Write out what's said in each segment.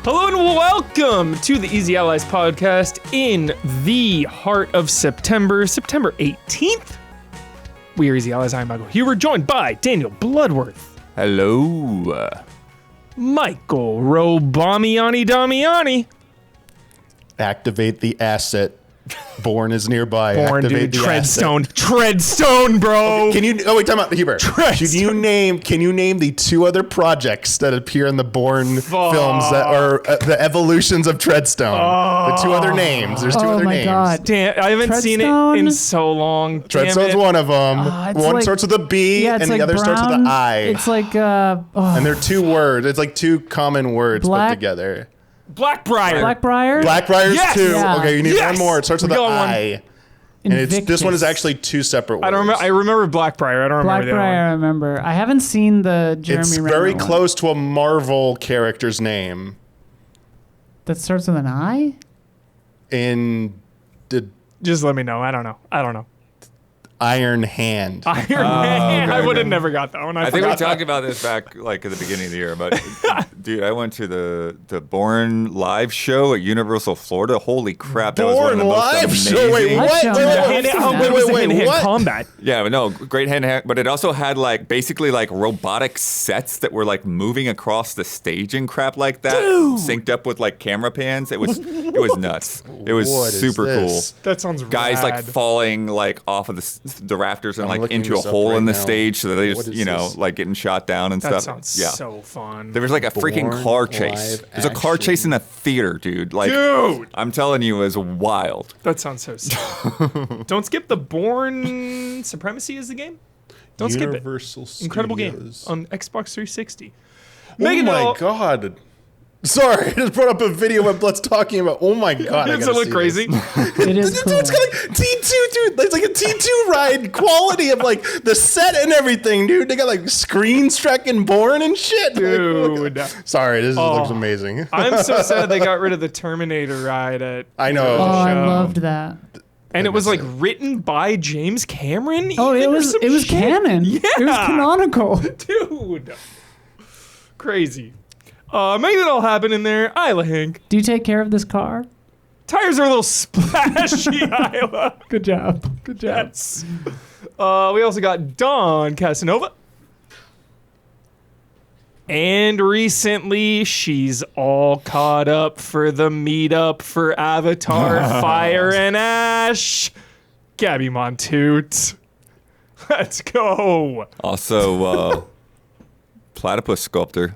Hello and welcome to the Easy Allies podcast in the heart of September 18th. We are Easy Allies. I'm Michael Huber, joined by Daniel Bloodworth. Hello. Michael Robamiani Damiani. Activate the asset. Born is nearby. Born, Activate dude. the Treadstone. Treadstone, bro. Can you? Oh wait, time out, Huber. Can you name the two other projects that appear in the Born films that are the evolutions of Treadstone? The two other names. There's two other names. God. Damn, I haven't seen it in so long. Treadstone's one of them. One starts with a B, and the other starts with an I. It's like and they're two words. It's like two common words put together. Blackbriar. Blackbriar's yes! two. Yeah. Okay, you need one more. It starts with an I. And this one is Invictus. actually two separate words. I remember Blackbriar. I don't remember the other Blackbriar, I one. remember. I haven't seen the Jeremy It's Renner very one. close to a Marvel character's name. That starts with an I? Just let me know. I don't know. Iron Hand. Iron Man. I would have never got that one. I think we talked about this back like at the beginning of the year, but dude, I went to the Born live show at Universal Florida. Holy crap, that was one of the most Live amazing. show. Wait, what? Hand-to-hand What? combat. Yeah, but no, great hand, but it also had like basically like robotic sets that were like moving across the stage and crap like that, synced up with like camera pans. It was nuts. It was What is super cool. this? That sounds Guys like rad. falling like off of the rafters and I'm like looking into a this up hole right in the now. stage, so that they What just is this? like getting shot down and That stuff. sounds so fun. There was like a freaking Born car chase. live There's a car action. chase in a theater, dude. Like, Dude! I'm telling you, it was wild. That sounds so sick. Don't skip the Born Supremacy is the game. Don't skip it. Universal Incredible game Studios. on Xbox 360. Oh Megan my Doll- God. Sorry, I just brought up a video of Blood's talking about. Oh my God. I Does gotta it look see crazy? this. It is Dude, cool. it's got like T2, dude. It's like a T2 ride quality of like the set and everything, dude. They got like screens tracking Born and shit. Dude. Sorry, this Oh. looks amazing. I'm so sad they got rid of the Terminator ride at. I know. Oh, I show. loved that. And it was like written by James Cameron. Oh, even, it or was some shit? canon. Yeah. It was canonical. Dude. Crazy. Making it all happen in there. Isla Hank. Do you take care of this car? Tires are a little splashy, Isla. Good job. Good job. Yes. We also got Dawn Casanova. And recently, she's all caught up for the meetup for Avatar, Fire and Ash. Gabby Montoot. Let's go. Also, platypus sculptor.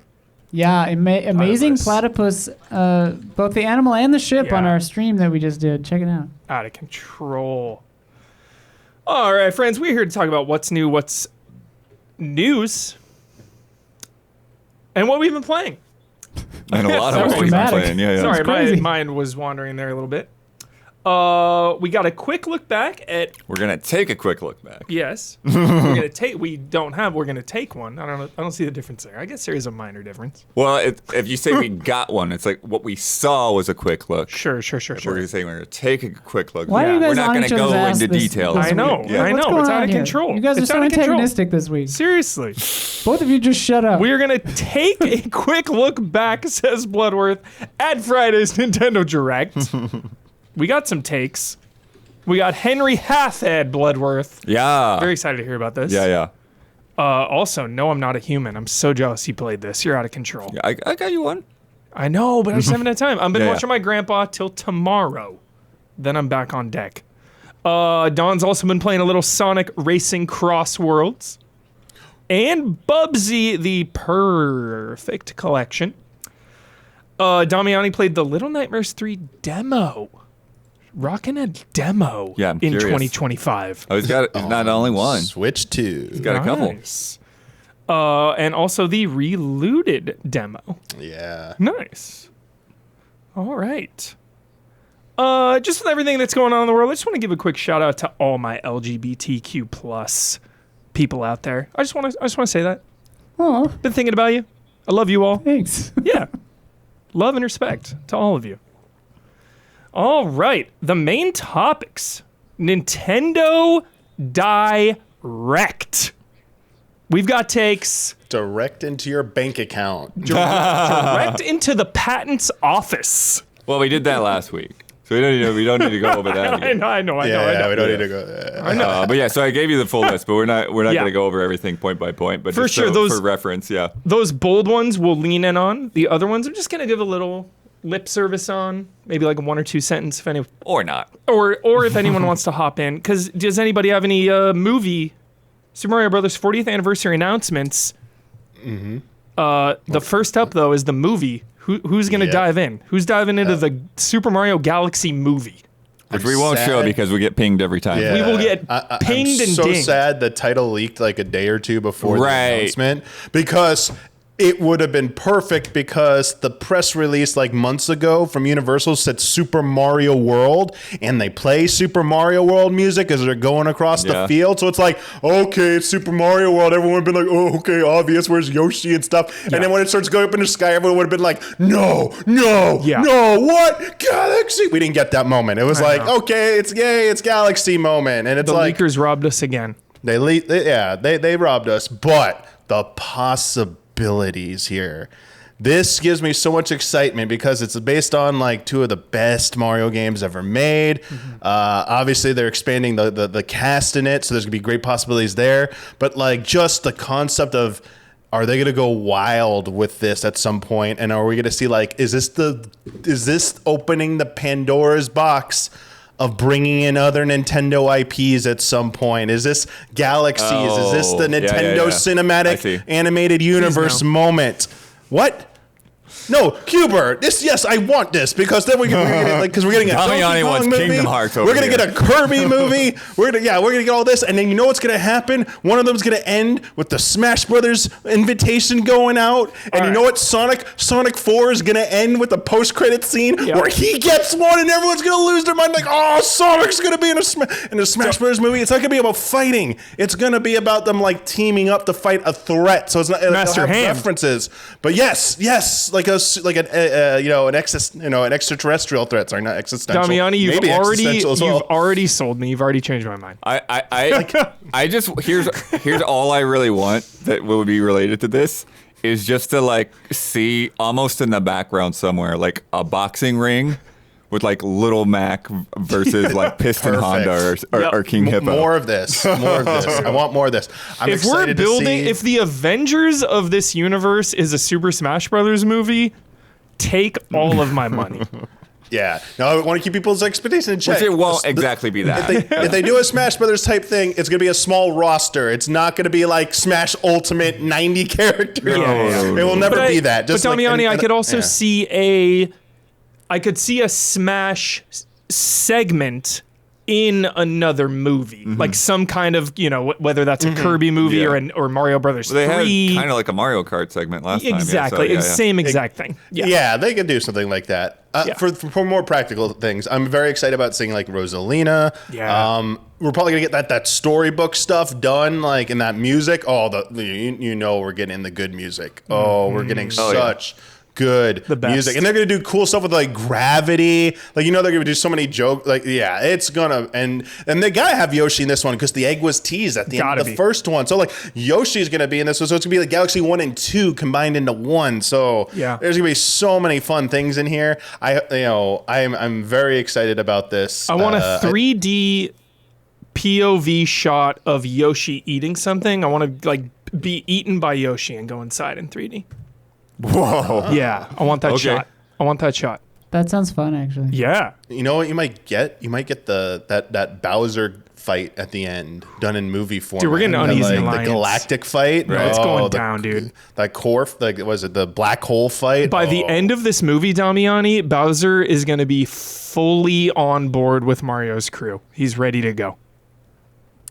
Yeah, amazing platypus. Both the animal and the ship on Yeah. our stream that we just did. Check it out. Out of control. All right, friends, we're here to talk about what's new, what's news, and what we've been playing. And a lot Sorry. of what we've been Dramatic. playing. Yeah, yeah. Sorry, my crazy. mind was wandering there a little bit. We got a quick look back at We're going to take a quick look back. yes. We're gonna take. We're gonna take one. I don't see the difference there. I guess there is a minor difference. Well, if you say we got one, it's like what we saw was a quick look. Sure. If we're going to say we're going to take a quick look. Why are you we're guys not on going each to other's go ass into this- details. this I know. week? I What's know. going It's out on of here? control. You guys are It's so out of control. antagonistic this week. Seriously. Both of you just shut up. We are going to take a quick look back, says Bloodworth, at Friday's Nintendo Direct. We got some takes. We got Henry Halfhead, Bloodworth. Yeah. Very excited to hear about this. Yeah. Also, no, I'm not a human. I'm so jealous you played this. You're out of control. I got you one. I know, but I just haven't had time. I've been Yeah, watching my grandpa till tomorrow. Then I'm back on deck. Don's also been playing a little Sonic Racing CrossWorlds. And Bubsy, the Purrfect collection. Damiani played the Little Nightmares 3 demo. Rocking a demo Yeah, I'm in curious. 2025. Oh, he's got not only one. Switch 2. He's got a couple. Nice. And also the Relooted demo. Yeah. Nice. All right. Just with everything that's going on in the world, I just want to give a quick shout out to all my LGBTQ plus people out there. I just want to say that. Oh, Been thinking about you. I love you all. thanks. Yeah. Love and respect to all of you. All right. The main topics. Nintendo Direct. We've got takes Direct into your bank account. direct into the patents office. Well, we did that last week. So we don't need to go over that again. I know. We don't need to go. I know. But yeah, so I gave you the full list, but we're not going to go over everything point by point. But For just sure, for reference, yeah. Those bold ones we'll lean in on. The other ones I'm just gonna give a little lip service on, maybe like a 1 or 2 sentence if any, Or not. or if anyone wants to hop in. Because does anybody have any movie Super Mario Brothers 40th anniversary announcements? Mm-hmm. The first up though is the movie. Who's gonna dive in? Who's diving into the Super Mario Galaxy movie? Which we won't show because we get pinged every time. Yeah. We will get pinged I'm and so dinged. sad the title leaked like a day or two before the Right. announcement because it would have been perfect because the press release like months ago from Universal said Super Mario World and they play Super Mario World music as they're going across the field. So it's like, okay, it's Super Mario World. Everyone would have been like, oh, okay, obvious. Where's Yoshi and stuff? And then when it starts going up in the sky, everyone would have been like, no, what? Galaxy? We didn't get that moment. It was like, okay, it's Galaxy moment. And it's The like, leakers robbed us again. they robbed us, but the possibilities here. This gives me so much excitement because it's based on like 2 of the best Mario games ever made. Obviously, they're expanding the cast in it, so there's gonna be great possibilities there. But like just the concept of, are they gonna go wild with this at some point? And are we gonna see like, is this opening the Pandora's box of bringing in other Nintendo IPs at some point? Is this Galaxies? Is this the Nintendo Cinematic Animated Universe moment? What? No, Cuber. Yes, I want this because then we're getting a Donkey Damiani Kong wants movie. Kingdom Hearts over We're gonna here. get a Kirby movie. We're gonna get all this, and then you know what's gonna happen? One of them's gonna end with the Smash Brothers invitation going out, and you know what? Sonic 4 is gonna end with a post-credit scene where he gets one, and everyone's gonna lose their mind, like, oh, Sonic's gonna be in a Smash Brothers movie. It's not gonna be about fighting. It's gonna be about them like teaming up to fight a threat. So it's not Master Hand references, but yes, like an extraterrestrial threat. Sorry, not existential. Damiani, Maybe existential as well. you've already sold me. You've already changed my mind. I just here's all I really want that will be related to this is just to like see almost in the background somewhere like a boxing ring with like Little Mac versus like Piston Honda or King Hippo. More of this. I want more of this. If we're building, if the Avengers of this universe is a Super Smash Brothers movie, take all of my money. Yeah. No, I want to keep people's expectations in check. Which it won't exactly be that. If they do a Smash Brothers type thing, it's going to be a small roster. It's not going to be like Smash Ultimate 90 characters. Yeah. It will never be that. But Damiani, I could also see a Smash segment in another movie, like some kind of, whether that's a Kirby movie or Mario Brothers 3. They had kind of like a Mario Kart segment last time. Exactly, same exact thing. Yeah, they could do something like that. For more practical things, I'm very excited about seeing like Rosalina. Yeah. We're probably gonna get that storybook stuff done, like in that music. Oh, we're getting the good music. Oh, we're getting such good music, and they're gonna do cool stuff with like gravity. Like they're gonna do so many jokes. Like it's gonna and they gotta have Yoshi in this one because the egg was teased at the end of the first one. So like Yoshi's gonna be in this one. So it's gonna be like Galaxy 1 and 2 combined into one. So there's gonna be so many fun things in here. I'm very excited about this. I want a 3D POV shot of Yoshi eating something. I want to like be eaten by Yoshi and go inside in 3D. Whoa. Yeah, I want that shot. I want that shot. That sounds fun, actually. Yeah. You know what you might get? You might get that Bowser fight at the end done in movie form. Dude, we're getting Uneasy Alliance. The galactic fight. Right. It's going down, dude. That core, was it the black hole fight? By the end of this movie, Damiani, Bowser is going to be fully on board with Mario's crew. He's ready to go.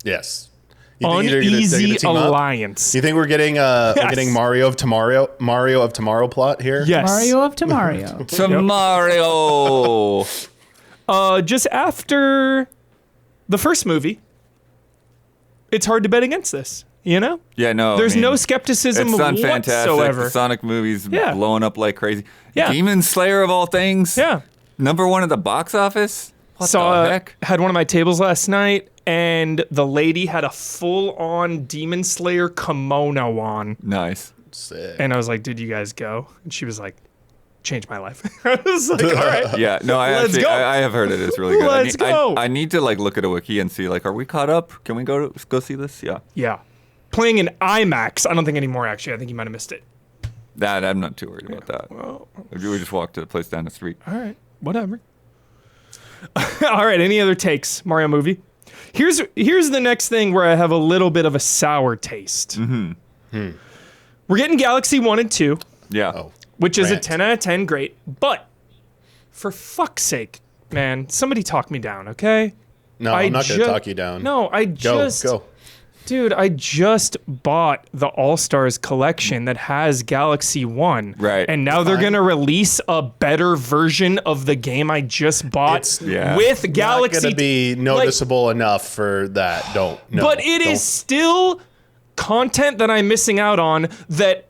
Yes. Uneasy Alliance. You think we're getting we're getting Mario of Tomorrow plot here? Yes. Mario of Tomorrow. Mario. Just after the first movie, it's hard to bet against this. Yeah, no. There's no skepticism it's done fantastic. whatsoever. The Sonic movies blowing up like crazy. Yeah. Demon Slayer of all things. Yeah. #1 at the box office. What the heck? Had one of my tables last night, and the lady had a full-on Demon Slayer kimono on. Nice. Sick. And I was like, "Did you guys go?" And she was like, "Changed my life." I was like, "All right." Yeah, no, Let's go. I have heard it is really good. Let's go. I need to like look at a wiki and see like, are we caught up? Can we go see this? Yeah. Yeah. Playing in IMAX. I don't think anymore, actually. I think you might have missed it. That I'm not too worried about that. Well, If you would just walk to the place down the street. all right. Whatever. All right. Any other takes, Mario movie? Here's the next thing where I have a little bit of a sour taste. Mm-hmm. We're getting Galaxy 1 and 2, Yeah. Oh. which is a Rant. 10 out of 10. Great. But for fuck's sake, man, somebody talk me down, okay? No, I'm not going to talk you down. No, Go. Dude, I just bought the All-Stars collection that has Galaxy 1. Right. And now they're going to release a better version of the game I just bought It's with Not Galaxy. going to be noticeable enough for that. Don't. No, but it is still content that I'm missing out on that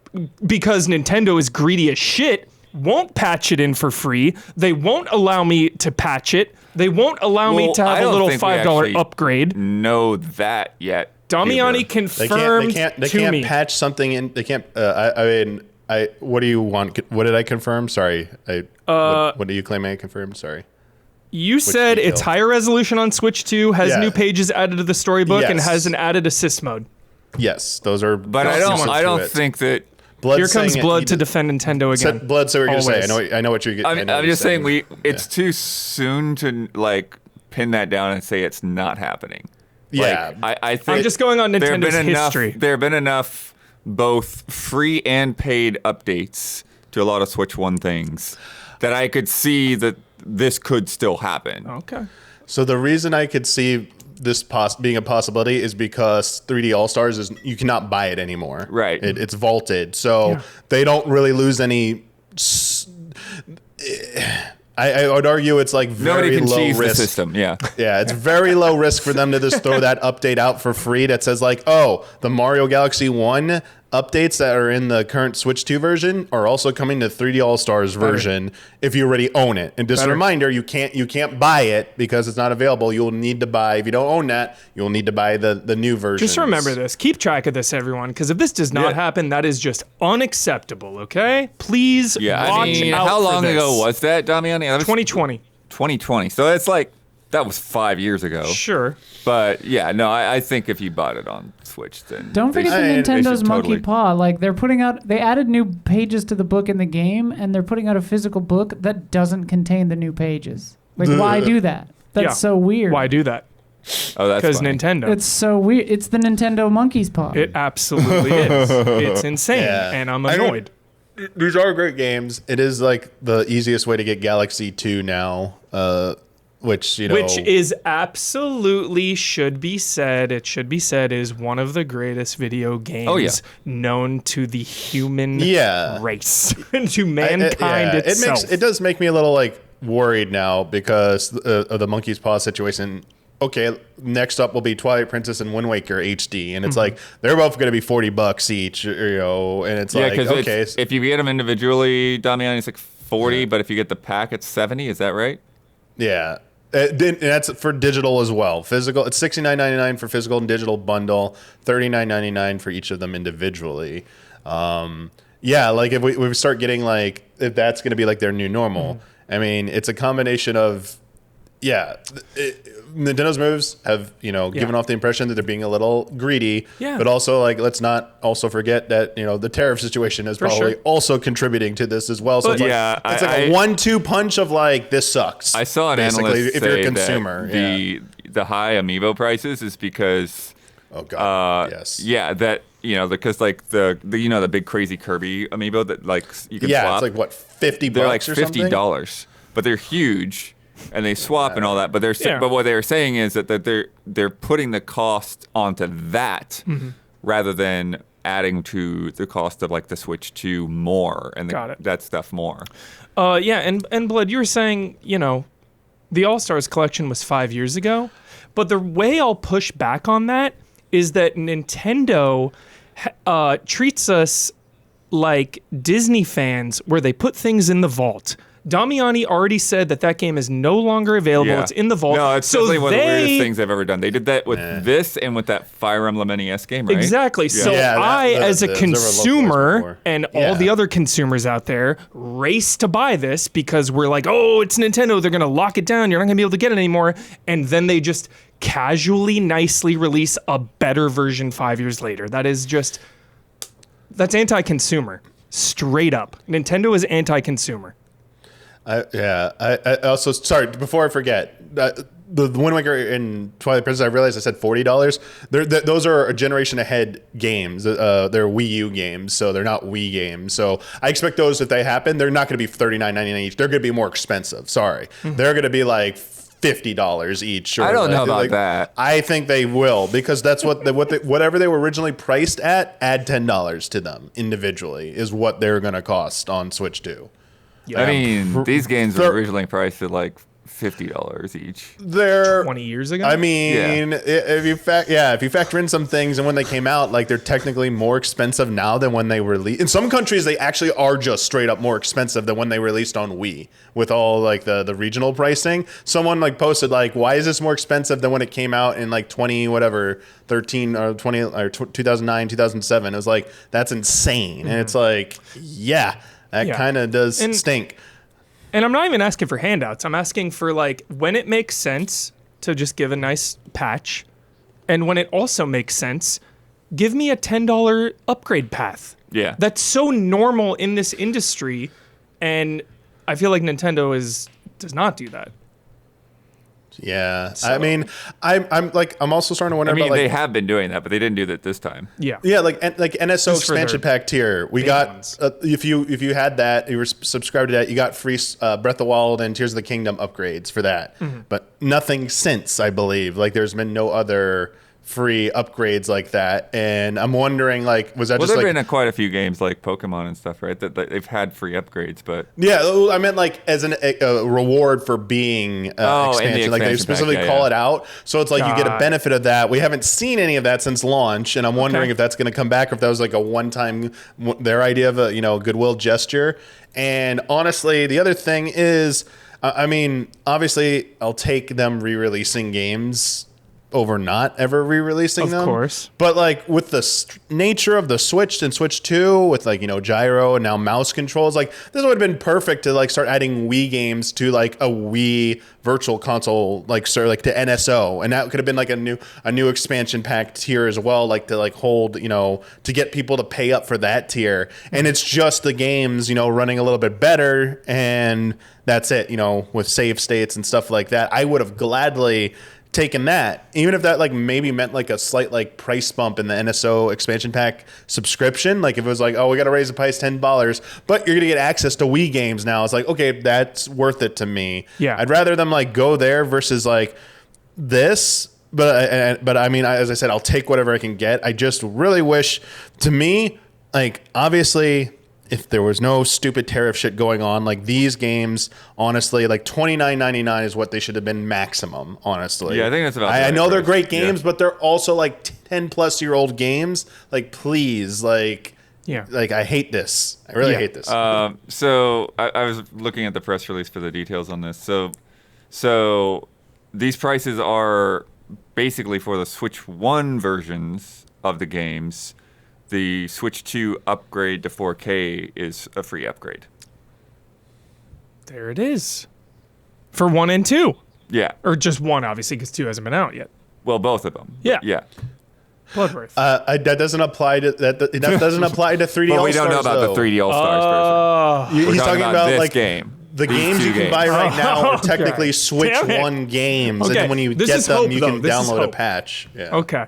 because Nintendo is greedy as shit, won't patch it in for free. They won't allow me to patch it. They won't allow me to have a little $5 upgrade. Know that yet. Damiani Huber. confirmed They to can't me. patch something in. They can't. What do you want? What did I confirm? Sorry. What do you claim I confirmed? Sorry. You said detail? it's higher resolution on Switch 2, has Yeah. new pages added to the storybook, and Yes. has an added assist mode. Yes, those are. But I don't think that. Blood Here comes saying Blood it- to defend Nintendo again. Blood. So what you're saying? Always. I know what you're. I'm just saying it's too soon to like pin that down and say it's not happening. Yeah. Like, I think I'm just going on there have Nintendo's been history. There have been enough both free and paid updates to a lot of Switch 1 things that I could see that this could still happen. Okay. So the reason I could see this being a possibility is because 3D All Stars is you cannot buy it anymore. Right. It's vaulted, so Yeah. they don't really lose any. I would argue it's like Nobody very can low cheese the risk. system. Yeah. Yeah, it's very low risk for them to just throw that update out for free that says like, oh, the Mario Galaxy 1 updates that are in the current Switch 2 version are also coming to 3D All-Stars version if you already own it. And just a reminder, you can't buy it because it's not available. You'll need to buy, if you don't own that, you'll need to buy the new version. Just remember this. Keep track of this, everyone, because if this does not happen, that is just unacceptable, okay? Please Yeah. watch I mean, out how for long this. ago was that, Damiani? That was 2020. 2020. So it's like that was 5 years ago. Sure. But yeah, no, I think if you bought it on Switch, then Don't they forget should- the they Nintendo's should Monkey totally- Paw. Like they added new pages to the book in the game, and they're putting out a physical book that doesn't contain the new pages. Like, why do that? That's Yeah. so weird. Why do that? Oh, that's Because funny. Nintendo. It's so weird. It's the Nintendo Monkey's Paw. It absolutely is. It's insane, Yeah. and I'm I mean, annoyed. These are great games. It is like the easiest way to get Galaxy 2 now, which, you know. Which is absolutely should be said. It should be said is one of the greatest video games known to the human race, to mankind itself. It does make me a little like worried now because of the Monkey's Paw situation. Okay, next up will be Twilight Princess and Wind Waker HD, and it's like they're both going to be $40 each, you know, and it's like because okay, if you get them individually, Damiani, it's like 40, but if you get the pack, it's 70. Is that right? yeah. And that's for digital as well. Physical, it's $69.99 for physical and digital bundle, $39.99 for each of them individually. Yeah, like if we start getting like if that's going to be like their new normal. I mean, it's a combination of Nintendo's moves have, you know, given off the impression that they're being a little greedy. Yeah. But also, like, let's not also forget that, you know, the tariff situation is probably also contributing to this as well. So But- it's like a 1-2 punch of like, this sucks. I saw an basically, analyst if you're say a consumer. that the high amiibo prices is because Oh God. Yes. yeah, that you know because like the you know the big crazy Kirby amiibo that like you can Yeah. swap. It's like what, $50 They're like or something? $50, but they're huge and they swap and all that. But Yeah. but what they're saying is that they're putting the cost onto that rather than adding to the cost of like the Switch 2 more and Got it. that stuff more. Yeah, and Blood, you were saying, you know, the All-Stars collection was 5 years ago, but the way I'll push back on that is that Nintendo treats us like Disney fans where they put things in the vault Damiani already said that game is no longer available. Yeah. It's in the vault. No, it's so definitely one of the weirdest they things they've ever done. They did that with this and with that Fire Emblem NES game, right? Exactly. So Yeah, as a those were localized consumer before. and Yeah. all the other consumers out there race to buy this because we're like, oh, it's Nintendo. They're going to lock it down. You're not going to be able to get it anymore. And then they just casually, nicely release a better version 5 years later. That's anti-consumer. Straight up. Nintendo is anti-consumer. I also, sorry, before I forget, the Wind Waker and Twilight Princess, I realized I said $40. Those are a generation ahead games. They're Wii U games, so they're not Wii games. So I expect those, if they happen, they're not going to be $39.99 each. They're going to be more expensive. Sorry. They're going to be like $50 each. Or I don't know about like, that. I think they will, because that's whatever they were originally priced at, add $10 to them individually is what they're going to cost on Switch 2. I mean, these games were originally priced at like $50 each. They're 20 years ago? I mean, if you factor in some things, and when they came out, like they're technically more expensive now than when they were released. In some countries, they actually are just straight up more expensive than when they released on Wii with all like the regional pricing. Someone like posted like, why is this more expensive than when it came out in like 13 or 20 or 2009, 2007? It was like, that's insane. And it's like, that kind of does stink. And I'm not even asking for handouts. I'm asking for like when it makes sense to just give a nice patch, and when it also makes sense, give me a $10 upgrade path. Yeah. That's so normal in this industry, and I feel like Nintendo does not do that. Yeah, So- I mean, I'm also starting to wonder I mean, about like they have been doing that, but they didn't do that this time. Yeah. yeah, like NSO Just for expansion their pack tier. We big got ones. if you had that, you were subscribed to that, you got free Breath of the Wild and Tears of the Kingdom upgrades for that. But nothing since, I believe. Like there's been no other free upgrades like that, and I'm wondering like, was that Well, just there've like been quite a few games like Pokemon and stuff, right? That they've had free upgrades, but yeah, I meant like as a reward for being in the expansion. Like they expansion specifically pack, call it out. So it's like you get a God. benefit of that. We haven't seen any of that since launch, and I'm wondering Okay. if that's going to come back or if that was like a one-time, their idea of a goodwill gesture. And honestly, the other thing is, I mean, obviously, I'll take them re-releasing games over not ever re-releasing Of them. course. But like with the nature of the Switch and Switch 2 with like, gyro and now mouse controls, like this would have been perfect to like start adding Wii games to like a Wii virtual console, like like to NSO. And that could have been like a new expansion pack tier as well, like to like hold, to get people to pay up for that tier. And it's just the games, running a little bit better, and that's it, with save states and stuff like that. I would have gladly taken that, even if that like maybe meant like a slight like price bump in the NSO expansion pack subscription. Like if it was like, oh, we got to raise the price $10, but you're gonna get access to Wii games now. It's like, okay, that's worth it to me. Yeah. I'd rather them like go there versus like this. But I mean, as I said, I'll take whatever I can get. I just really wish, to me, like obviously, if there was no stupid tariff shit going on, like these games, honestly, like $29.99 is what they should have been maximum, honestly. Yeah, I think that's about I the right know they're price. great games, but they're also like 10-plus-year-old games. Like, please, like I hate this. I really hate this. So I was looking at the press release for the details on this. So these prices are basically for the Switch 1 versions of the games. The Switch 2 upgrade to 4K is a free upgrade. There it is. For 1 and 2. Yeah. Or just 1, obviously, because 2 hasn't been out yet. Well, both of them. Yeah. Yeah. Bloodworth. That doesn't apply to that doesn't apply to 3D Well, All-Stars, we don't know about though. the 3D All Stars version. We're He's talking about this like game. The These games two you can games. buy right now are Okay. technically Switch Damn it. 1 games, and Okay, then when you this get is them, hope, you though. can This is download a hope. patch. Yeah. Okay.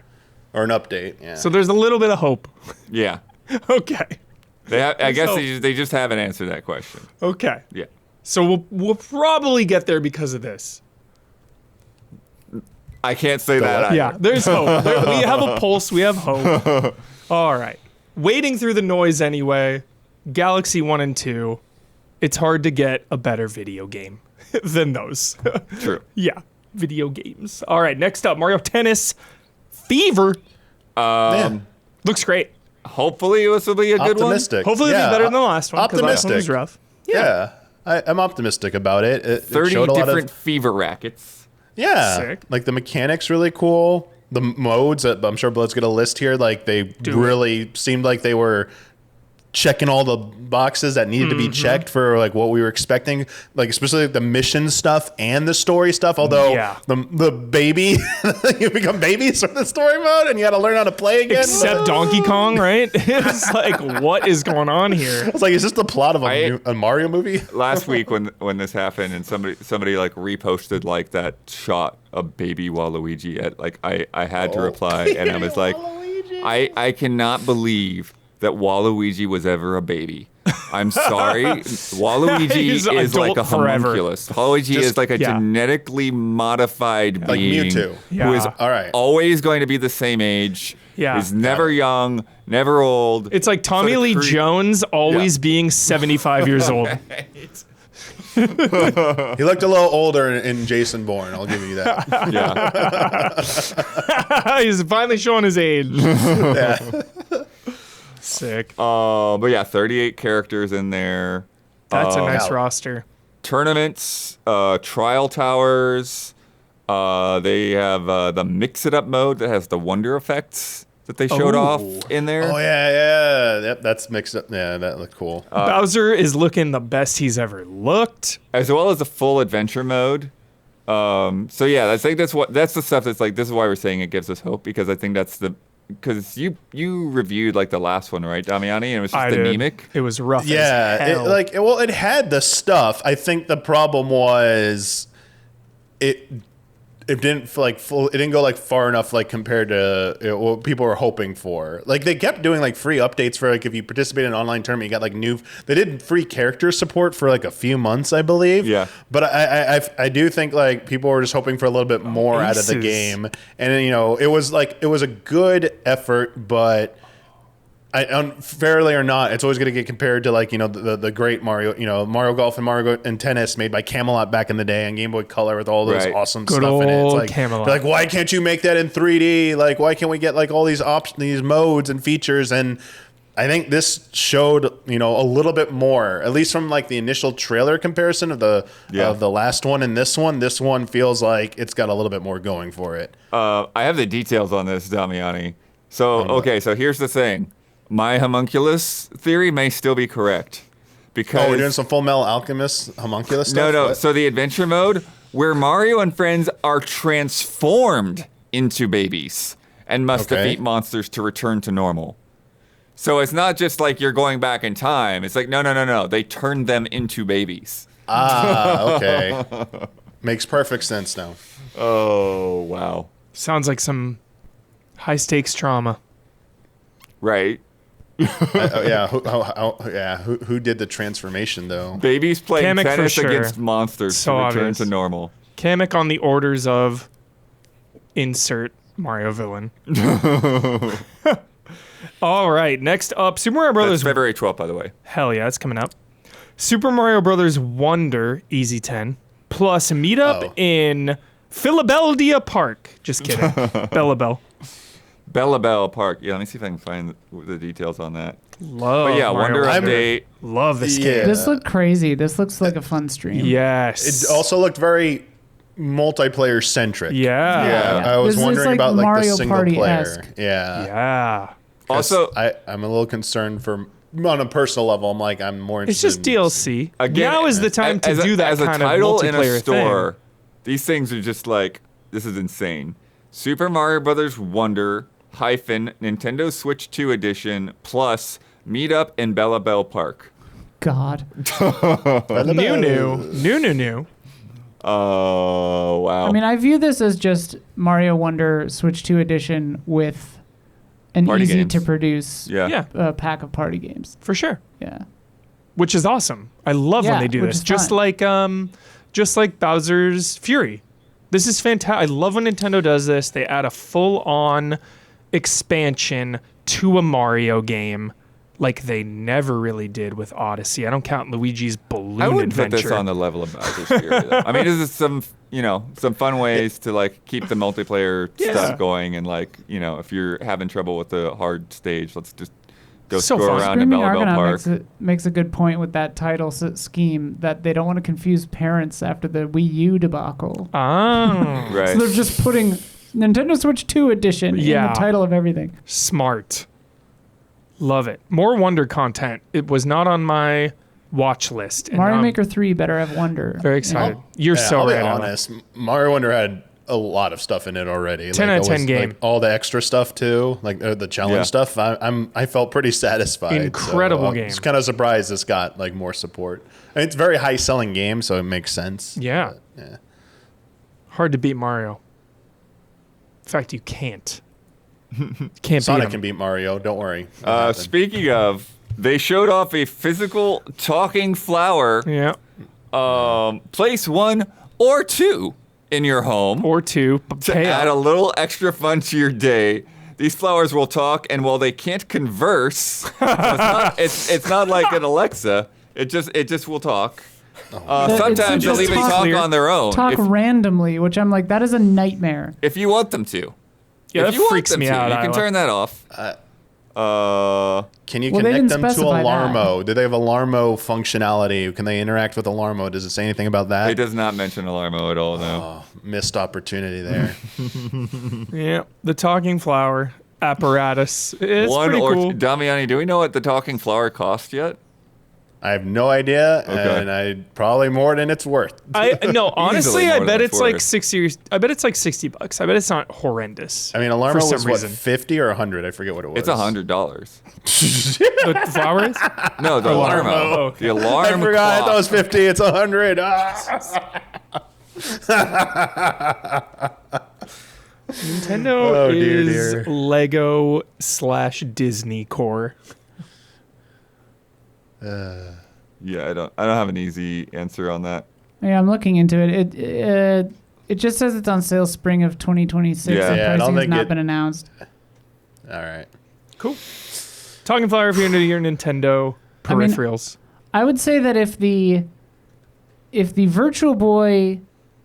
Or an update. Yeah. So there's a little bit of hope. Yeah. Okay. I guess hope. they just haven't answered that question. Okay. Yeah. So we'll probably get there because of this. I can't say that either. Yeah, there's hope. We have a pulse. We have hope. All right. Wading through the noise anyway. Galaxy 1 and 2. It's hard to get a better video game than those. True. Yeah, video games. All right, next up, Mario Tennis Fever. Man, Looks great. Hopefully this will be a good one. optimistic. Hopefully it'll be better than the last one. 'cause the last one was Optimistic. rough. Yeah. I'm optimistic about it. It 30 showed a lot different of fever rackets. yeah, Sick. like the mechanics really cool. The modes that I'm sure Blood's gonna list here, like they really seemed like they were checking all the boxes that needed to be checked for like what we were expecting, like especially the mission stuff and the story stuff. Although the baby, you become babies from the story mode, and you got to learn how to play again. Except Donkey Kong, right? It's like, what is going on here? It's like, is this the plot of a Mario movie? Last week when this happened and somebody like reposted like that shot of baby Waluigi at like I had to reply and I was like, I cannot believe that Waluigi was ever a baby. I'm sorry. Waluigi He's is like a forever. homunculus. Waluigi is like a genetically modified Like being Mewtwo. who is All right. always going to be the same age. Yeah. Is never young, never old. It's like Tommy Lee Jones always being 75 years old. He looked a little older in Jason Bourne. I'll give you that. Yeah. He's finally showing his age. Yeah. Sick. But yeah, 38 characters in there. That's a nice wow. roster. Tournaments, trial towers. They have the mix it up mode that has the wonder effects that they showed off in there. Oh yeah. Yep, that's mixed up. Yeah, that looked cool. Bowser is looking the best he's ever looked. As well as the full adventure mode. So yeah, I think that's the stuff that's like, this is why we're saying it gives us hope, because I think that's because you reviewed like the last one, right, Damiani? And it was just anemic. It was rough. Yeah, as hell. it had the stuff. I think the problem was it didn't it didn't go like far enough like compared to what people were hoping for. Like they kept doing like free updates for like if you participate in an online tournament, you got like they did free character support for like a few months, I believe. Yeah. But I do think like people were just hoping for a little bit more out of the game, and it was a good effort, but unfairly or not, it's always going to get compared to like the great Mario, Mario Golf and Mario and Tennis made by Camelot back in the day on Game Boy Color with all those awesome Good stuff in it. It's old like Camelot. they're like, why can't you make that in 3D? Like, why can't we get like all these these modes and features? And I think this showed a little bit more, at least from like the initial trailer comparison of the last one and this one. This one feels like it's got a little bit more going for it. I have the details on this, Damiani. So so here's the thing. My homunculus theory may still be correct. Because we're doing some Full Metal Alchemist homunculus stuff? No. What? So the adventure mode, where Mario and friends are transformed into babies and must defeat monsters to return to normal. So it's not just like you're going back in time. It's like, no. They turned them into babies. Okay. Makes perfect sense now. Oh, wow. Sounds like some high stakes trauma. Right. Who did the transformation though? Babies playing Kamek for tennis sure. against monsters So to return obvious. to normal. Kamek on the orders of insert Mario villain. All right, next up, Super Mario That's Brothers. February 12th, by the way. Hell yeah, it's coming up. Super Mario Brothers Wonder, Easy 10, plus Meetup in Philadelphia Park. Just kidding. Bellabelle. Bellabelle Park. Yeah, let me see if I can find the details on that. Love But yeah, Mario Wonder Wonder. update. Love this game. This looked crazy. This looks like a fun stream. Yes. It also looked very multiplayer centric. Yeah. I was This is wondering like about like the Mario single Party-esque. player. Yeah. Yeah. Also, I'm a little concerned on a personal level. I'm more It's interested. just DLC. again, Now is the time to do that as a kind of title in a multiplayer store. thing. These things are just like, this is insane. Super Mario Brothers Wonder - Nintendo Switch 2 edition plus Meetup in Bellabelle Park. God. New. Oh wow! I mean, I view this as just Mario Wonder Switch 2 edition with an Party easy games. to produce Yeah, pack of party games. for sure. Yeah. Which is awesome. I love when Yeah, they do which this. is fun. Just like Bowser's Fury. This is fantastic. I love when Nintendo does this. They add a full-on expansion to a Mario game like they never really did with Odyssey. I don't count Luigi's Balloon I wouldn't Adventure. put this on the level of Bowser's Fury. Though. I mean, this is some fun ways to like keep the multiplayer stuff going, and like if you're having trouble with the hard stage, let's just Go So score fun. around in Screaming Belleville Argonaut Park. makes a good point with that title scheme that they don't want to confuse parents after the Wii U debacle. Ah, Right. So they're just putting Nintendo Switch 2 edition in Yeah. the title of everything. smart. Love it. More Wonder content. It was not on my watch list. And Mario I'm Maker 3 better have Wonder. very excited. You're Yeah, so I'll be right. Ella. honest. Mario Wonder had a lot of stuff in it already. 10 out of 10 it was, game. Like, all the extra stuff too, like the challenge Yeah. stuff. I felt pretty satisfied. Incredible so, game. I was kind of surprised this got like more support. And it's a very high selling game, so it makes sense. Yeah. But, yeah. Hard to beat Mario. In fact, you can't. Can't beat Sonic him. can beat Mario. Don't worry. It'll happen. Speaking of, they showed off a physical talking flower. Yeah. Place 1 or 2 in your home Or two. to Pay add up. a little extra fun to your day. These flowers will talk, and while they can't converse, it's not like an Alexa. It just will talk. Sometimes just they'll even talk talk clear. on their own Talk if, randomly, which I'm like, that is a nightmare. if you want them to. Yeah, if that you want freaks them me to, out, you can Isla. turn that off. Can you Well, they connect didn't them to specify that. Alarmo? Do they have Alarmo functionality? Can they interact with Alarmo? Does it say anything about that? It does not mention Alarmo at all, no. Oh, missed opportunity there. Yeah. The talking flower apparatus. It's One pretty or cool. Damiani, do we know what the talking flower cost yet? I have no idea, Okay. and I probably more than it's worth. I no, honestly, I more bet than it's like worth. 60. I bet it's like $60. I bet it's not horrendous. I mean, for Alarmo some was reason. 50 or 100? I forget what it was. It's $100. The flower is? No, the Alarmo. Alarmo. Oh, okay. The alarm I forgot. I thought it was clock. 50. It's 100. Ah. Nintendo Oh, dear, is dear. Lego / Disney core. Yeah, I don't have an easy answer on that. Yeah, I'm looking into it. It just says it's on sale spring of 2026. Yeah. and Yeah, I don't pricing has think not it- been announced. All right. Cool. Talking flower if you're into your Nintendo I mean, peripherals. I would say that if the Virtual Boy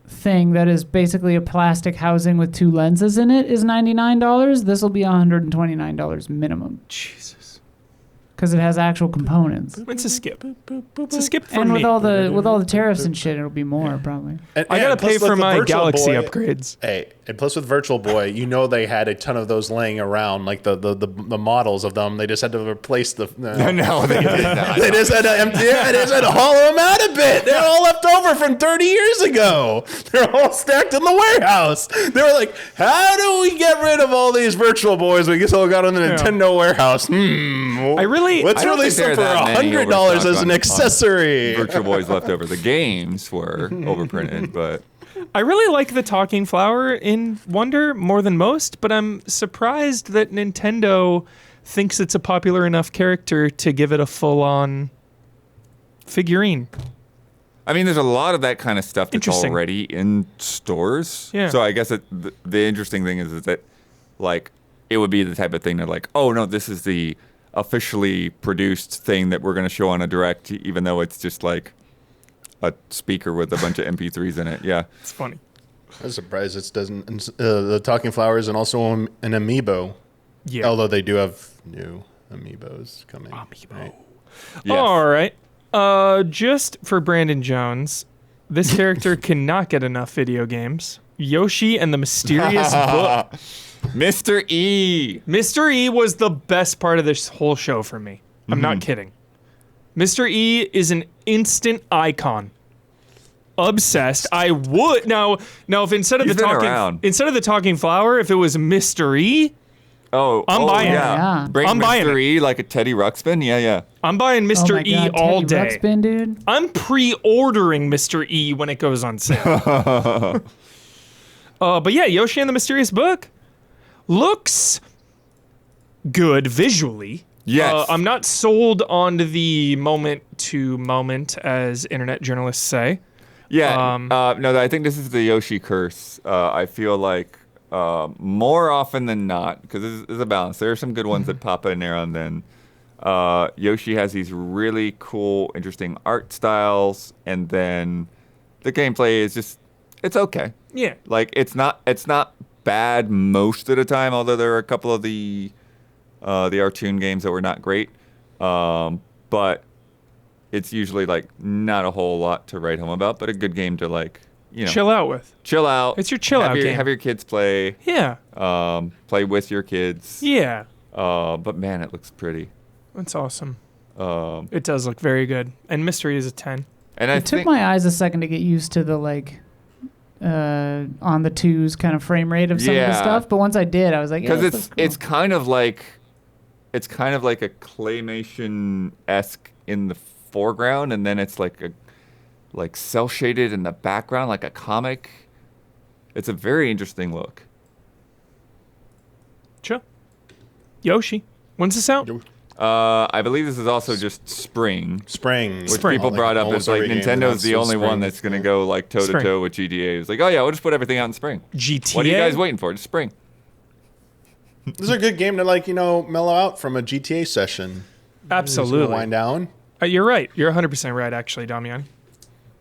thing that is basically a plastic housing with 2 lenses in it is $99, this will be $129 minimum Jesus. because it has actual components. It's a skip. It's a skip for And me. with all the tariffs and shit, it'll be more probably. And, I yeah, gotta plus pay with for the my Virtual Galaxy Boy- upgrades. Hey, and plus with Virtual Boy, you know they had a ton of those laying around, like the models of them. They just had to replace the. No, they did not. They just had to empty. Yeah, they just had to hollow them out a bit. They're all left over from 30 years ago. They're all stacked in the warehouse. They were like, "How do we get rid of all these Virtual Boys? We just all got in the Nintendo warehouse. I really- let's I don't release think them for there are that many $100 overstock as an on accessory." Virtual Boys left over. The games were overprinted, but I really like the talking flower in Wonder more than most, but I'm surprised that Nintendo thinks it's a popular enough character to give it a full-on figurine. I mean, there's a lot of that kind of stuff that's Interesting. already in stores. Yeah. So I guess the interesting thing is that, like, it would be the type of thing that, like, oh no, this is the officially produced thing that we're going to show on a direct, even though it's just like a speaker with a bunch of MP3s in it. Yeah. It's funny. I'm surprised it doesn't. The Talking Flowers and also an amiibo. Yeah. Although they do have new amiibos coming. Right? Yes. All right. Just for Brandon Jones, this character cannot get enough video games. Yoshi and the Mysterious Book. Mr. E. Mr. E was the best part of this whole show for me. I'm not kidding. Mr. E is an instant icon. Obsessed. I would now if instead of He's the been talking around. instead of the talking flower, if it was Mr. E, Oh, I'm buying it. Yeah. Yeah. Bring I'm buying Mr. E like a Teddy Ruxpin. Yeah. I'm buying Oh Mr. my E God, all Teddy day. Ruxpin, dude. I'm pre-ordering Mr. E when it goes on sale. But yeah, Yoshi and the Mysterious Book looks good visually. Yes. I'm not sold on the moment to moment, as internet journalists say. Yeah. No, I think this is the Yoshi curse. I feel like more often than not, because this is a balance. There are some good ones that pop in there and then. Yoshi has these really cool, interesting art styles, and then the gameplay is just, it's okay. Yeah. Like it's not bad most of the time, although there are a couple of the the Artoon games that were not great. But it's usually like not a whole lot to write home about, but a good game to like, chill out with. Chill out. It's your chill out game. Have your kids play. Yeah. Play with your kids. Yeah. But man, it looks pretty. That's awesome. It does look very good. And Mystery is a 10. And It took my eyes a second to get used to the like on the twos kind of frame rate of some of the stuff, but once I did, I was like, because it's kind of like a claymation-esque in the foreground, and then it's like cell shaded in the background, like a comic. It's a very interesting look. Sure. Yoshi, when's this out? I believe this is also just spring. Which People brought up as like Nintendo's the only one that's going to go like toe to toe with GTA. It's like, oh yeah, we'll just put everything out in spring. GTA. What are you guys waiting for? Just spring. This is a good game to like, mellow out from a GTA session. Absolutely. Wind down. You're right. You're 100% right, actually, Damian.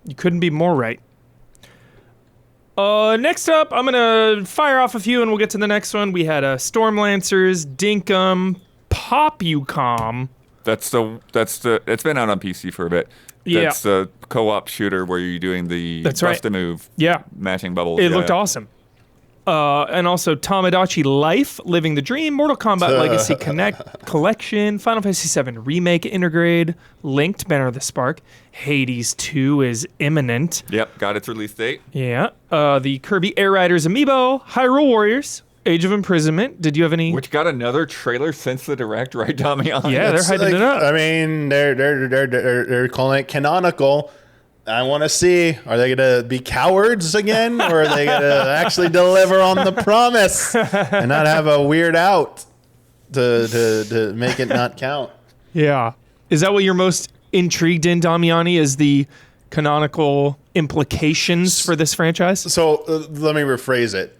You couldn't be more right. Next up, I'm going to fire off a few and we'll get to the next one. We had Stormlancers, Dinkum, Popucom. It's been out on PC for a bit. That's the co-op shooter where you're doing the bust a move. Yeah. Matching bubbles. It looked awesome. And also Tamagotchi Life, Living the Dream, Mortal Kombat Legacy Collection, Final Fantasy VII Remake Intergrade, Linked, Banner of the Spark, Hades 2 is imminent. Yep, got its release date. Yeah. The Kirby Air Riders Amiibo, Hyrule Warriors, Age of Imprisonment. Did you have any? Which got another trailer since the Direct, right, Damian? Yeah, they're hyping it up. I mean, they're calling it canonical. I want to see, are they going to be cowards again, or are they going to actually deliver on the promise and not have a weird out to make it not count? Yeah. Is that what you're most intrigued in, Damiani, is the canonical implications for this franchise? So let me rephrase it.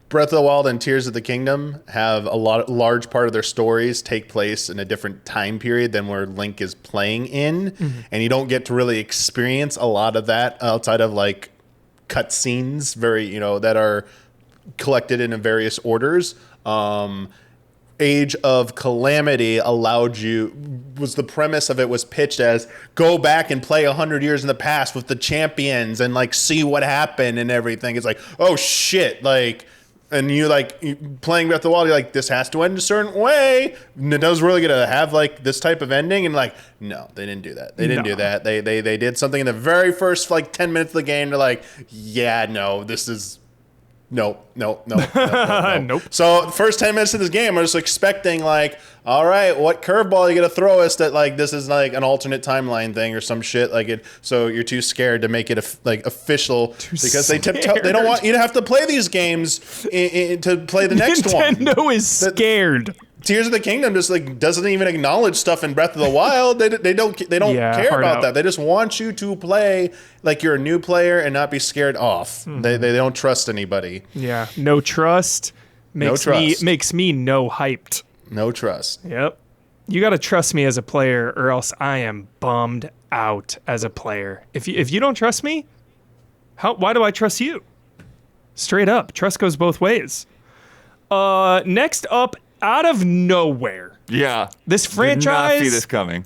Breath of the Wild and Tears of the Kingdom have large part of their stories take place in a different time period than where Link is playing in, and you don't get to really experience a lot of that outside of like cutscenes, that are collected in various orders. Age of Calamity was the premise of it was pitched as go back and play 100 years in the past with the champions and like see what happened and everything. It's like, oh shit, like. And you playing Breath of the Wild, you're like, this has to end a certain way. Nintendo's really gonna have like this type of ending, and like, no, they didn't do that. They didn't do that. They did something in the very first like 10 minutes of the game. They're like, yeah, no, this is nope. Nope. So the first 10 minutes of this game, I was expecting like, all right, what curveball are you gonna throw us that like this is like an alternate timeline thing or some shit like it? So you're too scared to make it official because they tiptoe. They don't want you to have to play these games to play the next one. Nintendo is scared. Tears of the Kingdom just like doesn't even acknowledge stuff in Breath of the Wild. They don't care about that. They just want you to play like you're a new player and not be scared off. Mm-hmm. They don't trust anybody. Yeah, no trust makes me no hyped. No trust. Yep. You got to trust me as a player or else I am bummed out as a player. If you don't trust me, why do I trust you? Straight up, trust goes both ways. Next up, out of nowhere. Yeah. This franchise. Did not see this coming.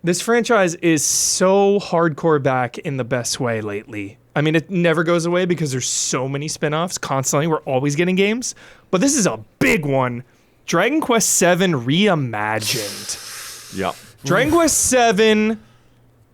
This franchise is so hardcore back in the best way lately. I mean, it never goes away because there's so many spin-offs constantly. We're always getting games. But this is a big one. Dragon Quest VII Reimagined. Yep. Dragon Quest VII,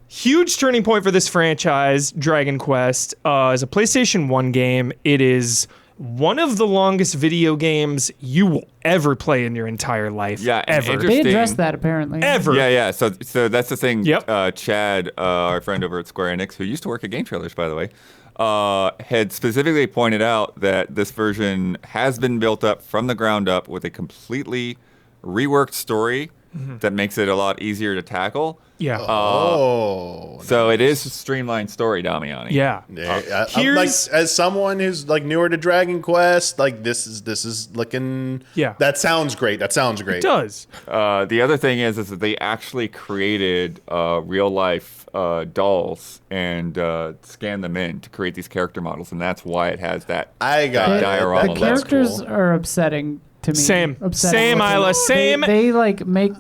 huge turning point for this franchise, Dragon Quest. Is a PlayStation 1 game. It is one of the longest video games you will ever play in your entire life. Yeah, ever. They addressed that apparently. Ever. Yeah. So that's the thing. Yep. Chad, our friend over at Square Enix, who used to work at Game Trailers, by the way, had specifically pointed out that this version has been built up from the ground up with a completely reworked story that makes it a lot easier to tackle. Yeah. So it is a streamlined story, Damiani. Yeah. I'm like, as someone who's like newer to Dragon Quest, like this is looking. Yeah. That sounds great. It does. The other thing is that they actually created real life dolls and scanned them in to create these character models, and that's why it has that I got diorama. The characters are upsetting to to me. Same. Upsetting Same, looking. Isla. Same.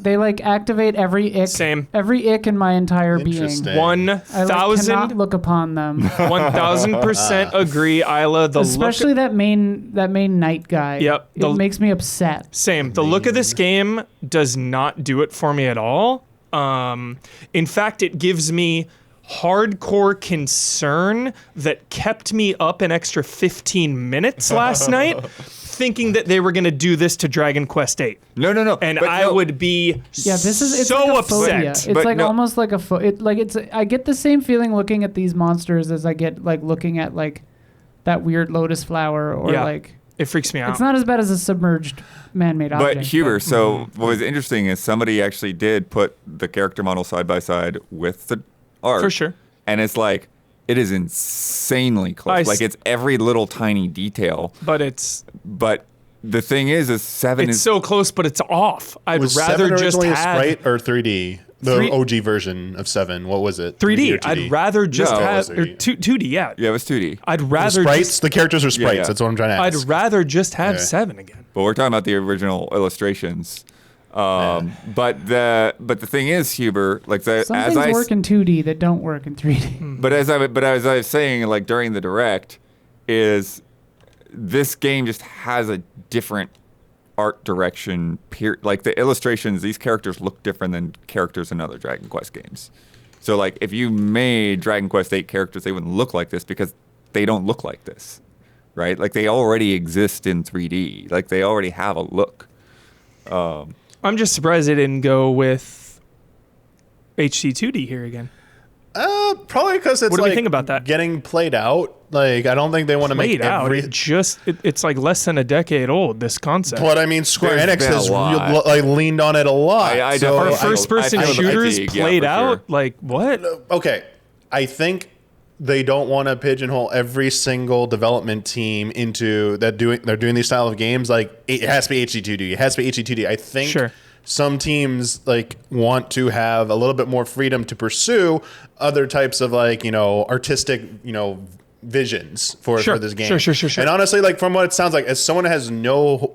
They activate every ick. Same. Every ick in my entire being. Interesting. 1,000. Cannot look upon them. 1,000% agree, Isla. The Especially that main knight guy. Yep. It makes me upset. Same. The look of this game does not do it for me at all. In fact, it gives me hardcore concern that kept me up an extra 15 minutes last night thinking that they were going to do this to Dragon Quest VIII. No. And I would be It's so like a upset. phobia. It's But like no. almost like a I get the same feeling looking at these monsters as I get like looking at like that weird lotus flower or Yeah. like It freaks me out. it's not as bad as a submerged man-made object. But Huber, so what was interesting is somebody actually did put the character model side by side with the art. For sure. And it's like, it is insanely close. Like, it's every little tiny detail. But the thing is 7 it's is so close, but it's off. I'd Was rather 7 just originally a have sprite or 3D? The 3 OG version of 7. What was it? 3D. or 2D? I'd rather just No, it have was or 2D. Yeah. Yeah, it was 2D. I'd The rather sprites? just, The characters are sprites. yeah. That's what I'm trying to I'd ask. rather just have Okay. 7 again. But we're talking about the original illustrations. But the thing is, Huber, like Some things work in 2D that don't work in 3D. But as I was saying, like during the direct, is this game just has a different art direction. Like the illustrations, these characters look different than characters in other Dragon Quest games. So like if you made Dragon Quest VIII characters, they wouldn't look like this because they don't look like this, right? Like they already exist in 3D. Like they already have a look. I'm just surprised they didn't go with HD 2D here again. Probably because it's What do like we think about that? getting played out. Like I don't think they want to make Played out. every. It's like less than a decade old, this concept. But I mean, Square There's Enix been a has lot. like leaned on it a lot. I So definitely- For first-person I feel the shooters fatigue, yeah, played for out, sure. like what? Okay, I think they don't want to pigeonhole every single development team into they're doing these style of games. Like it has to be HD2D. It has to be HD2D. I think Sure. some teams like want to have a little bit more freedom to pursue other types of like artistic visions for this game. Sure. And honestly, like from what it sounds like, as someone who has no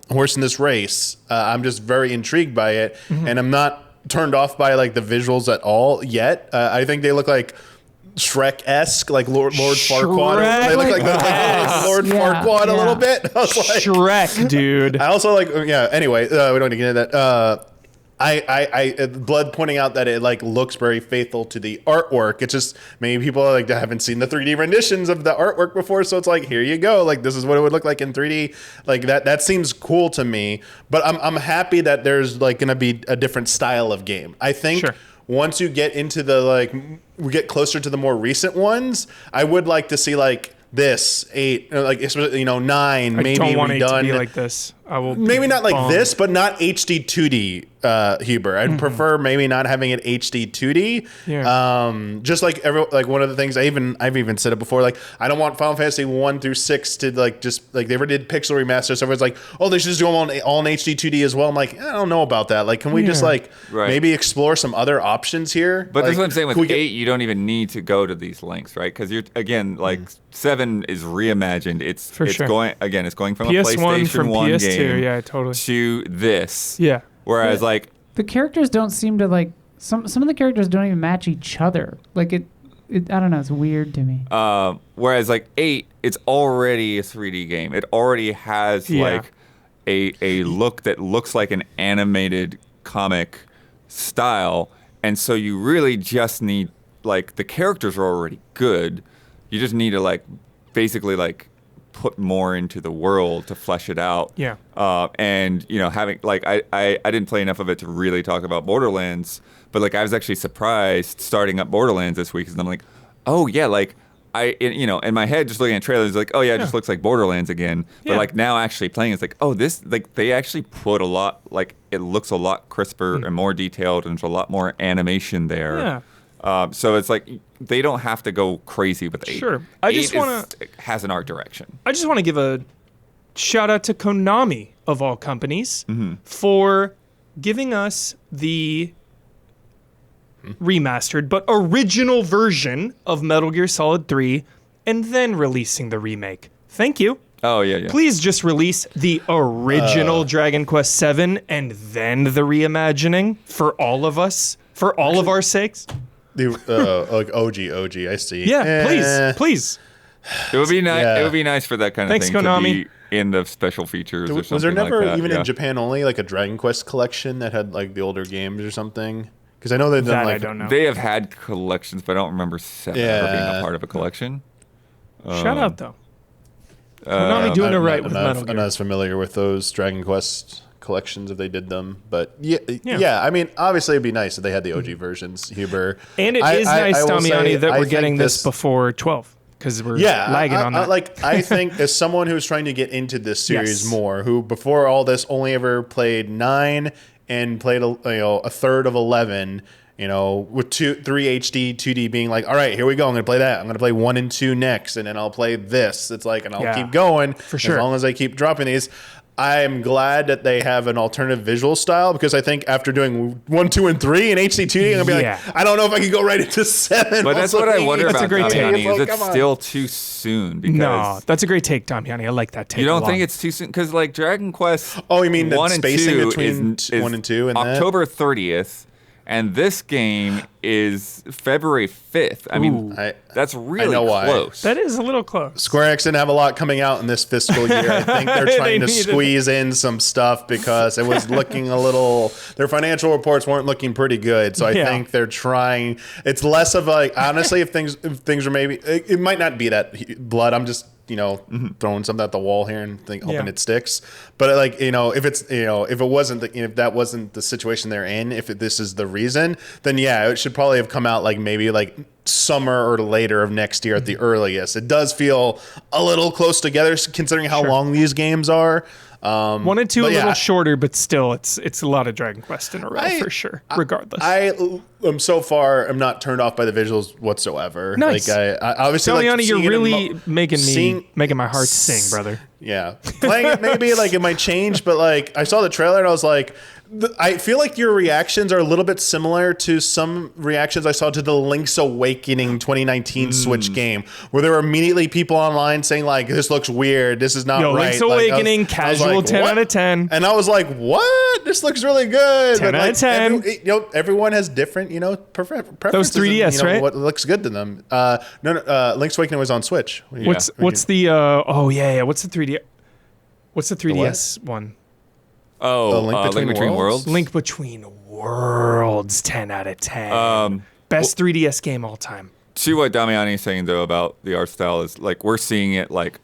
horse in this race, I'm just very intrigued by it, and I'm not turned off by like the visuals at all yet. I think they look like Shrek-esque, like Lord Farquaad. They look like Lord Farquaad a little bit. I was like, Shrek, dude. I also like, anyway, we don't need to get into that. I Blood pointing out that it like looks very faithful to the artwork. It's just maybe people like haven't seen the 3D renditions of the artwork before, so it's like, here you go, like this is what it would look like in 3D. Like that seems cool to me. But I'm happy that there's like gonna be a different style of game. I think once you get into the we get closer to the more recent ones, I would like to see like this 8, like 9, maybe I don't want it to redone. be like this. I will Maybe not like bummed. this, but not HD 2D, Huber. I'd prefer maybe not having it HD 2D. Yeah. Just like one of the things I've even said it before. Like I don't want Final Fantasy 1 through 6 to just they ever did pixel remaster. So everyone's like, oh, they should just do them all in HD 2D as well. I'm like, I don't know about that. Like, can we just maybe explore some other options here? But that's like, what I'm saying with can we 8, you don't even need to go to these lengths, right? Because you're again like 7 is reimagined. It's sure. going from a PS1 PlayStation from 1 PS2, game yeah, totally. to this. Yeah. Whereas like The characters don't seem to like some of the characters don't even match each other. Like it I don't know, it's weird to me. whereas like 8, it's already a 3D game. It already has like a look that looks like an animated comic style, and so you really just need like the characters are already good. You just need to like basically like put more into the world to flesh it out. Yeah. And having like I didn't play enough of it to really talk about Borderlands, but like I was actually surprised starting up Borderlands this week, and I'm like, oh yeah, like in my head just looking at trailers like, oh yeah, it just looks like Borderlands again. But like now actually playing, it's like, oh, this like they actually put a lot, like it looks a lot crisper and more detailed, and there's a lot more animation there. Yeah. So it's like they don't have to go crazy with 8. Sure. I 8 just wanna- has an art direction. I just want to give a shout out to Konami, of all companies, for giving us the remastered but original version of Metal Gear Solid 3 and then releasing the remake. Thank you. Oh, yeah. Please just release the original Dragon Quest VII and then the reimagining for all of us, for all of our sakes. The like OG, I see. Yeah, please. It would be nice. Yeah. It would be nice for that kind of Thanks, thing Konami. to be in the special features or something Was there never like that. even yeah. in Japan only like a Dragon Quest collection that had like the older games or something? Because I know they've done That like I don't know. They have had collections, but I don't remember Seven ever being Yeah. a part of a collection. Shout out though. Konami doing it right with Metal I'm Gear. not as familiar with those Dragon Quest collections if they did them, but yeah. I mean, obviously it'd be nice if they had the OG versions, Huber. And it is nice, I will say, Damiani, that I we're think getting this before 12 because we're lagging on that. I think as someone who's trying to get into this series Yes. more, who before all this only ever played 9 and played a third of 11. With 3 HD, 2D being like, all right, here we go. I'm going to play that. I'm going to play 1 and 2 next, and then I'll play this. It's like, and I'll keep going for sure. as long as I keep dropping these. I'm glad that they have an alternative visual style because I think after doing 1, 2, and 3 in HD 2D, I'm going to be like, I don't know if I can go right into 7. But that's what I wonder That's about a great take. Damiani. Is Like, it come on. still too soon? Because No, that's a great take, Damiani. I like that take. you don't a lot. think it's too soon? Because like Dragon Quest. Oh, you mean the 1 and spacing 2 between is 1 and 2 and that? October 30th, and this game is February 5th. I mean, that's really know why. close. That is a little close. Square Enix didn't have a lot coming out in this fiscal year. I think they're trying to needed- squeeze in some stuff because it was looking a little. Their financial reports weren't looking pretty good, so I think they're trying. It's less of like honestly, if things are maybe it might not be that blood. I'm just throwing something at the wall here and hoping it sticks. But like if it's if it wasn't if that wasn't the situation they're in, if this is the reason, then it should probably have come out like maybe like summer or later of next year at the earliest. It does feel a little close together considering how long these games are. 1 and 2 a but little shorter, but still, it's a lot of Dragon Quest in a row for sure. Regardless, I am so far. I'm not turned off by the visuals whatsoever. Nice. Like I obviously Damiani, like you're seeing it in really making my heart sing, brother. Yeah, playing it maybe like it might change, but like I saw the trailer and I was like, I feel like your reactions are a little bit similar to some reactions I saw to the Link's Awakening 2019 Switch game, where there were immediately people online saying like, "This looks weird. This is not right." Link's Like, Awakening, casual 10 "What?" out of 10. And I was like, "What? This looks really good." 10 out of 10. Everyone has different preferences. Those 3DS, and, right? What looks good to them. No. Link's Awakening was on Switch. What's the what's the 3D? What's the 3DS one? Oh, Link Between Worlds? Link Between Worlds, 10 out of 10. Best 3DS game all time. See what Damiani is saying though about the art style is like we're seeing it like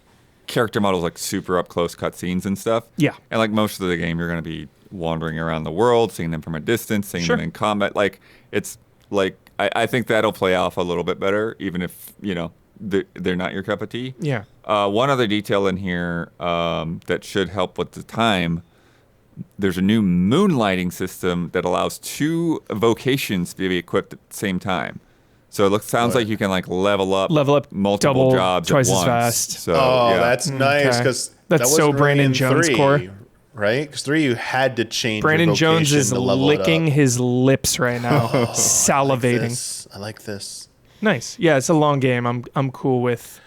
character models like super up close cutscenes and stuff. Yeah. And like most of the game, you're going to be wandering around the world, seeing them from a distance, seeing them in combat. Like it's like I think that'll play off a little bit better, even if they're not your cup of tea. Yeah. One other detail in here that should help with the time. There's a new moonlighting system that allows 2 vocations to be equipped at the same time. So it sounds like you can like level up multiple double, jobs twice at as once. fast. So, that's nice because That's so Brandon Jones core. Right? Because 3 you had to change. Brandon your Jones vocation is to level it licking up. his lips right now, salivating. I like this. Nice. Yeah, it's a long game. I'm cool with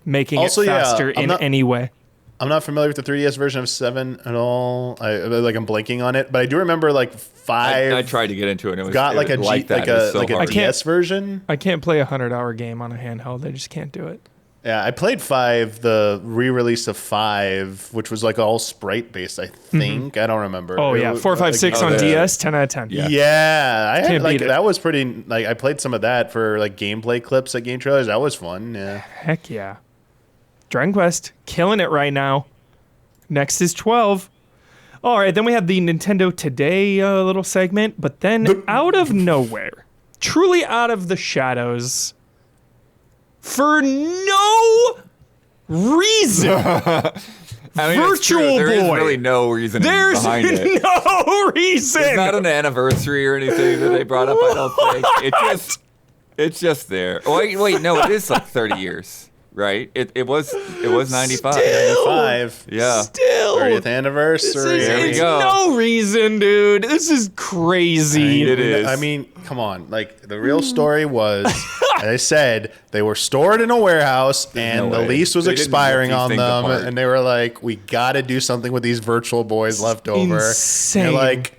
making Also, it faster in any way. I'm not familiar with the 3DS version of 7 at all. I'm blanking on it, but I do remember like 5. I tried to get into it. And it was got like a like that. It was so hard. DS version. I can't play a 100-hour game on a handheld. I just can't do it. Yeah, I played 5, the re-release of 5, which was like all sprite based. I think I don't remember. Oh yeah, 4, 5, 6 on DS, 10 out of 10. Yeah, I had Can't like beat it. that was pretty. Like I played some of that for like gameplay clips at game trailers. That was fun. Yeah. Heck yeah. Dragon Quest, killing it right now. Next is 12. All right, then we have the Nintendo Today little segment, but then out of nowhere, truly out of the shadows, for no reason, I mean, it's true. Virtual There is Boy. really no reason There's behind it. no reason. It's not an anniversary or anything that they brought up. I don't think it's just there. Wait, no, it is like 30 years. right? It was 95. 95. Yeah. Still. 30th anniversary. There we It's go. no reason, dude. This is crazy. It is. I mean, come on. Like, the real story was, as I said, they were stored in a warehouse and no the way. lease was They didn't expiring rip these on things them. apart. And they were like, we got to do something with these Virtual Boys left over. Insane. And they're like,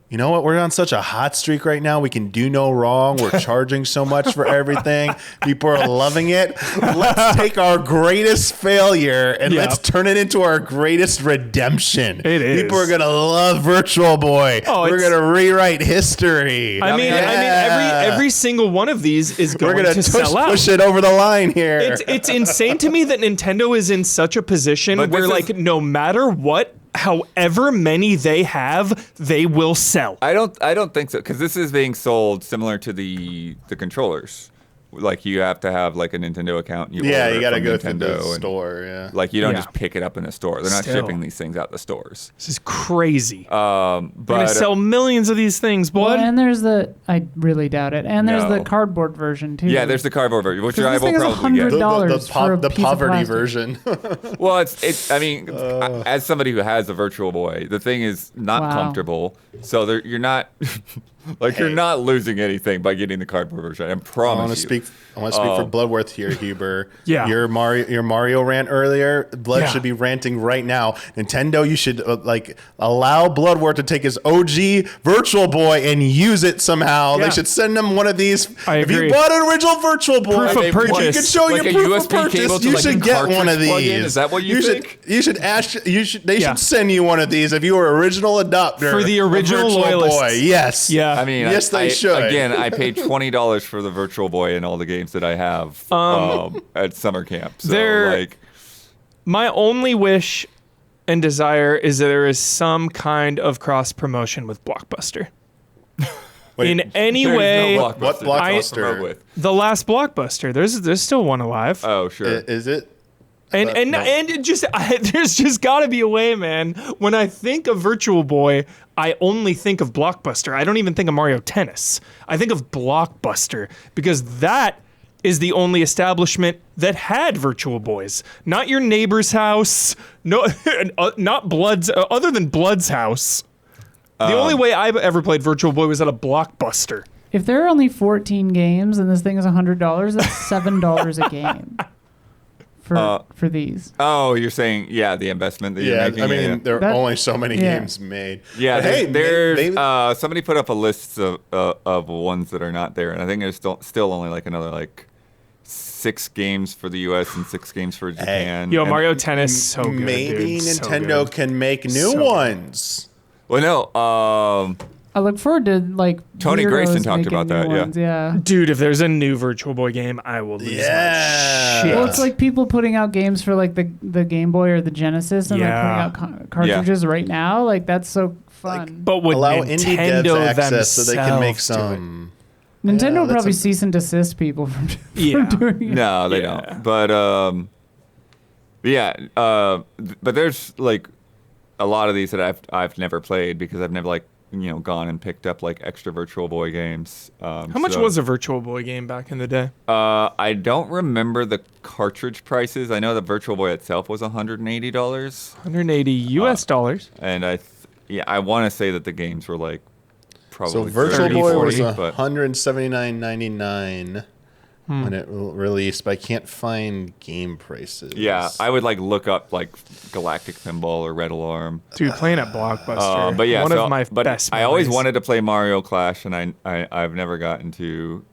you know what? We're on such a hot streak right now. We can do no wrong. We're charging so much for everything. People are loving it. Let's take our greatest failure and Yeah. let's turn it into our greatest redemption. It is. People are gonna love Virtual Boy. Oh, We're it's- gonna rewrite history. I mean, every single one of these is we're going gonna to sell out. push it over the line here. It's insane to me that Nintendo is in such a position But where, this like, is- no matter what, however many they have, they will sell. I don't think so, because this is being sold similar to the controllers. Like, you have to have like a Nintendo account. And yeah, order you it gotta from go through Nintendo the and, store. Yeah. Like, you don't Yeah. just pick it up in a store. They're not Still. shipping these things out the stores. This is crazy. They're But gonna sell millions of these things, boy. Well, and there's I really doubt it. And there's the No. cardboard version too. yeah, there's the cardboard version, which 'Cause I this will thing is probably get. $100 for a the piece of poverty plastic. version. Well, it's. I mean, as somebody who has a Virtual Boy, the thing is not Wow. comfortable. So you're not, like, you're Hey. not losing anything by getting the cardboard version. I I promise want you. to speak. I want to speak for Bloodworth here, Huber. Yeah. Your Mario rant earlier. Blood Yeah. should be ranting right now. Nintendo, you should like allow Bloodworth to take his OG Virtual Boy and use it somehow. Yeah. They should send him one of these. I if agree. you bought an original Virtual Boy, Proof of if purchase. you could show Like your a proof USB of cable purchase. to, You like, should a get one cartridge of these. plug-in? Is that what you think? You should ask. You should. They Yeah. should send you one of these if you were original adopter For the of original Virtual loyalists. Boy. Yes. Yeah. I mean, Yes, they should. Again, I paid $20 for the Virtual Boy and all the games that I have at summer camp. So, There- like, My only wish and desire is that there is some kind of cross promotion with Blockbuster. Wait, In any there's way, no What Blockbuster to Blockbuster? promote with. the last Blockbuster, there's still one alive. Oh, sure. Is it? And no. it just there's just got to be a way, man. When I think of Virtual Boy, I only think of Blockbuster. I don't even think of Mario Tennis. I think of Blockbuster because that is the only establishment that had Virtual Boys. Not your neighbor's house. No, not Blood's. Other than Blood's house. The only way I've ever played Virtual Boy was at a Blockbuster. If there are only 14 games and this thing is $100, that's $7 a game for these. Oh, you're saying, yeah, the investment that you're Yeah, making. I mean, yeah. there are That- only so many yeah. games made. Yeah, But hey, there's maybe, somebody put up a list of ones that are not there, and I think there's still only like another like 6 games for the U.S. and 6 games for Japan. Yo, And- Mario Tennis, so good. maybe dude. So Nintendo good. can make new So good. ones. Well, no. I look forward to like Tony weirdos Grayson talked making about new that, yeah. ones, yeah. Dude, if there's a new Virtual Boy game, I will lose Yeah. my shit. Well, it's like people putting out games for like the Game Boy or the Genesis and Yeah. like putting out cartridges right now. Like that's so fun. But would Allow indie devs Nintendo access so they can make themselves do it? some. Nintendo will that's probably a- cease and desist people from Yeah. doing it. No, they Yeah. don't. But but there's like a lot of these that I've never played because I've never like gone and picked up like extra Virtual Boy games. How much was a Virtual Boy game back in the day? I don't remember the cartridge prices. I know the Virtual Boy itself was $180, 180 US dollars. and I want to say that the games were like probably So Virtual 30, Boy 40, was but $179.99 when it released, but I can't find game prices. yeah, I would like look up like Galactic Pinball or Red Alarm. Dude, playing at Blockbuster. But yeah, one so, of my but best I always memories. wanted to play Mario Clash, and I've never gotten to.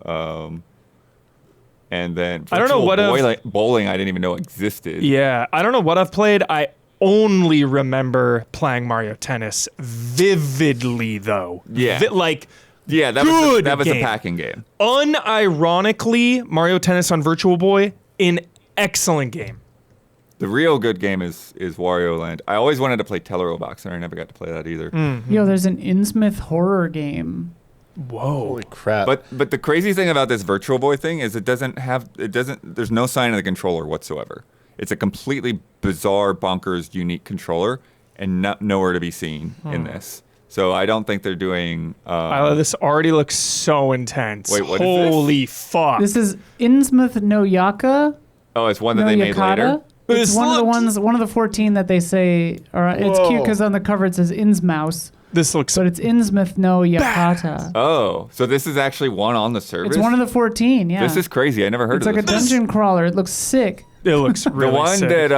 And then I don't know Virtual what bowling I didn't even know existed. Yeah, I don't know what I've played. I only remember playing Mario Tennis vividly, though. Yeah. Like, Yeah, that Good that was a game. packing game. unironically, Mario Tennis on Virtual Boy, an excellent game. The real good game is Wario Land. I always wanted to play Tellero Boxer, and I never got to play that either. Yo, there's an Innsmouth horror game. Whoa. Holy crap. But the crazy thing about this Virtual Boy thing is there's no sign of the controller whatsoever. It's a completely bizarre, bonkers, unique controller, and nowhere to be seen in this. So I don't think they're doing. This already looks so intense. Wait, what is this? Holy fuck. This is Innsmouth no Yaka. Oh, it's one that they made later. It's one of the 14 that they say are. It's cute because on the cover it says Innsmouth. This looks. But it's Innsmouth no Yakata. Oh, so this is actually one on the service? It's one of the 14, yeah. This is crazy. I never heard of this. It's like a dungeon crawler. It looks sick. It looks really the one sick. that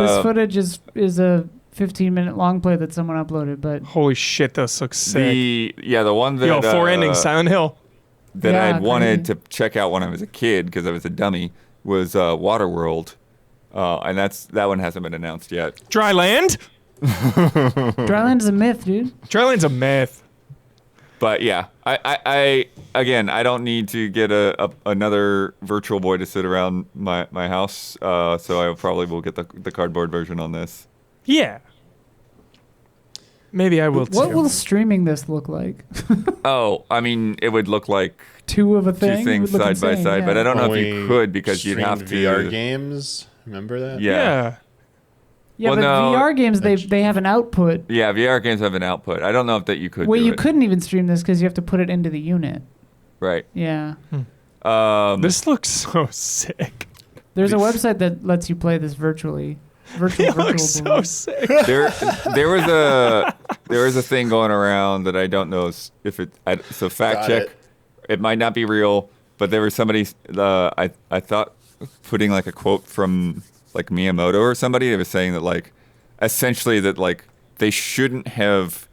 this footage is a 15-minute long play that someone uploaded, but holy shit, this looks sick. the one that 4 endings, Silent Hill. That Yeah, I had wanted crazy. to check out when I was a kid because I was a dummy was Waterworld, and that one hasn't been announced yet. Dryland. Dryland's a myth, dude. Dryland's a myth. But yeah, I again, I don't need to get another Virtual Boy to sit around my house, so I probably will get the cardboard version on this. Yeah. Maybe I will too. What will streaming this look like? Oh, I mean, it would look like Two of a thing? two things It would look side by insane, side, yeah. but I don't know if When you we could because you'd streamed have to VR games. Remember that? Yeah. Yeah, Well, but no. VR games, they have an output. Yeah, VR games have an output. I don't know if that you could. Well, do you it. couldn't even stream this because you have to put it into the unit. Right. Yeah. This looks so sick. There's a website that lets you play this virtually. It looks so boy. sick. There was a thing going around that I don't know if it. So fact Got check. it. It might not be real, but there was somebody. I thought putting like a quote from like Miyamoto or somebody. That was saying that like essentially that like they shouldn't have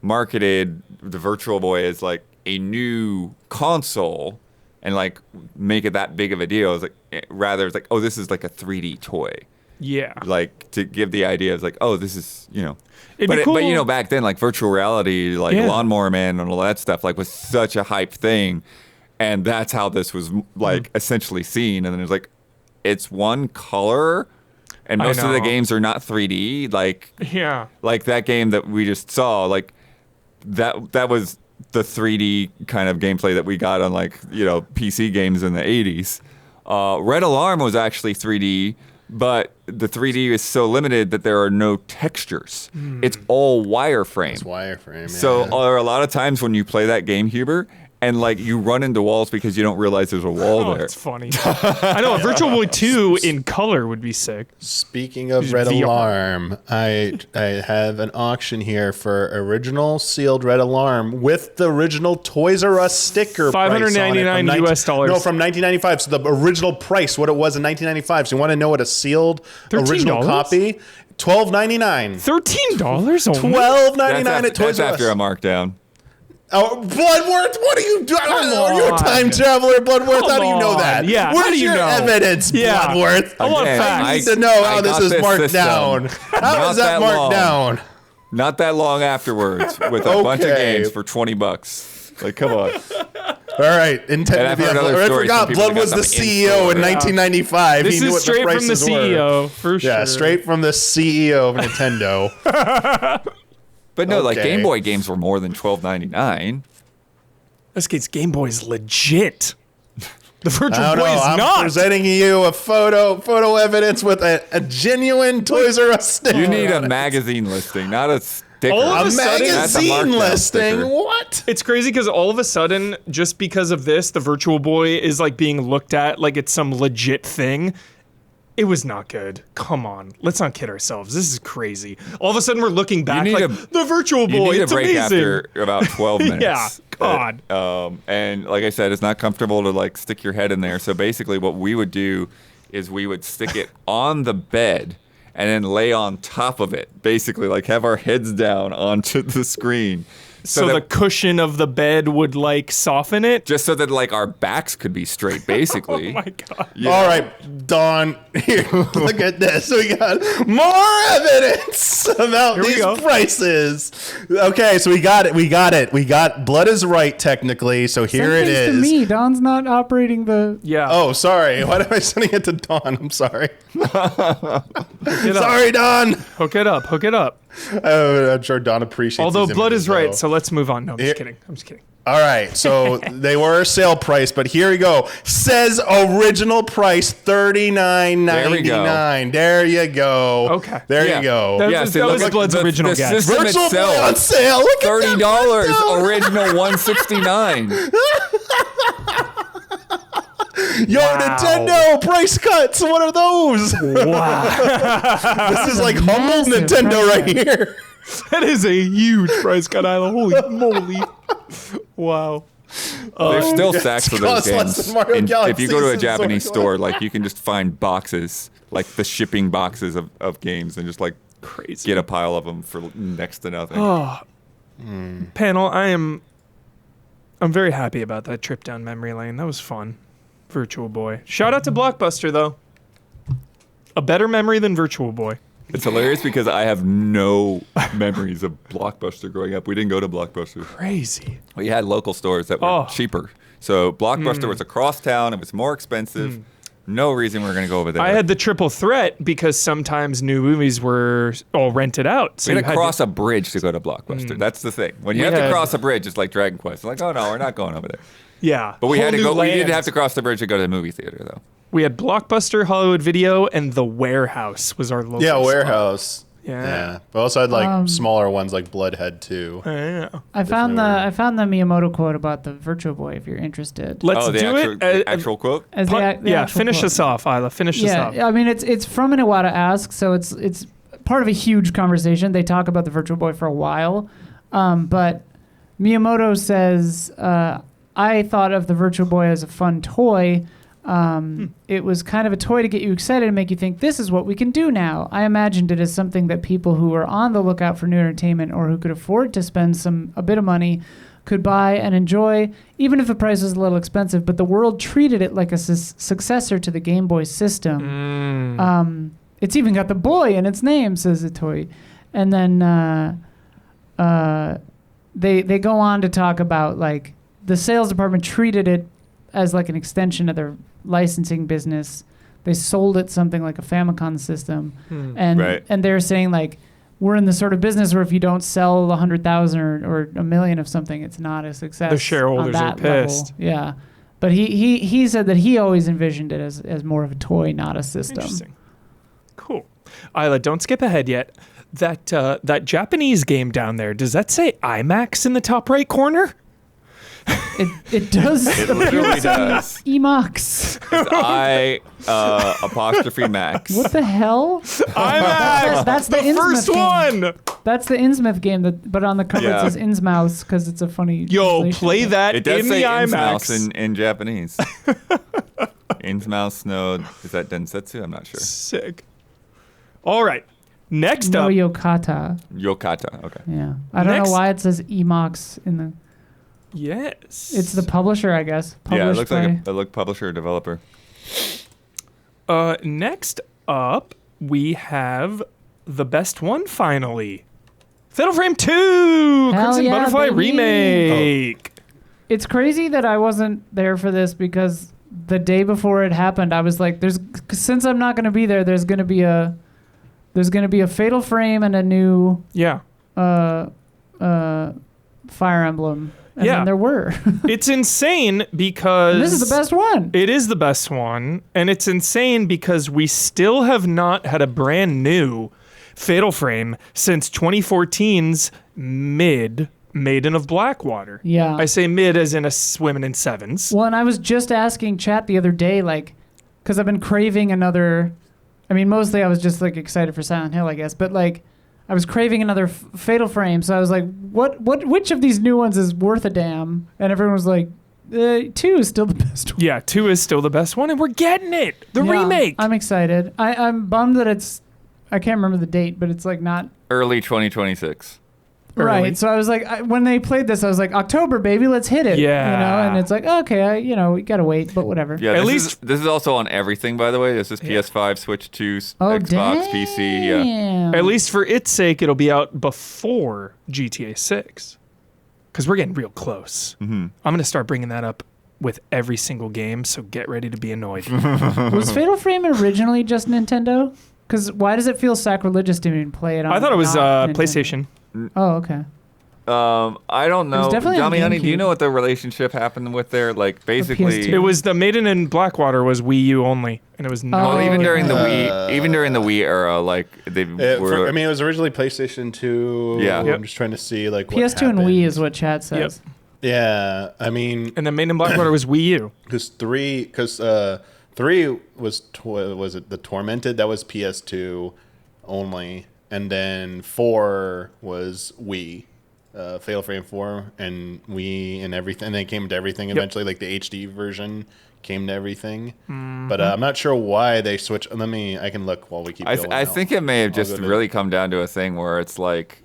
marketed the Virtual Boy as like a new console and like make it that big of a deal. It's like rather it's like, oh, this is like a 3D toy. Yeah. Like to give the idea of like, oh, this is, you know. It'd But, be cool. but you know, back then, like virtual reality, like Yeah. Lawnmower Man and all that stuff, like was such a hype thing, and that's how this was like essentially seen. And then it's like, it's one color, and I most of the know. games are not 3D. Like Yeah. that game that we just saw, like that was the 3D kind of gameplay that we got on like PC games in the 80s. Red Alarm was actually 3D. But the 3D is so limited that there are no textures. It's all wireframe. It's wireframe. So yeah. there are a lot of times when you play that game, Huber, and like you run into walls because you don't realize there's a wall Oh, there. it's funny. I know a Virtual Boy 2 in color would be sick. Speaking of Just Red VR. Alarm, I have an auction here for original sealed Red Alarm with the original Toys R Us sticker price on it from $599 US dollars. No, from 1995. So the original price, what it was in 1995. So you want to know what a sealed original $13? copy? $12.99. $13? Oh, $12.99 at Toys That's R Us. after a markdown. Oh, Bloodworth, what are you doing? Come You're a on. time traveler, Bloodworth. How do you know on. that? Yeah, Where's how do you your know? evidence, Yeah. Bloodworth? I want Again, facts. I need to know how I this got is marked system. down. How Not is that that marked long. down? Not that long afterwards, with a bunch of Okay. games for $20. Like, come on. All right, intended I've to be heard on other Blood. I stories forgot from people Blood that was got the them in CEO in store. 1995. This he knew is what straight the from the prices were. CEO, for sure. Yeah, straight from the CEO of Nintendo. But no, like Okay. Game Boy games were more than $12.99. This kid's Game Boy is legit. The Virtual I don't Boy know. is I'm not. presenting you a photo evidence with a genuine Toys R Us sticker. You need a magazine listing, not a sticker. All of a a sudden- That's a magazine markdown listing. sticker. What? It's crazy because all of a sudden, just because of this, the Virtual Boy is like being looked at like it's some legit thing. It was not good. Come on, let's not kid ourselves. This is crazy. All of a sudden, we're looking back need like a- the Virtual You Boy. need a It's break amazing. after about 12 minutes. Yeah, God. And like I said, it's not comfortable to like stick your head in there. So basically, what we would do is we would stick it on the bed and then lay on top of it. Basically, like have our heads down onto the screen. So that- the cushion of the bed would like soften it. just so that like our backs could be straight, basically. Oh my God. You All know? right, Don, here, look at this. We got more evidence about Here we these go. prices. Okay, so we got it. We got Blood is right, technically. So here Send it things is. to me. Don's not operating the. Yeah. Oh, sorry. Why am I sending it to Don? I'm sorry. Hook it up. Sorry, Don. Hook it up. Hook it up. I'm sure Don appreciates Although these blood images, is right, though. so let's move on. No, I'm Here- just kidding. I'm just kidding. All right, so they were sale price, but here we go. Says original price $39.99. There you go. Okay. There Yeah. you go. That- Yeah, that see, was look at Blood's original the guess. system Virtual Boy on itself, sale. Look at that $30. breakdown. Original $169. Yo, Nintendo price cuts. What are those? Wow. This is like humble massive Nintendo price right here. That is a huge price cut, Isla. Holy moly. Wow. There's still stacks of those costs less games. than Mario And if you go to a Galaxy Japanese Sword. store, like you can just find boxes, like the shipping boxes of games, and just like Crazy. get a pile of them for next to nothing. Oh. Panel, I'm very happy about that trip down memory lane. That was fun. Virtual Boy. Shout out to Blockbuster, though. A better memory than Virtual Boy. It's hilarious because I have no memories of Blockbuster growing up. We didn't go to Blockbuster. Crazy. We had local stores that were Oh. cheaper. So Blockbuster was across town. It was more expensive. No reason we were going to go over there. I had the triple threat because sometimes new movies were all rented out. So we you had to cross a bridge to go to Blockbuster. That's the thing. When you We have to had- cross a bridge, it's like Dragon Quest. Like, oh no, we're not going over there. Yeah. But we whole had to new go. We did lands. have to cross the bridge to go to the movie theater, though. We had Blockbuster, Hollywood Video, and The Warehouse was our local Yeah, spot. Warehouse. Yeah. But also had like smaller ones like Bloodhead too. Yeah. I found the Different Miyamoto quote about the Virtual Boy. If you're interested, Let's oh, the do actual, it. the actual quote? As the ac- the yeah, actual finish quote. us off, Isla. Finish us off. Yeah, I mean it's from an Iwata Ask, so it's part of a huge conversation. They talk about the Virtual Boy for a while, but Miyamoto says, "I thought of the Virtual Boy as a fun toy. It was kind of a toy to get you excited and make you think this is what we can do now. I imagined it as something that people who were on the lookout for new entertainment or who could afford to spend a bit of money." Could buy and enjoy, even if the price was a little expensive. But the world treated it like a successor to the Game Boy system. It's even got the boy in its name, says Itoi. And then they go on to talk about like the sales department treated it as like an extension of their licensing business. They sold it something like a Famicom system, and Right. and they're saying like, we're in the sort of business where if you don't sell 100,000 or a million of something, it's not a success. The shareholders on are that level. pissed. Yeah, but he said that he always envisioned it as more of a toy, not a system. Interesting. Cool. Isla, don't skip ahead yet. That Japanese game down there, does that say IMAX in the top right corner? It does. It literally does. Emax. It's I apostrophe Max. What the hell? IMAX. That's the the Innsmouth first game. one. That's the Innsmouth game, but on the cover Yeah. it says Innsmouth because it's a funny. Yo, translation. play that It does in say the Innsmouth IMAX. in Japanese. Innsmouth Node. Is that Densetsu? I'm not sure. Sick. All right. Next No up. Yokata. Yokata. Okay. Yeah, I don't Next- know why it says Emax in the. Yes. It's the publisher, I guess. Yeah, it Published looks like a publisher or developer. Next up, we have the best one finally. Fatal Frame 2! Hell Crimson yeah, Butterfly baby. Remake. It's crazy that I wasn't there for this because the day before it happened, I was like, since I'm not going to be there, there's going to be a Fatal Frame and a new Yeah. Fire Emblem. And Yeah. then there were. It's insane because And this is the best one. It is the best one, and it's insane because we still have not had a brand new Fatal Frame since 2014's Maiden of Blackwater. Yeah. I say mid as in a swimming in sevens. Well, and I was just asking chat the other day, like, because I've been craving another. I mean, mostly I was just like excited for Silent Hill, I guess, but like, I was craving another Fatal Frame, so I was like, which of these new ones is worth a damn? And everyone was like, 2 is still the best one. Yeah, 2 is still the best one, and we're getting it. The Yeah, remake. I'm excited. I'm bummed that I can't remember the date, but it's like not. Early 2026. Early. Right, so I was like, when they played this, I was like, October, baby, let's hit it. Yeah. You know, and it's like, okay, we gotta wait, but whatever. Yeah, At this least- is, this is also on everything, by the way. This is PS5, Switch 2, Oh, Xbox, PC. Yeah. damn. At least for its sake, it'll be out before GTA 6. Because we're getting real close. I'm going to start bringing that up with every single game, so get ready to be annoyed. Was Fatal Frame originally just Nintendo? Because why does it feel sacrilegious to even play it on? I thought it was not Nintendo? PlayStation. Oh, okay. I don't know. definitely on Dummy Honey, do you GameCube. know what the relationship happened with their, like, basically... PS2. It was the Maiden in Blackwater was Wii U only, and it was not. Well, even Oh, during the yeah. Wii era, like, they were... I mean, it was originally PlayStation 2. Yeah. I'm just trying to see like what PS2 and happened. Wii is what chat says. Yeah, I mean, And then Made in Black Water was Wii U. because three was it the Tormented? That was PS2 only, and then 4 was Wii, Fatal Frame 4, and Wii and everything. And then it came to everything eventually. Like the HD version came to everything, but I'm not sure why they switched. I can look while we keep going. I think it may have just go to- really come down to a thing where it's like,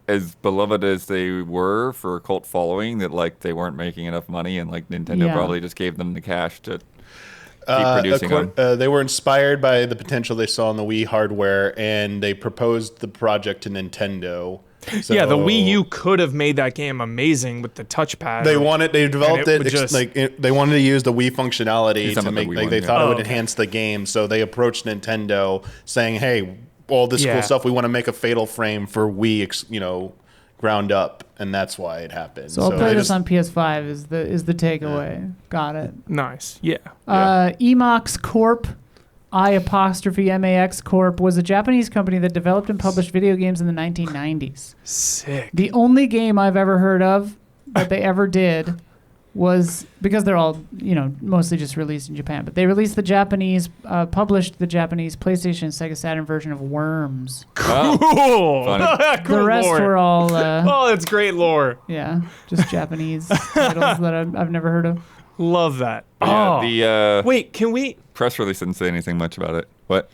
as beloved as they were for a cult following, that like they weren't making enough money, and like Nintendo Yeah. probably just gave them the cash to keep producing them. They were inspired by the potential they saw in the Wii hardware, and they proposed the project to Nintendo. So Yeah, the Wii U could have made that game amazing with the touchpad. They developed And it it, would just- they wanted to use the Wii functionality Some to of the make, Wii like, ones, they yeah. thought it Oh, would okay. enhance the game. So they approached Nintendo saying, hey, all this Yeah. cool stuff, we want to make a Fatal Frame for Wii, ground up. And that's why it happened. So I'll play they this just- on PS5 is the takeaway. Got it. Nice. Yeah. Emox Corp, I''Max Corp, was a Japanese company that developed and published video games in the 1990s. Sick. The only game I've ever heard of that they ever did was, because they're all, mostly just released in Japan, but they released published the Japanese PlayStation and Sega Saturn version of Worms. Oh, Cool. funny. Cool The rest lore. were all, Oh, that's great lore. just Japanese titles that I've never heard of. Love that. Yeah, Oh. the Wait, can we press release didn't say anything much about it. What?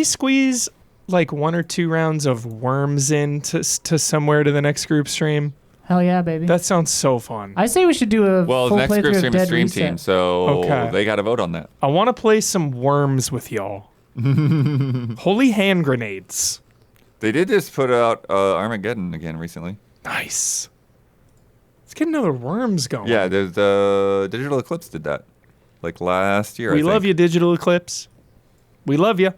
squeeze like 1 or 2 rounds of Worms in to somewhere to the next group stream? Hell yeah, baby. That sounds so fun. I say we should do a Well, full the next group playthrough of stream is Dead Stream Reset. Team, so Okay. they got to vote on that. I want to play some Worms with y'all. Holy hand grenades. They did just put out Armageddon again recently. Nice. Let's get another Worms going. Yeah, there's Digital Eclipse did that like last year. We love you, Digital Eclipse. We love you.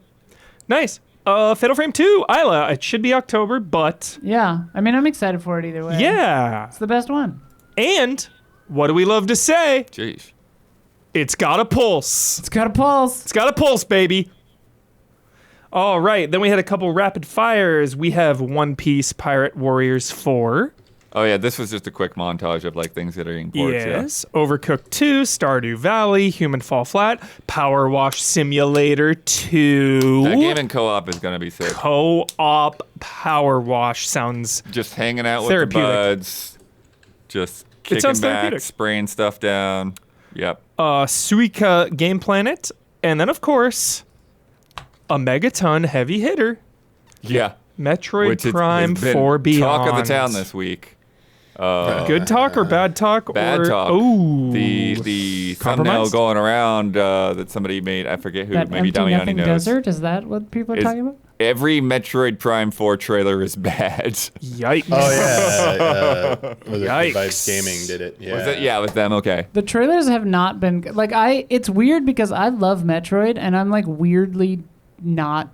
Nice. Fatal Frame 2, Isla. It should be October, but Yeah, I mean, I'm excited for it either way. yeah. It's the best one. And what do we love to say? Jeez. It's got a pulse. It's got a pulse. It's got a pulse, baby. All right. Then we had a couple rapid fires. We have One Piece Pirate Warriors 4. Oh yeah, this was just a quick montage of like things that are in ports. Yes. Overcooked 2, Stardew Valley, Human Fall Flat, Power Wash Simulator 2. Yeah. That game in co-op is gonna be sick. Co-op Power Wash sounds Just hanging out with Therapeutic. the buds, just kicking sounds back, therapeutic. spraying stuff down. Yep. Suika Game Planet, and then of course a Megaton heavy hitter, Yeah. Metroid Which has Prime been 4 Beyond. talk of the town this week. Good talk or bad talk? Bad or, talk. Ooh. The thumbnail Compromise? going around that somebody made. I forget who. That Maybe empty Damiani nothing knows. desert, is that what people are Is- talking about? Every Metroid Prime 4 trailer is bad. Yikes. Oh, yeah. Was it Yikes. Vice Gaming did it. Yeah. Was it? Yeah, with them. Okay. The trailers have not been like it's weird because I love Metroid and I'm like weirdly not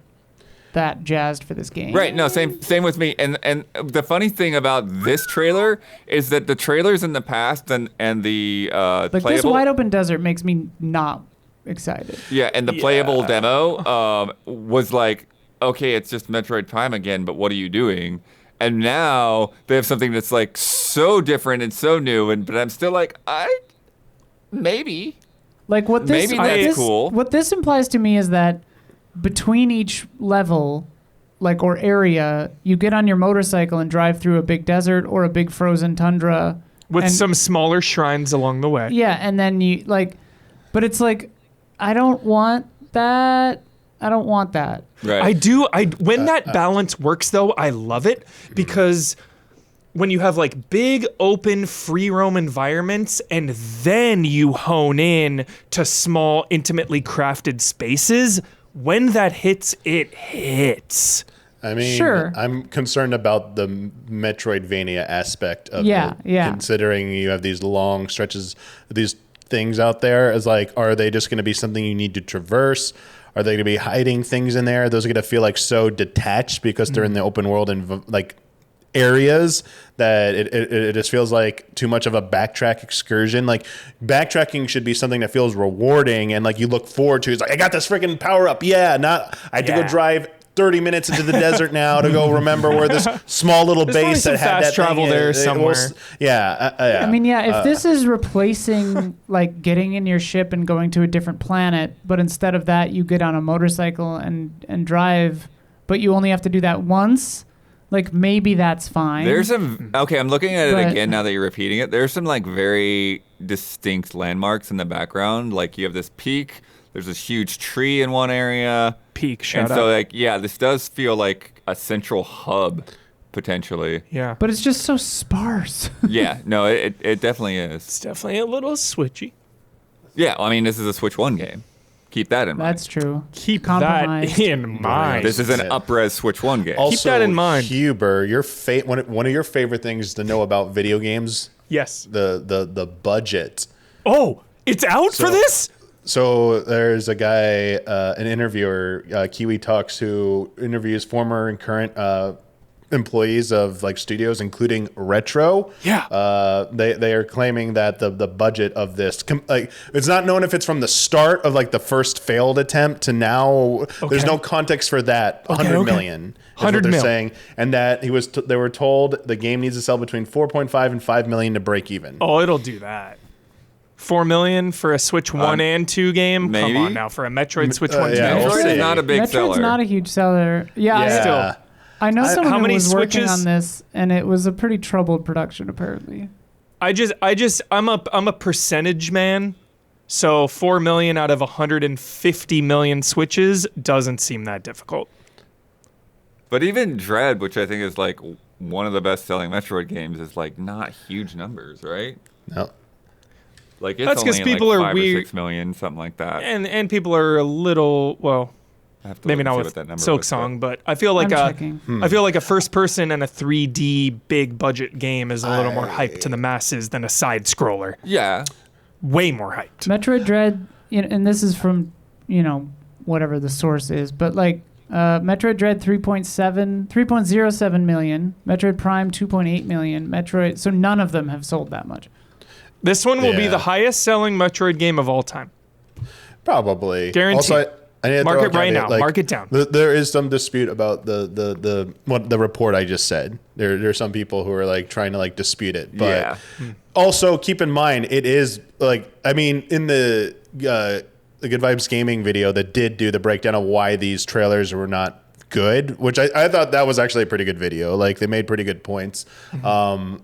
that jazzed for this game. Right. No. Same with me. And the funny thing about this trailer is that the trailers in the past and the Like this playable. wide open desert makes me not excited. Yeah, and the playable demo was like, okay, it's just Metroid Prime again, but what are you doing? And now they have something that's like so different and so new, but I'm still like, maybe. Like what this Maybe what that's this- cool. What this implies to me is that between each level, like or area, you get on your motorcycle and drive through a big desert or a big frozen tundra With and- some smaller shrines along the way. Yeah, and then you like, but it's like, I don't want that. I don't want that. Right. I do. When that balance works, though, I love it because when you have like big, open, free roam environments, and then you hone in to small, intimately crafted spaces, when that hits, it hits. I mean, Sure. I'm concerned about the Metroidvania aspect of Yeah, it. yeah. Considering you have these long stretches, these things out there, as like, are they just going to be something you need to traverse? Are they going to be hiding things in there? Those are going to feel like so detached because they're in the open world and like areas that it just feels like too much of a backtrack excursion. Like backtracking should be something that feels rewarding and like you look forward to. It's like, I got this freaking power up. Yeah, not I have to Yeah. go drive 30 minutes into the desert now to go remember where this small little base some that had fast that travel thing there is. somewhere. Yeah. I mean, if this is replacing like getting in your ship and going to a different planet, but instead of that you get on a motorcycle and drive, but you only have to do that once, like maybe that's fine. There's some I'm looking at it But- again now that you're repeating it. There's some like very distinct landmarks in the background. Like you have this peak, there's this huge tree in one area. Peak, shout And out. so like this does feel like a central hub potentially. Yeah. But it's just so sparse. Yeah, no, it definitely is. It's definitely a little switchy. Yeah, I mean this is a Switch 1 game. Keep that in mind. That's true. Keep Compromised. that in mind. This is an Yeah. up-res Switch 1 game. Also, that in mind. Huber, one of your favorite things to know about video games, Yes. the budget. Oh, it's out for this? So there's a guy, an interviewer, Kiwi Talks, who interviews former and current employees of like studios, including Retro. Yeah. They are claiming that the budget of this, it's not known if it's from the start of like the first failed attempt to now. There's no context for that. 100 million. Is 100 what they're mil. saying, and that they were told the game needs to sell between 4.5 and 5 million to break even. Oh, it'll do that. 4 million for a Switch 1 and 2 game? maybe? Come on now, for a Metroid Switch 1 yeah, 2 we'll Metroid see. is not a big Metroid's seller. not a huge seller. Yeah. Yeah. I know someone how who many was working Switches? on this, and it was a pretty troubled production, apparently. I'm a percentage man. So 4 million out of 150 million Switches doesn't seem that difficult. But even Dread, which I think is like one of the best-selling Metroid games, is like not huge numbers, right? No. Like it's That's 'cause only people like are 5 weird. or 6 million, something like that. And people are a little, well, I have to maybe look and not see with what that number Silk was, Song, but I feel like I'm checking. I feel like a first person and a 3D big budget game is a little more hyped to the masses than a side scroller. Yeah. Way more hyped. Metroid Dread, and this is from, whatever the source is, but like Metroid Dread 3.07 million, Metroid Prime 2.8 million, Metroid, so none of them have sold that much. This one will be Yeah. the highest selling Metroid game of all time. Probably. Guaranteed. Also, I need to Mark throw it a right caveat, now. Mark it down. There is some dispute about the report I just said. There's some people who are like trying to like dispute it. But Yeah. also keep in mind it is like in the Good Vibes Gaming video that did do the breakdown of why these trailers were not good, which I thought that was actually a pretty good video. Like they made pretty good points.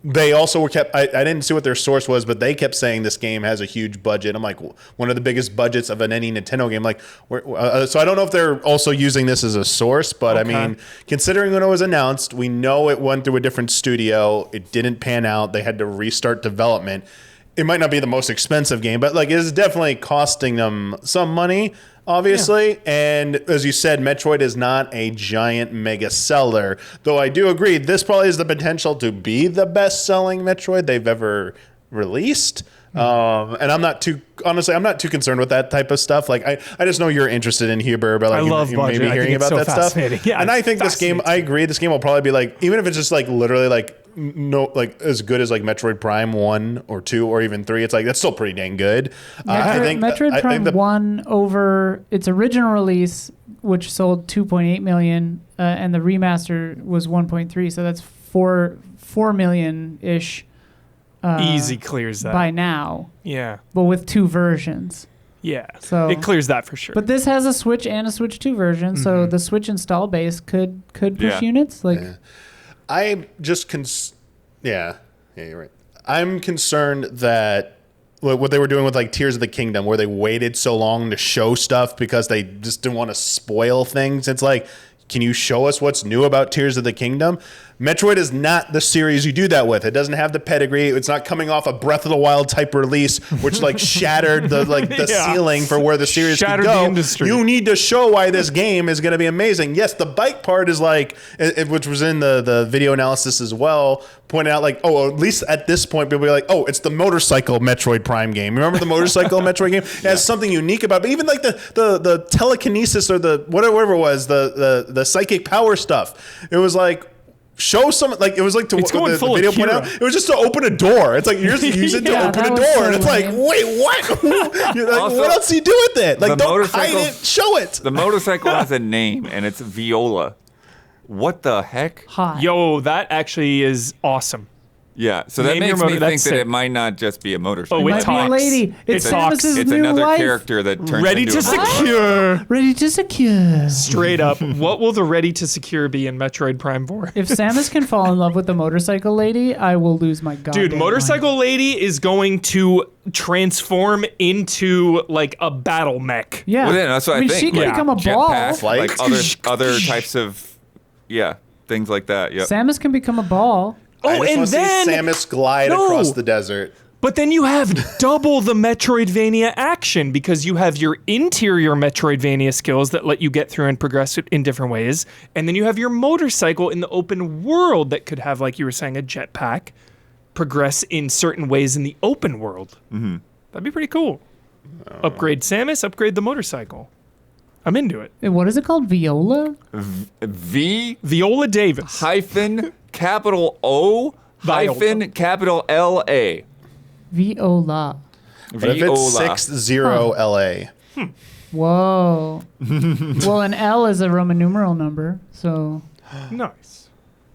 They also were I didn't see what their source was, but they kept saying this game has a huge budget. I'm like, one of the biggest budgets of any Nintendo game. Like, so I don't know if they're also using this as a source, but Okay. I mean, considering when it was announced, we know it went through a different studio. It didn't pan out. They had to restart development. It might not be the most expensive game, but like it is definitely costing them some money, obviously. And as you said, Metroid is not a giant mega seller, though I do agree this probably has the potential to be the best selling Metroid they've ever released. And I'm not too concerned with that type of stuff. Like I just know you're interested in Huber, but like I love budget. maybe I hearing think it's about so that fascinating. stuff. Yeah, and I it think this game, fascinates I me. agree, this game will probably be like, even if it's just like literally like as good as like Metroid Prime 1 or 2 or even 3, it's like that's still pretty dang good. I think Metroid Prime won over its original release, which sold 2.8 million, and the remaster was 1.3, so that's 4 million ish. Easy clears that. By now, Yeah. but with 2 versions. Yeah. So- it clears that for sure. But this has a Switch and a Switch 2 version, so the Switch install base could push Yeah. units. Like, I'm just yeah, you're right. I'm concerned that what they were doing with like Tears of the Kingdom, where they waited so long to show stuff because they just didn't want to spoil things. It's like, can you show us what's new about Tears of the Kingdom? Metroid is not the series you do that with. It doesn't have the pedigree. It's not coming off a Breath of the Wild type release, which like shattered the Yeah. ceiling for where the series Shattered could go. the industry. You need to show why this game is going to be amazing. Yes, the bike part is like, which was in the video analysis as well, pointed out like, oh, at least at this point, people are like, oh, it's the motorcycle Metroid Prime game. Remember the motorcycle Metroid game? It has something unique about it. But even like the telekinesis or the whatever it was, the psychic power stuff. It was like, show some, like, it was like to It's going the full video point Akira. out. It was just to open a door. It's like, you're just using it to Yeah, open that a was door. so And it's like, lame. wait, what? You're like, Also, what else do you do with it? Like, the don't hide motorcycle- it. Show it. The motorcycle has a name, and it's Viola. What the heck? Hot. Yo, that actually is awesome. Yeah, so that Name your makes me motor- think that's that sick. it might not just be a motorcycle. Oh, it Might be a talks. lady. It's It talks. Samus's It's new another wife. character that turns Ready into to a motorcycle. secure. Ready to secure. Straight up. What will the ready to secure be in Metroid Prime 4? If Samus can fall in love with the motorcycle lady, I will lose my goddamn Dude, motorcycle lady is going to transform into like a battle mech. mind. Yeah. Well, yeah, that's what I mean, think. she can Yeah. become a ball. Jetpack, like Flight. other types of, things like that. Yep. Samus can become a ball. I Oh, just and wanna then see Samus glide No. across the desert. But then you have double the Metroidvania action because you have your interior Metroidvania skills that let you get through and progress in different ways. And then you have your motorcycle in the open world that could have, like you were saying, a jetpack, progress in certain ways in the open world. Mm-hmm. That'd be pretty cool. Upgrade Samus, upgrade the motorcycle. I'm into it. What is it called? Viola? V Viola Davis. hyphen capital O hyphen capital L-A. Viola. But if it's 60 LA, Whoa. Well, an L is a Roman numeral number. So Nice.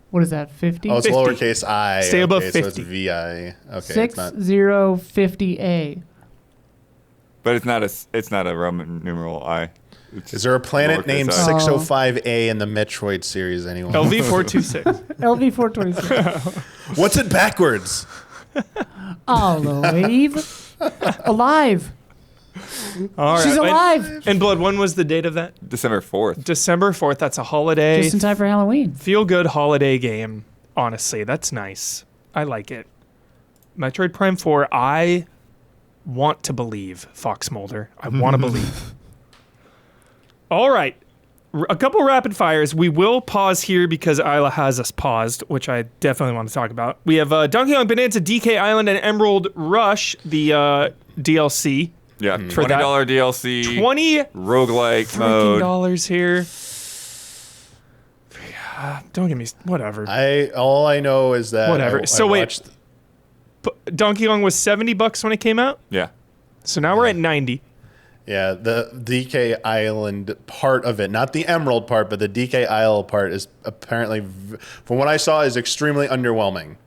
what is that? 50? oh, it's 50. lowercase I. Stay above okay, so it's 50. VI. Okay, it's not. 6050A. But it's not a Roman numeral I. It's Is there a planet lowercase named I. 605A in the Metroid series? Anyone? LV426. LV426. What's it backwards? Alive. Alive. All right. She's alive. And Blood, when was the date of that? December 4th. December 4th. That's a holiday. Just in time for Halloween. Feel good holiday game. Honestly, that's nice. I like it. Metroid Prime 4, I want to believe, Fox Mulder. I want to believe. All right. A couple rapid fires. We will pause here because Isla has us paused, which I definitely want to talk about. We have Donkey Kong Bonanza, DK Island, and Emerald Rush, the DLC. Yeah, For that- $20 DLC. 20 roguelike freaking mode. dollars here. Don't give me whatever. All I know is that Whatever. So wait. watched- Donkey Kong was $70 when it came out. Yeah. So now we're at 90. Yeah, the DK Island part of it, not the Emerald part, but the DK Isle part is apparently, from what I saw, is extremely underwhelming.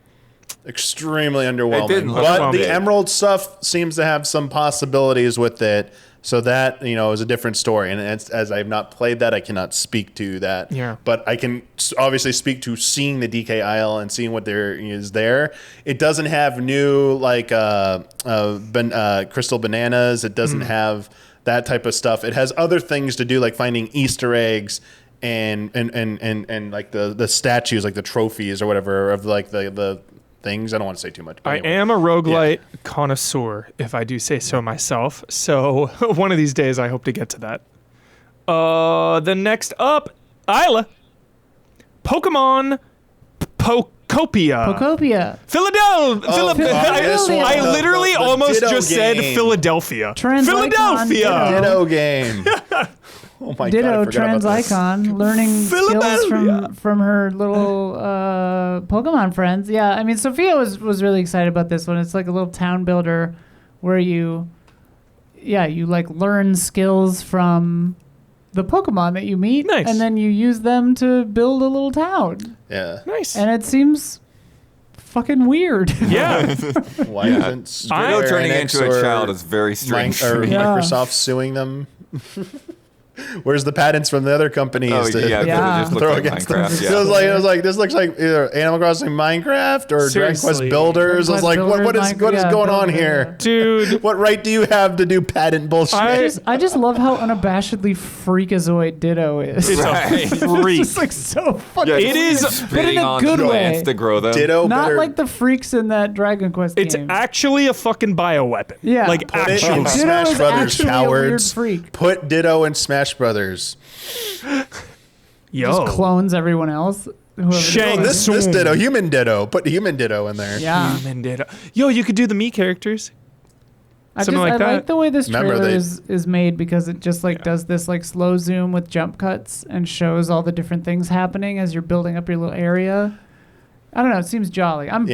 Extremely underwhelming. didn't look But fun. the Emerald stuff seems to have some possibilities with it. So that, is a different story. And as I have not played that, I cannot speak to that. Yeah. But I can obviously speak to seeing the DK Isle and seeing what there is there. It doesn't have new, crystal bananas. It doesn't have that type of stuff. It has other things to do, like finding Easter eggs and like the statues, like the trophies or whatever of like the things. I don't want to say too much. But I anyway. am a roguelite connoisseur, if I do say so myself. So one of these days, I hope to get to that. The next up, Isla. Pokemon Pocopia. Pocopia. Philadelphia. Philadelphia. I literally The almost Ditto just said game. Philadelphia. Trans Philadelphia. icon, Ditto game. Oh my Ditto god! I forgot trans about this. icon, learning skills Philadelphia. from her little Pokemon friends. Yeah, I mean Sophia was really excited about this one. It's like a little town builder where you like learn skills from the Pokemon that you meet, Nice. and then you use them to build a little town. Yeah. Nice. And it seems fucking weird. Yeah. Why isn't Ditto Square turning Enix into a or child is very strange. or to me. Yeah. Microsoft suing them? Where's the patents from the other companies? Oh, to yeah, because Yeah. it just looks throw like against them? Minecraft. It was like this looks like either Animal Crossing Minecraft or Dragon Quest Seriously. Builders. I was like, what is going on here? Dude. What right do you have to do patent bullshit? I just love how unabashedly freakazoid Ditto is. It's a It's freak. just like so fucking. Yeah, It is- spitting but in a on good plants way. to grow them. Ditto Not better like the freaks in that Dragon Quest It's game. actually a fucking bioweapon. Yeah. Like put it actually. in Ditto Smash is Brothers, actually a weird cowards. freak. Put Ditto in Smash Brothers. Yo. Just clones everyone else. Whoever Shang it is. This Ditto, human Ditto. Put human Ditto in there. Yeah. Human Ditto. Yo, you could do the me characters. Something like I that. like the way this Remember, trailer they- is made because it just like does this like slow zoom with jump cuts and shows all the different things happening as you're building up your little area. I don't know. It seems jolly. I'm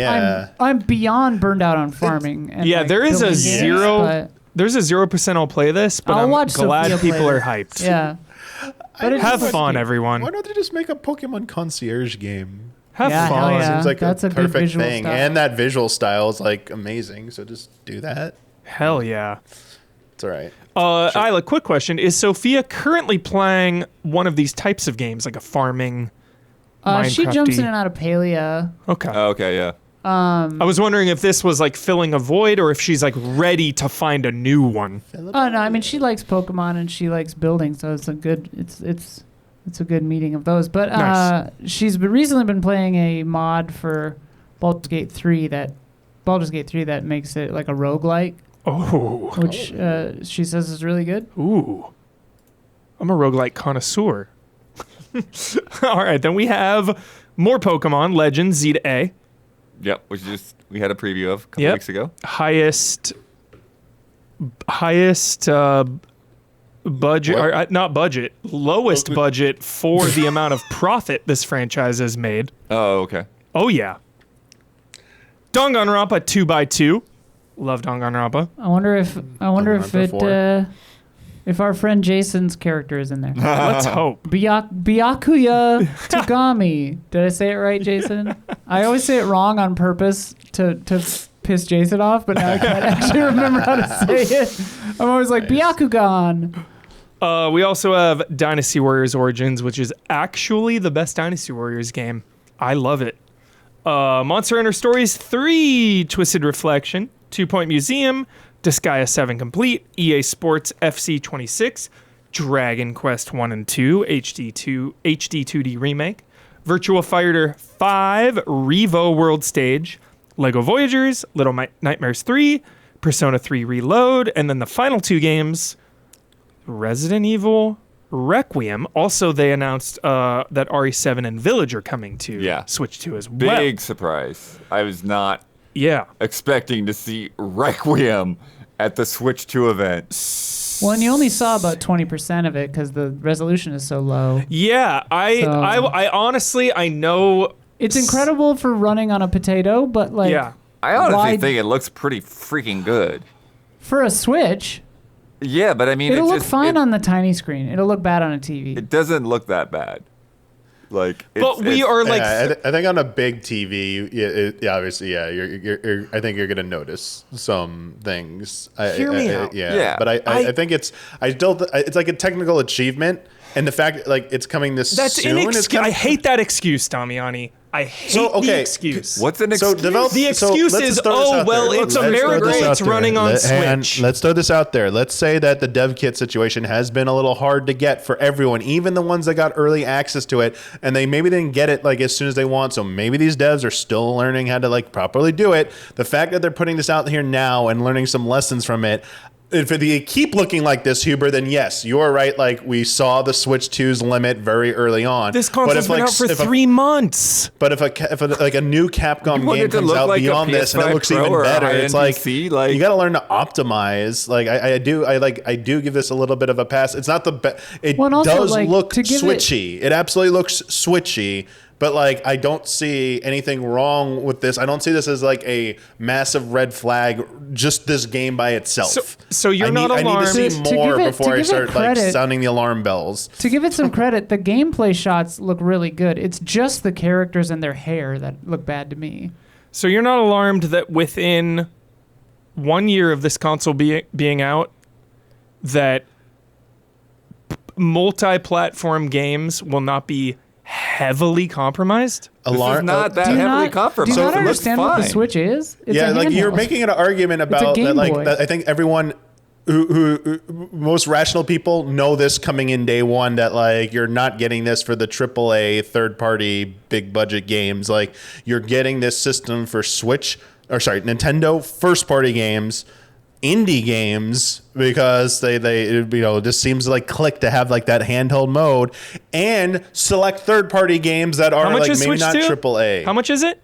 beyond burned out on farming. And Yeah, like, there is a building zero. games, There's a 0% I'll play this, but I'll I'm watch glad Sophia people play are it. hyped. Yeah. But it Have just fun, looks everyone. Why don't they just make a Pokemon concierge game? Have Yeah, hell fun. yeah. Seems like That's a a good perfect visual thing, style. and that visual style is like amazing. So just do that. Hell yeah. It's all right. Isla, quick question. Is Sophia currently playing one of these types of games, like a farming She jumps Minecraft-y? in and out of Palia. Okay. Oh, okay, yeah. I was wondering if this was like filling a void or if she's like ready to find a new one. Oh no, I mean she likes Pokemon and she likes building, so it's a good it's a good meeting of those. But Nice. she's recently been playing a mod for Baldur's Gate 3 that makes it like a roguelike, Oh. which she says is really good. Ooh. I'm a roguelike connoisseur. All right, then we have more Pokemon Legends Z to A. Yep, which we had a preview of a couple Yep. weeks ago. Highest budget, What? or not budget, lowest budget for the amount of profit this franchise has made. Oh, okay. Oh yeah. Danganronpa 2x2. Love Danganronpa. I wonder if Danganronpa 4. if our friend Jason's character is in there. Let's hope. Byakuya Togami. Did I say it right, Jason? I always say it wrong on purpose to piss Jason off, but now I can't actually remember how to say it. I'm always like, Byakugan. We also have Dynasty Warriors Origins, which is actually the best Dynasty Warriors game. I love it. Monster Hunter Stories 3, Twisted Reflection, 2 Point Museum, Disgaea 7 Complete, EA Sports FC 26, Dragon Quest 1 and 2, HD 2D Remake, Virtua Fighter 5, Revo World Stage, Lego Voyagers, Little Nightmares 3, Persona 3 Reload, and then the final two games, Resident Evil Requiem. Also, they announced that RE7 and Village are coming to Switch 2 as well. Big surprise. I was not Yeah. expecting to see Requiem at the Switch 2 event. Well, and you only saw about 20% of it because the resolution is so low. Yeah, I honestly, I know. It's incredible for running on a potato, but like, Yeah. I honestly why- think it looks pretty freaking good. for a Switch, Yeah, but I mean, it'll it's look just, fine on the tiny screen. It'll look bad on a TV. It doesn't look that bad. Like, But we are like, Yeah, I think on a big TV, obviously, you're I think you're gonna notice some things. Hear me out. Yeah. But I think it's like a technical achievement, and the fact like it's coming this that's soon. I hate that excuse, Damiani. I hate the excuse. what's an So excuse? The excuse is, it's a merit it's running on Switch. Let's throw this out there. Let's say that the dev kit situation has been a little hard to get for everyone, even the ones that got early access to it, and they maybe didn't get it like as soon as they want. So maybe these devs are still learning how to like properly do it. The fact that they're putting this out here now and learning some lessons from it. If they keep looking like this, Huber, then yes, you're right. Like we saw the Switch 2's limit very early on. This console's been out for 3 months. But if a new Capcom want game it to comes look out like a beyond this and it PS5 looks Pro even or a better, high-end it's like, PC, like- you got to learn to optimize. Like I do give this a little bit of a pass. It's not the best. It Well, and also, does like, look to give switchy. It absolutely looks switchy. But like, I don't see anything wrong with this. I don't see this as like a massive red flag. Just this game by itself. So you're not I need to alarmed. see To more give it- before to I give it start like credit- sounding the alarm bells. To give it some credit, the gameplay shots look really good. It's just the characters and their hair that look bad to me. So you're not alarmed that within 1 year of this console being out, that multi-platform games will not be heavily compromised? This is not that Do you heavily not, compromised. do you not It looks understand what the fine. Switch is? It's Yeah, a like you're handheld. making an argument about Game that. Like Boy. that I think everyone who most rational people know this coming in day one, that like you're not getting this for the AAA third party big budget games. Like you're getting this system for Nintendo first party games, indie games, because they just seems like click to have like that handheld mode, and select third party games that are How much like is maybe Switch not 2? AAA. How much is it?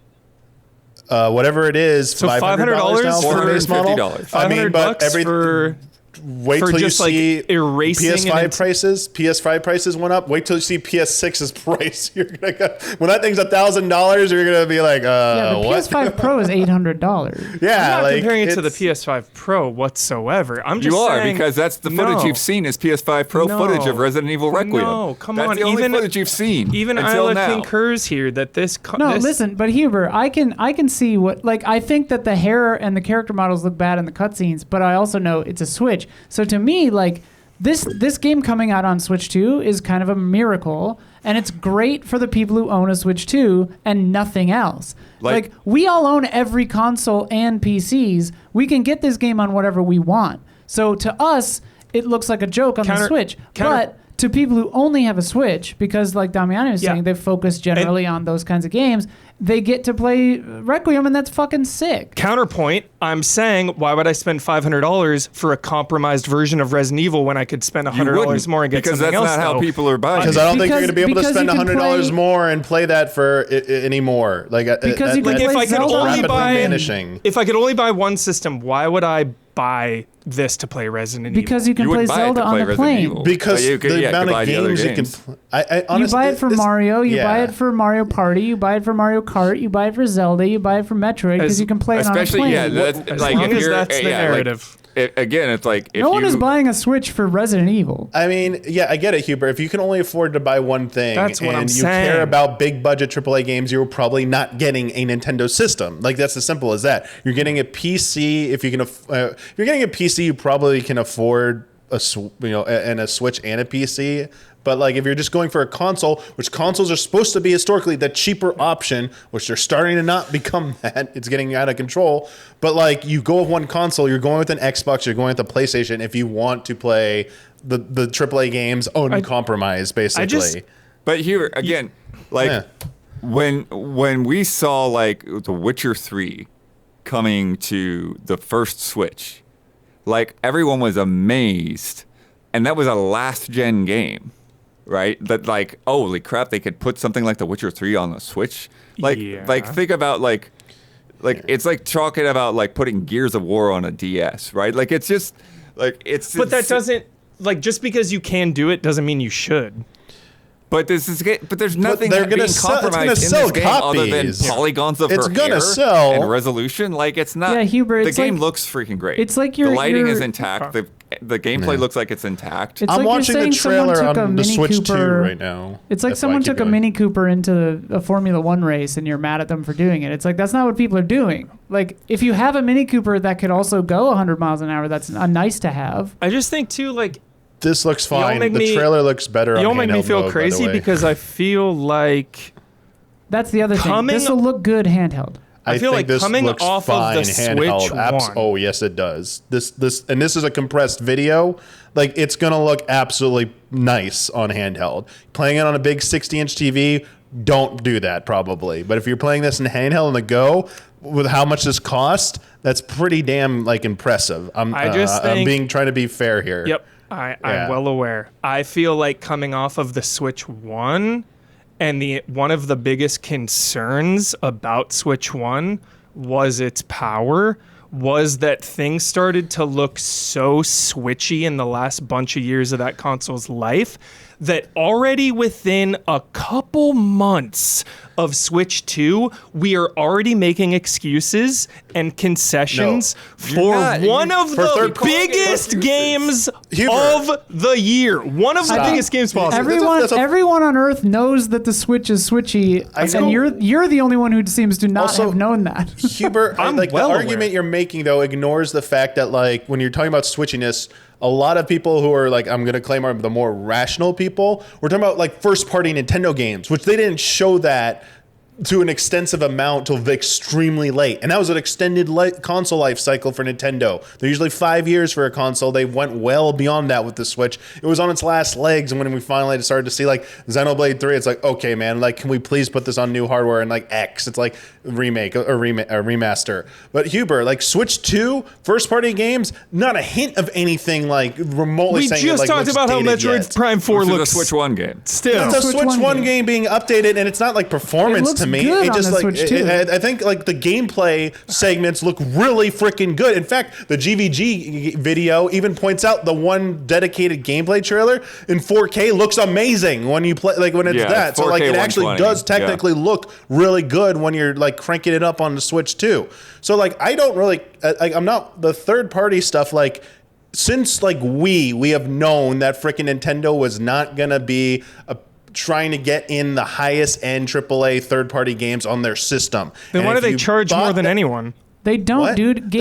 Whatever it is, So $500 now for the base model. $450. I mean, but $500 for Wait For till you just, like, see erasing PS5 prices. PS5 prices went up. Wait till you see PS6's price. You're gonna go, when that thing's $1,000, you're gonna be like, Yeah, the what? PS5 Pro is $800. Yeah, I'm not like comparing it to the it's- PS5 Pro whatsoever. I'm just You are, saying, because that's the footage no. you've seen is PS5 Pro No. footage of Resident Evil Requiem. No, come that's on, the only even- footage you've seen Even until Isla now. concurs here that this. No, this, listen, but Huber, I can see what, like, I think that the hair and the character models look bad in the cutscenes, but I also know it's a Switch. So to me, like, this game coming out on Switch 2 is kind of a miracle, and it's great for the people who own a Switch 2 and nothing else. Like, we all own every console and PCs. We can get this game on whatever we want. So to us, it looks like a joke on the Switch. But to people who only have a Switch, because like Damiani was saying, they focus generally on those kinds of games, they get to play Requiem, and that's fucking sick. Counterpoint, I'm saying, why would I spend $500 for a compromised version of Resident Evil when I could spend $100 more and get because something that's else? not how though? people are buying. Because I don't think you're going to be able to Because spend you can $100 play- more and play that for anymore. Like Because you can that's if I could Zelda only rapidly buy, vanishing. if I could only buy one system, why would I buy this to play Resident Because Evil? you can You play wouldn't buy it Zelda to on play the Resident plane. Evil. Because But you could- the yeah, amount buy of the other games you can games. play. I You honestly, buy it for this- Mario, you yeah. buy it for Mario Party, you buy it for Mario Kart, you buy it for Zelda, you buy it for Metroid, because As- you can play it on a Especially, plane. yeah, that's As like long if as you're, that's the yeah, like, narrative. again, it's like if No one you, is buying a Switch for Resident Evil. I mean, yeah, I get it, Huber. If you can only afford to buy one thing That's what and I'm you saying. care about big budget AAA games, you're probably not getting a Nintendo system. Like that's as simple as that. You're getting a PC. If you can, if you're getting a PC, you probably can afford and a Switch and a PC. But like if you're just going for a console, which consoles are supposed to be historically the cheaper option, which they're starting to not become that, it's getting out of control. But like you go with one console, you're going with an Xbox, you're going with a PlayStation if you want to play the AAA games uncompromised, basically. but here again, like Yeah. when we saw like The Witcher 3 coming to the first Switch, like everyone was amazed, and that was a last gen game. Right? That like, holy crap, they could put something like The Witcher 3 on the Switch. Like think about like it's like talking about like putting Gears of War on a DS, right? Like it's just like it's But that doesn't, like, just because you can do it doesn't mean you should. But there's nothing they're being gonna sell- it's gonna compromised in sell this game other than copies. polygons of It's her gonna hair sell. and resolution. Like it's not. Yeah, Huber, the it's game like- looks freaking great. it's like the you're- lighting is you're- intact. The gameplay looks like it's intact. It's I'm like you're watching the saying someone trailer took a on the Mini Switch 2 Cooper- right now. It's like That's why I someone keep took a going. Mini Cooper into a Formula One race and you're mad at them for doing it. It's like, that's not what people are doing. Like, if you have a Mini Cooper that could also go 100 miles an hour, that's a nice to have. I just think, too, like, This looks fine. make The me- trailer looks better on you'll make me handheld feel mode, by the crazy way. because I feel like That's the other thing. Coming- This will look good handheld. I feel think like this coming looks off of fine the handheld. Switch One. Oh yes, it does. This is a compressed video. Like it's gonna look absolutely nice on handheld. Playing it on a big 60-inch TV, don't do that probably. But if you're playing this in handheld on the go, with how much this cost, that's pretty damn like impressive. I'm trying to be fair here. Yep, Yeah. I'm well aware. I feel like coming off of the Switch 1, and one of the biggest concerns about Switch 1 was its power, was that things started to look so switchy in the last bunch of years of that console's life that already within a couple months of Switch 2, we are already making excuses and concessions for not. one of For the third party biggest excuses. games Huber. of the year. One of the Stop. biggest games possible. that's a- Everyone on Earth knows that the Switch is switchy, and know. you're the only one who seems to not Also- have known that. Huber, I'm like well the aware. argument you're making though ignores the fact that like when you're talking about switchiness, a lot of people who are like I'm going to claim are the more rational people. We're talking about like first party Nintendo games, which they didn't show that to an extensive amount till extremely late. And that was an extended console life cycle for Nintendo. They're usually 5 years for a console. They went well beyond that with the Switch. It was on its last legs, and when we finally started to see like Xenoblade 3, it's like, okay, man, like can we please put this on new hardware and like X? It's like remake or remaster. But Huber, like Switch 2, first party games, not a hint of anything like remotely We saying just it, like, talked looks about how dated Metroid yet. Prime 4 Which is a looks Switch 1 game. still. It's a Switch Switch 1 1 game. game being updated, and it's not like performance It looks to me. good It on just the like Switch, too. I think like the gameplay segments look really freaking good. In fact, the GVG video even points out the one dedicated gameplay trailer in 4K looks amazing when you play, like when it's that. So like 4K it actually 120, does technically look really good when you're like cranking it up on the Switch too. So like I don't really I'm not the third party stuff like. Since like we have known that freaking Nintendo was not gonna be trying to get in the highest end AAA third party games on their system. Then why do they charge more than that, anyone? They don't, What? dude.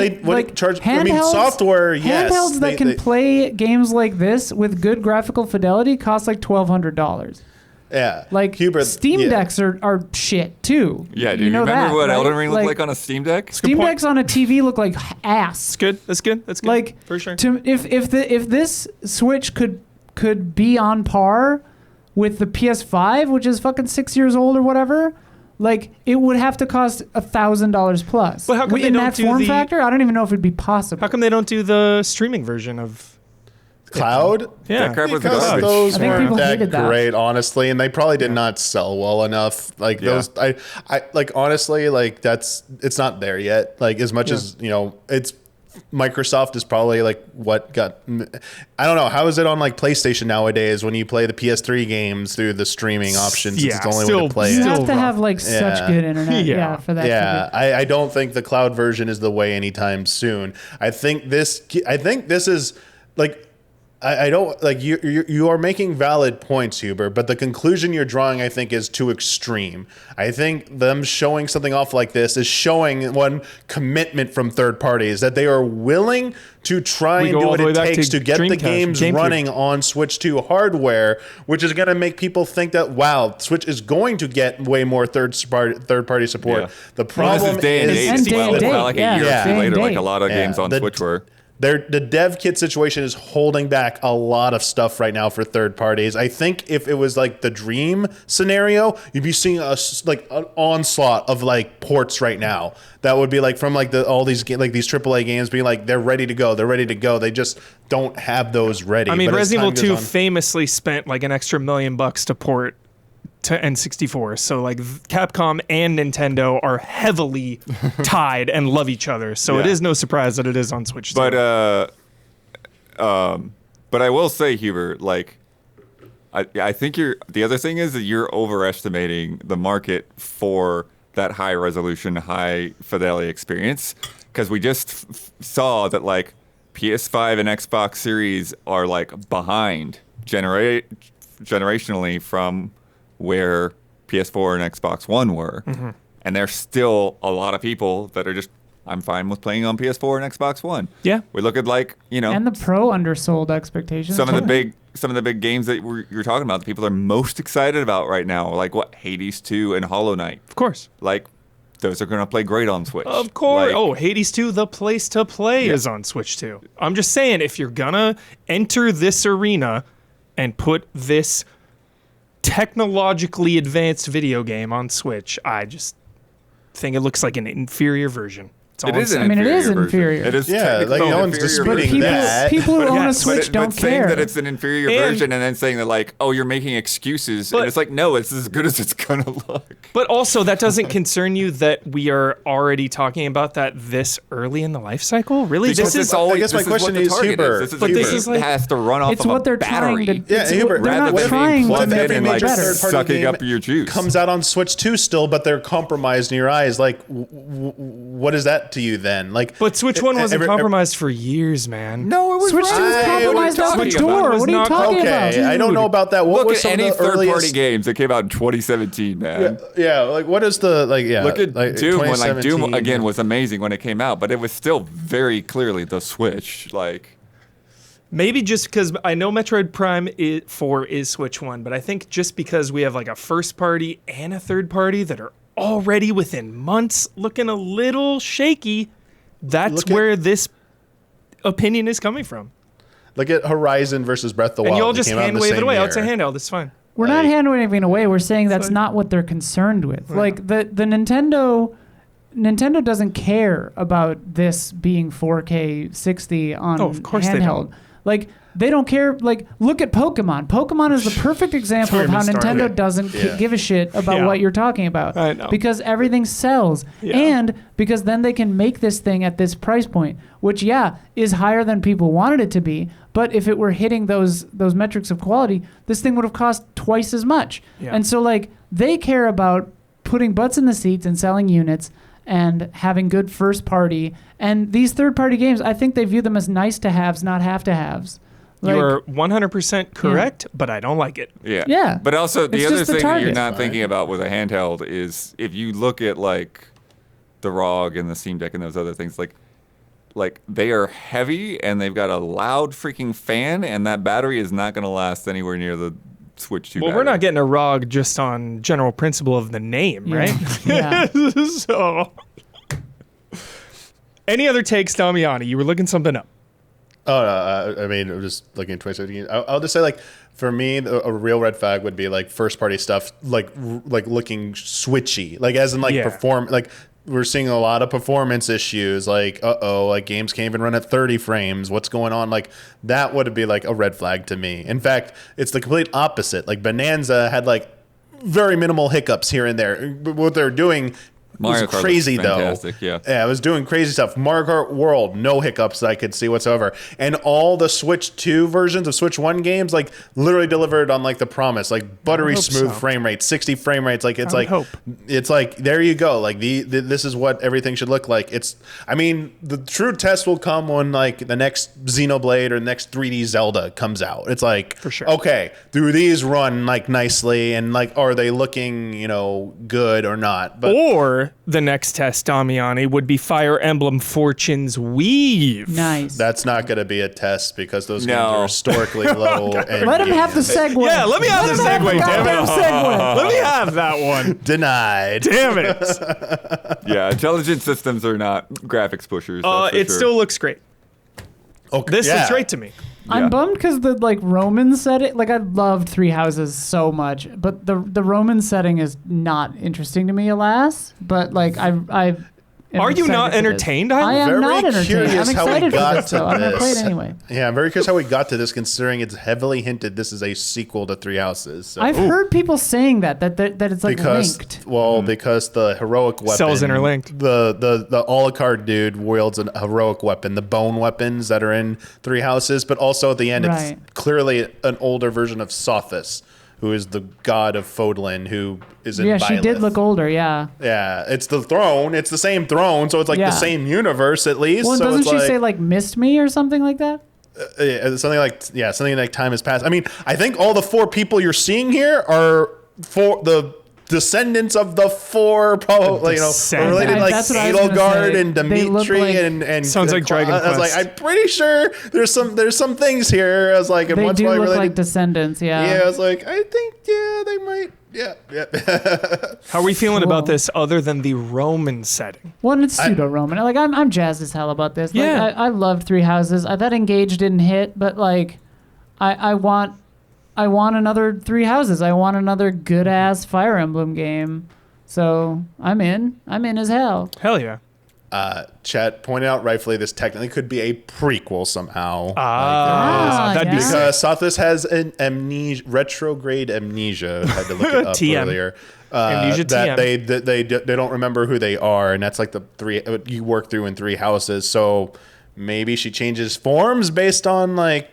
Charge? I mean, handhelds- software. Yes, Handhelds that can play games like this with good graphical fidelity cost like $1,200. Yeah, Like Hubert, Steam yeah. Decks are shit too. Yeah, dude. you know remember that, what right? Elden Ring looked like on a Steam Deck? Steam point. Decks on a TV look like ass. That's good. That's good. That's good. Like for sure. If this Switch could be on par with the PS5, which is fucking 6 years old or whatever, like it would have to cost $1,000 plus. But how come they in don't that do form the- factor? I don't even know if it'd be possible. How come they don't do the streaming version of? Cloud. Yeah. That crap was Because garbage. those I think weren't people that hated that. great, honestly, and they probably did not sell well enough. Like Yeah. those, I like honestly, like it's not there yet. Like as much as it's Microsoft is probably like what got. I don't know how is it on like PlayStation nowadays when you play the PS3 games through the streaming options. Yeah, It's the only way still- to play You it. still have to rough. have like such Yeah. good internet, Yeah. for that. Yeah, to I don't think the cloud version is the way anytime soon. I think this is like I don't like you are making valid points, Huber, but the conclusion you're drawing, I think, is too extreme. I think them showing something off like this is showing one commitment from third parties that they are willing to try We and go do all what the way it back takes to to get the Dreamcast, games GameCube. running on Switch 2 hardware, which is going to make people think that wow, Switch is going to get way more third party support. Yeah. The Well, problem this is day and is date. And as day well. and It's date, not like a yeah. year or Yeah. two Day and later, like date. a lot of games on the- Switch were. The dev kit situation is holding back a lot of stuff right now for third parties. I think if it was like the dream scenario, you'd be seeing an onslaught of like ports right now. That would be like from like all these these AAA games being like they're ready to go. They're ready to go. They just don't have those ready. I mean, But as Resident time Evil 2 goes on- famously spent like an extra $1 million to port to N64. So like Capcom and Nintendo are heavily tied and love each other. So it Yeah. is no surprise that it is on Switch. But too. but I will say, Hubert, like I think the other thing is that you're overestimating the market for that high resolution, high fidelity experience, because we just saw that like PS5 and Xbox Series are like behind generationally from where PS4 and Xbox One were. Mm-hmm. And there's still a lot of people that are just, I'm fine with playing on PS4 and Xbox One. Yeah. We look at like, And the Pro undersold expectations. some of the big games that you're talking about, the people are most excited about right now, like what, Hades 2 and Hollow Knight. of course. Like, those are going to play great on Switch. Of course. Like, Hades 2, the place to play, Yeah. is on Switch 2. I'm just saying, if you're gonna enter this arena and put this technologically advanced video game on Switch, I just think it looks like an inferior version. That's all It I'm is saying. an I mean, it is version. inferior. It is Yeah, technically like, no an one's inferior disputing version. that. People who But own a yes, Switch don't but saying care. that it's an inferior And- version and then saying that like, oh, you're making excuses, But- and it's like, no, it's as good as it's gonna look. But also, that doesn't concern you that we are already talking about that this early in the life cycle? Really? Because This is I guess my this is what question the is, target Hubert, This is But a this game is like- that has to run off It's of what a they're battery. trying to. Yeah, it's Hubert, what, they're rather not than trying being to plugged make in it and, like, better. third-party sucking game up your juice. comes out on Switch 2 still, but they're compromised in your eyes. Like, what is that to you then? Like, But Switch 1 wasn't every- compromised for years, man. No, it was Switch 2 is right. compromised out the Switch 1 door. was What are you not talking about? Okay, I don't know about that. What Look was at some any of the third-party earliest games that came out in 2017, man. Yeah, like what is the like? Yeah, Look at like Doom when like Doom 2017. again was amazing when it came out, but it was still very clearly the Switch. Like, Maybe just because I know Metroid Prime 4 is Switch 1, but I think just because we have like a first party and a third party that are already within months looking a little shaky, that's Look at- where this opinion is coming from. Look at Horizon versus Breath of the Wild. And you all They just came out in hand the wave it same away. year. It's a handheld. It's fine. We're not Like- hand waving away. We're saying that's like- not what they're concerned with. Like the Nintendo doesn't care about this being 4K 60 on Oh, of course they handheld. don't. Like They don't care. Like, look at Pokemon. Pokemon is the perfect example of how Nintendo doesn't give a shit about what you're talking about. I know. Because everything sells. Yeah. And because then they can make this thing at this price point, which, is higher than people wanted it to be. But if it were hitting those metrics of quality, this thing would have cost twice as much. Yeah. And so, like, they care about putting butts in the seats and selling units and having good first party. And these third party games, I think they view them as nice to haves, not have to haves. Like, You are 100% correct, but I don't like it. Yeah. Yeah. But also the It's other just the thing that you're target. not thinking about with a handheld is if you look at like the ROG and the Steam Deck and those other things, like they are heavy and they've got a loud freaking fan, and that battery is not going to last anywhere near the Switch 2 Well, battery. we're not getting a ROG just on general principle of the name, right? Yeah. So, any other takes, Damiani? You were looking something up. Oh, no, I mean, I'm just looking at 2017. I'll just say, like, for me, a real red flag would be like first party stuff, like looking switchy, like as in like perform, like we're seeing a lot of performance issues, like like games can't even run at 30 frames. What's going on? Like that would be like a red flag to me. In fact, it's the complete opposite. Like Bonanza had like very minimal hiccups here and there. What they're doing. Mario It was Kart crazy looks though. fantastic, yeah. Yeah, it was doing crazy stuff. Mario Kart World, no hiccups that I could see whatsoever. And all the Switch 2 versions of Switch 1 games, like literally delivered on like the promise, like buttery hope smooth so. frame rate, 60 frame rates. Like it's I would like hope. it's like there you go. Like this is what everything should look like. I mean, the true test will come when like the next Xenoblade or the next 3D Zelda comes out. It's like For sure. okay, do these run like nicely and like are they looking, good or not? But Or the next test, Damiani, would be Fire Emblem Fortune's Weave. Nice. that's not going to be a test because those No. games are historically low. And Let him have the segue. Yeah, let me have the Let him segue, have the damn it. goddamn segue. Let me have that one. Denied. Damn it. Yeah, intelligent systems are not graphics pushers. that's for It sure. still looks great. Okay, This yeah. looks great to me. I'm Yeah. bummed because the like Roman setting, like I loved Three Houses so much, but the Roman setting is not interesting to me, alas. But like I am Are you excited not for this. entertained? I am Very not entertained. curious I'm how we excited for got this to though. I'm gonna play it this. anyway. Yeah, I'm very curious how we got to this, considering it's heavily hinted this is a sequel to Three Houses. So. I've heard people saying that it's like linked. Because the heroic weapon Cells interlinked. The Alucard dude wields a heroic weapon, the bone weapons that are in Three Houses, but also at the end Right. it's clearly an older version of Sothis, who is the god of Fodlan, who is in Yeah, she did Byleth. look older. Yeah. Yeah, it's the throne. It's the same throne, so it's like Yeah. the same universe at least. Well, so doesn't it's she like, say like "missed me" or something like that? something like time has passed. I mean, I think all the four people you're seeing here are for the descendants of the four, probably Descendants. related like That's what I was gonna Edelgard say. and They look Dimitri like- and Sounds like Dragon I was like, Quest. I'm pretty sure there's some things here. I was like, and They one's do probably look related. like descendants. Yeah. Yeah, I was like, I think they might. Yeah. How are we feeling Cool. about this other than the Roman setting? Well, and it's pseudo-Roman. Like I'm jazzed as hell about this. Like, Yeah. I loved Three Houses. That Engage didn't hit, but like, I want another Three Houses. I want another good ass Fire Emblem game. So I'm in as hell. Hell yeah. Chat pointed out rightfully this technically could be a prequel somehow. That'd be yeah. sick. Because Sothis has an retrograde amnesia. I had to look it up TM. earlier. Amnesia that TM. they don't remember who they are, and that's like the three you work through in Three Houses. So maybe she changes forms based on like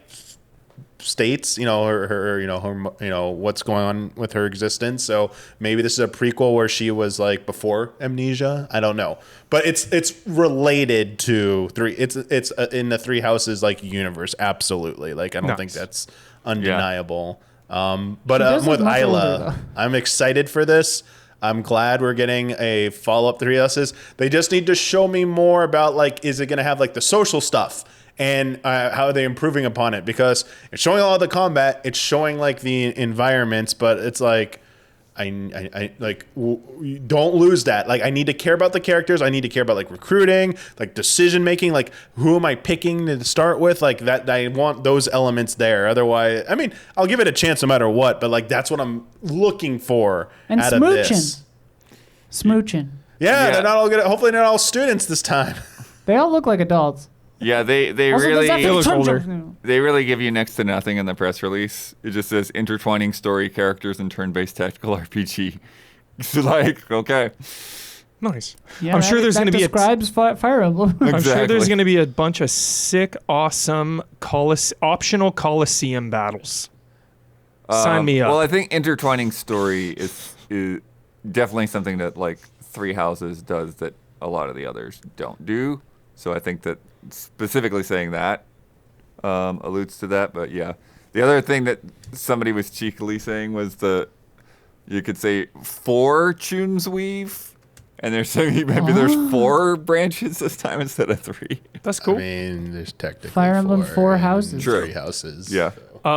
states, her what's going on with her existence. So maybe this is a prequel where she was like before amnesia. I don't know, but it's related to three. It's in the Three Houses like universe. Absolutely, like I don't think Nice. that's undeniable. But She does with look much older, Isla, though. I'm excited for this. I'm glad we're getting a follow-up Three Houses. They just need to show me more about like, is it going to have like the social stuff? And how are they improving upon it? Because it's showing all the combat, it's showing like the environments, but it's like, I don't lose that. Like, I need to care about the characters. I need to care about like recruiting, like decision making, like who am I picking to start with? Like that, I want those elements there. Otherwise, I mean, I'll give it a chance no matter what. But like, that's what I'm looking for And out of this. Smooching. Yeah, Yeah. they're not all good. Hopefully, not all students this time. They all look like adults. Yeah, they Also, really there's that look ton older. of- they really give you next to nothing in the press release. It just says intertwining story characters and turn-based tactical RPG. It's like, okay. Nice. Yeah, I'm sure there's going to be describes Fire Emblem. I'm sure Exactly. there's going to be a bunch of sick, awesome optional Coliseum battles. Sign me up. Well, I think intertwining story is definitely something that like Three Houses does that a lot of the others don't do. So I think that specifically saying that alludes to that. But yeah, the other thing that somebody was cheekily saying was you could say 4 tunes weave. And they're saying maybe there's 4 branches this time instead of 3. That's cool. I mean, there's technically Fire Emblem 4 and houses. True. 3 houses. Yeah.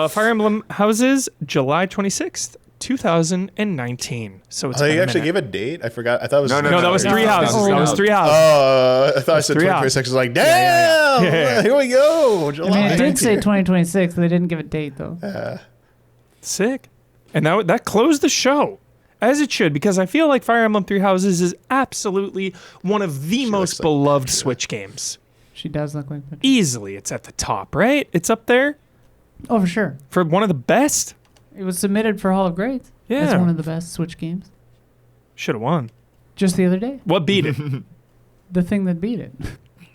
Fire Emblem Houses, July 26th, 2019. So it's Oh, been you a actually minute. gave a date? I forgot. I thought it was. No, No, that was No, Three no, Houses. no, That was no. Three Houses. I thought I said 3 2026. I was like, damn, Yeah. here we go. I July. mean, it did say 2026. They didn't give a date though. Sick. And that closed the show. As it should, because I feel like Fire Emblem Three Houses is absolutely one of the most looks like beloved Switch games. She does look like that. Easily, it's at the top, right? It's up there Oh, for sure. for one of the best. It was submitted for Hall of Greats. Yeah. It's one of the best Switch games. Should have won. Just the other day. What beat it? The thing that beat it.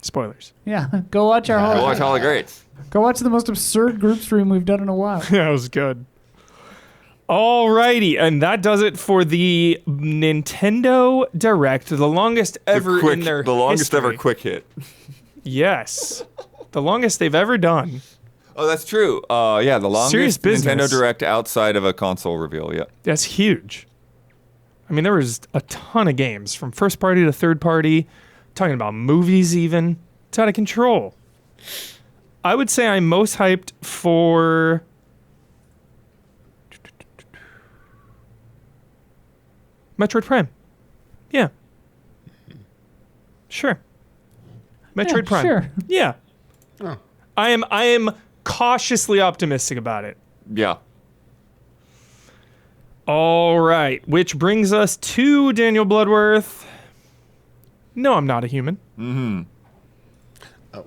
Spoilers. Yeah. Go watch our Go Hall. watch Hall of Greats. Go watch the most absurd group stream we've done in a while. That was good. Alrighty, and that does it for the Nintendo Direct, the longest ever in their the longest ever history. quick hit. Yes, the longest they've ever done. Oh, that's true. Yeah, the Serious longest business. Nintendo Direct outside of a console reveal. Yeah. That's huge. I mean, there was a ton of games from first party to third party, talking about movies even. It's out of control. I would say I'm most hyped for Metroid Prime. Yeah. Sure. Metroid Yeah, Prime. sure. Yeah. Oh. I am cautiously optimistic about it. Yeah. All right, which brings us to Daniel Bloodworth. No, I'm not a human. Oh.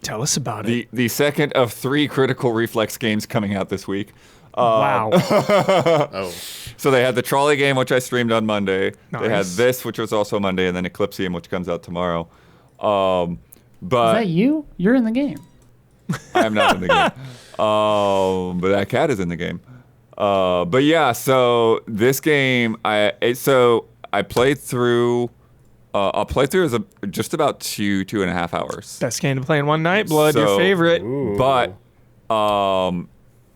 Tell us about it. The second of 3 Critical Reflex games coming out this week. Wow. Oh. So they had the Trolley game, which I streamed on Monday. They had Nice. this, which was also Monday, and then Eclipsium, which comes out tomorrow. Is But that you? You're in the game. I'm not in the game. But that cat is in the game. But yeah, so this game, I played through. I'll play through as just about 2.5 hours. Best game to play in one night, Blood, your So- favorite. Ooh. But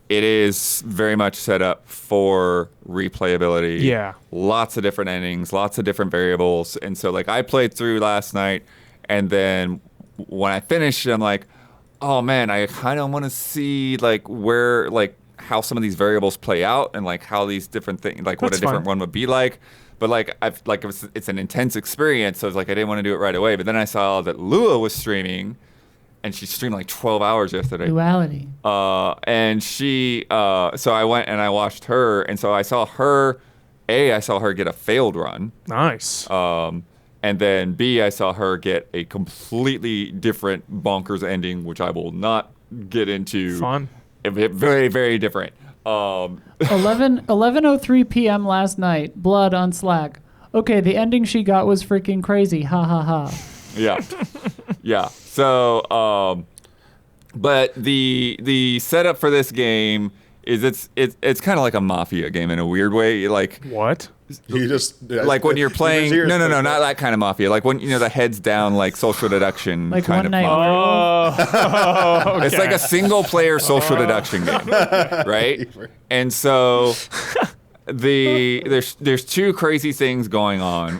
it is very much set up for replayability. Yeah. Lots of different endings, lots of different variables. And so like I played through last night, and then when I finished, I'm like, oh man, I kind of want to see like where like how some of these variables play out and like how these different things, like what That's a different fine. one would be like. But like it's an intense experience, so it's like I didn't want to do it right away. But then I saw that Lua was streaming, and she streamed like 12 hours yesterday. Duality. And she, so I went and I watched her, and so I saw her. I saw her get a failed run, Nice. and then B, I saw her get a completely different bonkers ending, which I will not get into. Fun. Very, very different. 11:03 p.m. last night. Blood on Slack. Okay, the ending she got was freaking crazy. Ha ha ha. Yeah, yeah. So, but the setup for this game is it's kind of like a mafia game in a weird way. Like What? You just like when you're playing. Your ears No, perked not up. that kind of mafia. Like when the heads down, like social deduction Like kind One of. Night Oh, It's like a single player social deduction game, right? And so there's 2 crazy things going on.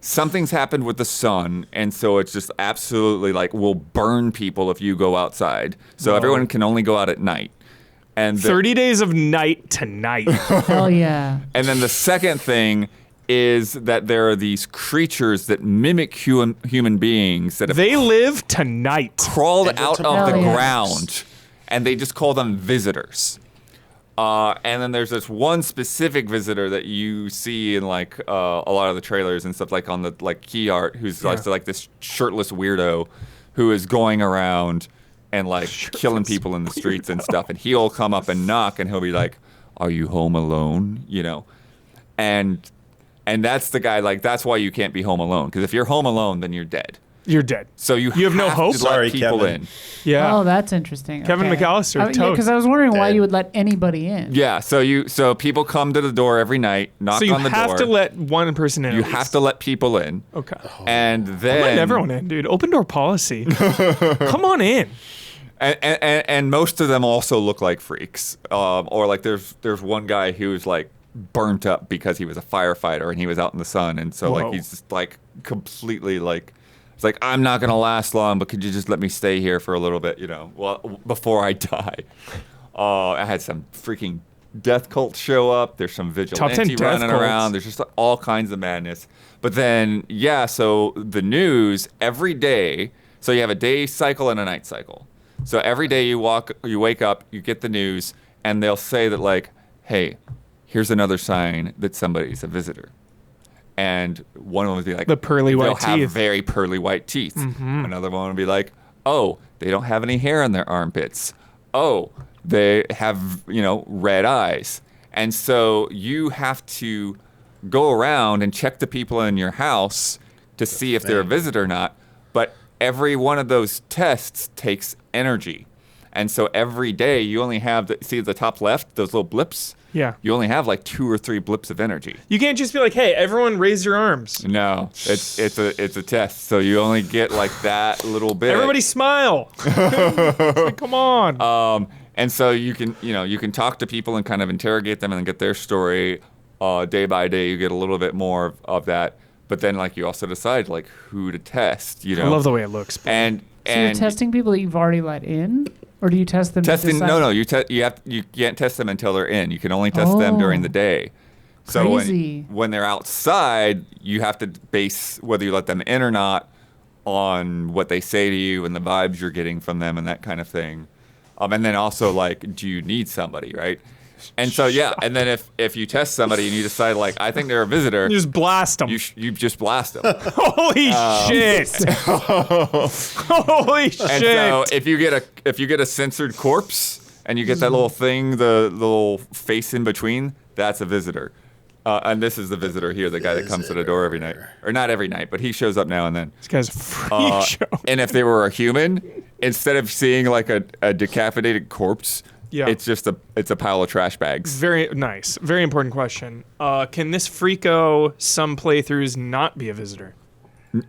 Something's happened with the sun, and so it's just absolutely like will burn people if you go outside. So everyone can only go out at night. And 30 days of night to night. Hell yeah. and then the second thing is that there are these creatures that mimic human beings that have They live tonight. crawled out of the Hell yeah. ground, and they just call them visitors. And then there's this one specific visitor that you see in like a lot of the trailers and stuff, like on the like key art, who's like this shirtless weirdo who is going around and like killing people in the streets and stuff. And he'll come up and knock, and he'll be like, "Are you home alone?" You know, and that's the guy. Like that's why you can't be home alone, because if you're home alone, then you're dead. You're dead. So you have no hope? to let Sorry, people Kevin. in. Yeah. Oh, that's interesting. Kevin Okay. McAllister, Yeah, toast. because I was wondering why Dead. you would let anybody in. Yeah. So people come to the door every night, knock So you on the have door. to let one person in. You at have least. to let people in, Okay. and then Let everyone in, dude. Open door policy. Come on in. And most of them also look like freaks. Or like there's one guy who's like burnt up because he was a firefighter and he was out in the sun, and so Whoa. like he's just like completely like, it's like, I'm not gonna last long, but could you just let me stay here for a little bit, you know, well before I die. I had some freaking death cult show up. There's some vigilante 10 death running cults. around. There's just like, all kinds of madness. But then so the news every day. So you have a day cycle and a night cycle. So every day you wake up, you get the news, and they'll say that like, hey, here's another sign that somebody's a visitor. And one of them would be like, The pearly white they'll have teeth. very pearly white teeth. Mm-hmm. Another one would be like, oh, they don't have any hair on their armpits. Oh, they have, red eyes. And so you have to go around and check the people in your house to see if they're a visitor or not. But every one of those tests takes energy. And so every day you only have, see the top left, those little blips? Yeah. You only have like 2 or 3 blips of energy. You can't just be like, hey, everyone raise your arms. No, it's a test. So you only get like that little bit. Everybody smile. It's like, come on. And so you can talk to people and kind of interrogate them and get their story day by day. You get a little bit more of that. But then like you also decide like who to test, I love the way it looks. And So you're testing people that you've already let in, or do you test them? testing, to decide? no, you can't test them until they're in. You can only test them during the day. So Crazy. when they're outside, you have to base whether you let them in or not on what they say to you and the vibes you're getting from them and that kind of thing. And then also like, do you need somebody, right? And so and then if you test somebody and you decide like, I think they're a visitor, You just blast them. you just blast them. Holy shit. Holy shit. And so if you get a censored corpse and you get that little thing, the little face in between, that's a visitor. And this is the visitor here, the guy that comes to the door every night, or not every night, but he shows up now and then. This guy's a freak show. And if they were a human, instead of seeing like a decapitated corpse, Yeah. it's a pile of trash bags. Very nice. Very important question. Can this freako some playthroughs not be a visitor?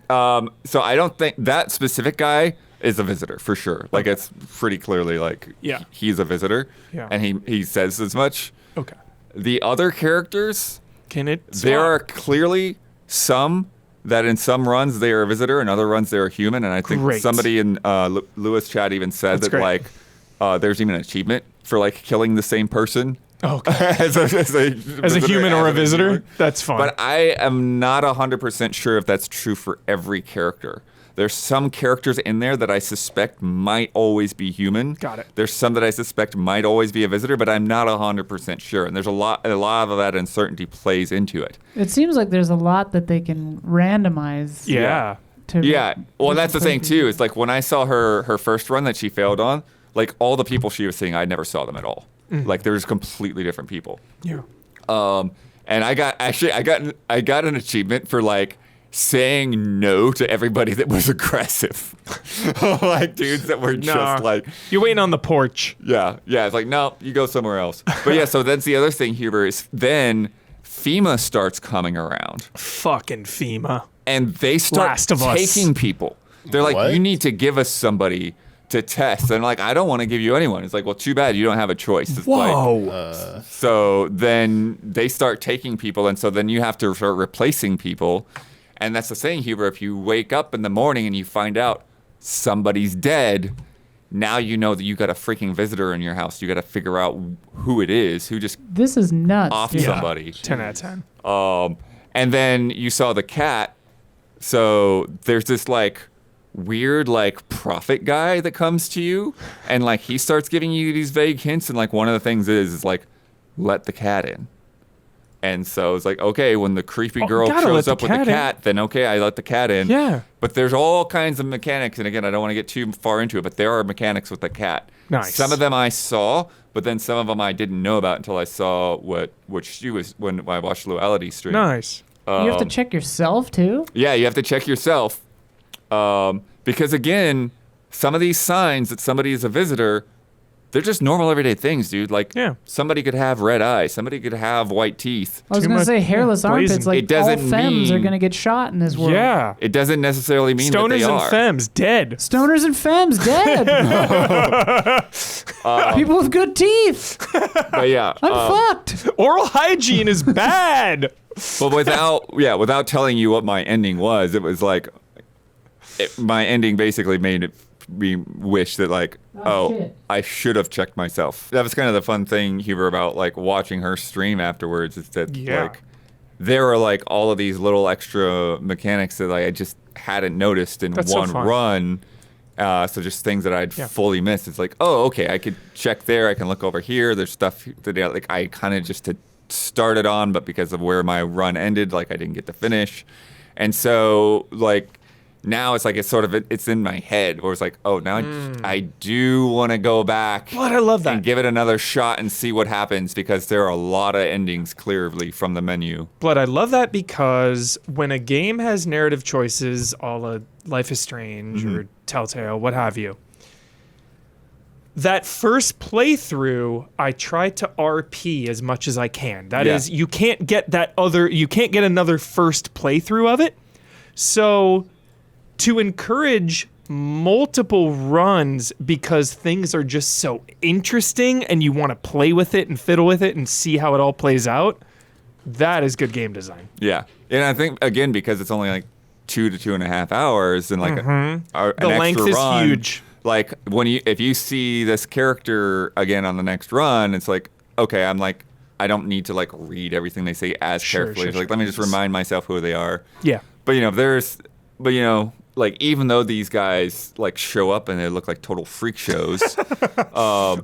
So I don't think that specific guy is a visitor for sure. Like it's pretty clearly like Yeah. he's a visitor, Yeah. and he says as much. Okay. The other characters, Can it? there swap? are clearly some that in some runs they are a visitor, in other runs they're a human, and I think Great. somebody in Lewis chat even said That's that great. like there's even an achievement for like killing the same person Okay. as a As a visitor human or a and visitor? human. That's fine. But I am not 100% sure if that's true for every character. There's some characters in there that I suspect might always be human. Got it. There's some that I suspect might always be a visitor, but I'm not 100% sure. And there's a lot of that uncertainty plays into it. It seems like there's a lot that they can randomize. yeah. To Yeah. Well, that's the thing different too. It's like when I saw her first run that she failed on, like all the people she was seeing, I never saw them at all. Like there's completely different people. Yeah. And I got an achievement for like saying no to everybody that was aggressive. Like dudes that were Nah. just like, You're waiting on the porch. yeah. It's like, no, you go somewhere else. But yeah, so that's the other thing, Huber, is then FEMA starts coming around Fucking FEMA. and they start Last of Us. taking people. They're like, What? you need to give us somebody to test. And I'm like, I don't want to give you anyone. It's like, well, too bad you don't have a choice. It's like, Whoa. so then they start taking people, and so then you have to start replacing people. And that's the thing, Huber. If you wake up in the morning and you find out somebody's dead, now you know that you got a freaking visitor in your house. You got to figure out who it is, who just This is nuts. off dude. somebody. 10 out of 10. And then you saw the cat. So there's this like weird like prophet guy that comes to you, and like he starts giving you these vague hints, and like one of the things is like, let the cat in. And so it's like, okay, when the creepy girl gotta shows let the up with the cat cat, then okay, I let the cat in. Yeah. But there's all kinds of mechanics, and again, I don't want to get too far into it, but there are mechanics with the cat. Nice. Some of them I saw, but then some of them I didn't know about until I saw what she was when I watched Luality stream. Nice. You have to check yourself too. Yeah, you have to check yourself. Because again, some of these signs that somebody is a visitor, they're just normal everyday things, dude. Like, Yeah. somebody could have red eyes, somebody could have white teeth. I was Too gonna much- say hairless blazing. armpits. Like It doesn't all femmes are mean- gonna get shot in this world. Yeah. It doesn't necessarily mean that Stoners they and are. femmes dead. Stoners and femmes dead. People with good teeth. But yeah, I'm fucked. Oral hygiene is bad. but without telling you what my ending was, it was like my ending basically made me wish that like, shit. I should have checked myself. That was kind of the fun thing, Huber, about like watching her stream afterwards. Is that Yeah. like there are like all of these little extra mechanics that like I just hadn't noticed in That's so one fun. run. So just things that I'd Yeah. fully missed. It's like, oh, okay, I could check there. I can look over here. There's stuff that like I kind of just had started on, but because of where my run ended, like I didn't get to finish. And so like now it's like it's in my head where it's like, oh, now I do want to go back. But I love that. And give it another shot and see what happens because there are a lot of endings clearly from the menu. Blood, I love that because when a game has narrative choices, a la Life is Strange or Telltale, what have you, that first playthrough, I try to RP as much as I can. That is, Yeah. you can't get another first playthrough of it. So to encourage multiple runs because things are just so interesting and you want to play with it and fiddle with it and see how it all plays out, that is good game design. Yeah. And I think, again, because it's only like 2 to 2.5 hours and like an The length extra is run, huge. Like if you see this character again on the next run, it's like, okay, I'm like, I don't need to like read everything they say as Sure, carefully. sure, It's like, sure. let me just remind myself who they are. Yeah. But like even though these guys like show up and they look like total freak shows,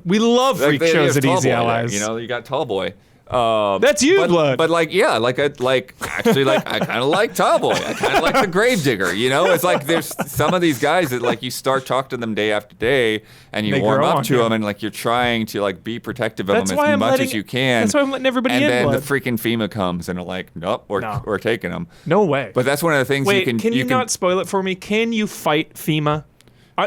We love like, freak they shows have at Tall Easy Boy there, Allies. you know, you got Tall Boy. That's you, Blood. But like, yeah, I kind of like Tallboy. I kind of like the Gravedigger. You know, it's like there's some of these guys that like you start talking to them day after day, and you They warm grow up on to you. them, and like you're trying to like be protective of That's them why as I'm much letting- as you can. that's why I'm letting everybody and in, then Blood. the freaking FEMA comes and are like, nope, No. we're taking them. No way. But that's one of the things Wait, you can not spoil it for me? Can you fight FEMA?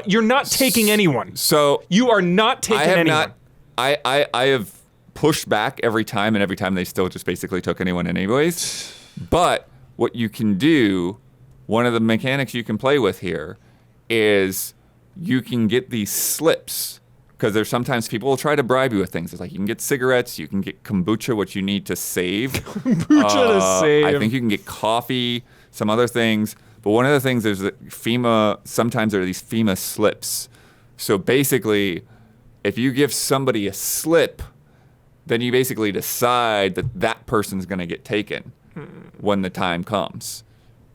You're not taking anyone. So You are not taking I have anyone. not. I have pushed back every time, and every time they still just basically took anyone anyways. But what you can do, one of the mechanics you can play with here, is you can get these slips. Because there's sometimes people will try to bribe you with things. It's like you can get cigarettes, you can get kombucha, which you need to save. Kombucha to save. I think you can get coffee, some other things. But one of the things is that sometimes there are these FEMA slips. So basically, if you give somebody a slip, then you basically decide that that person's going to get taken when the time comes.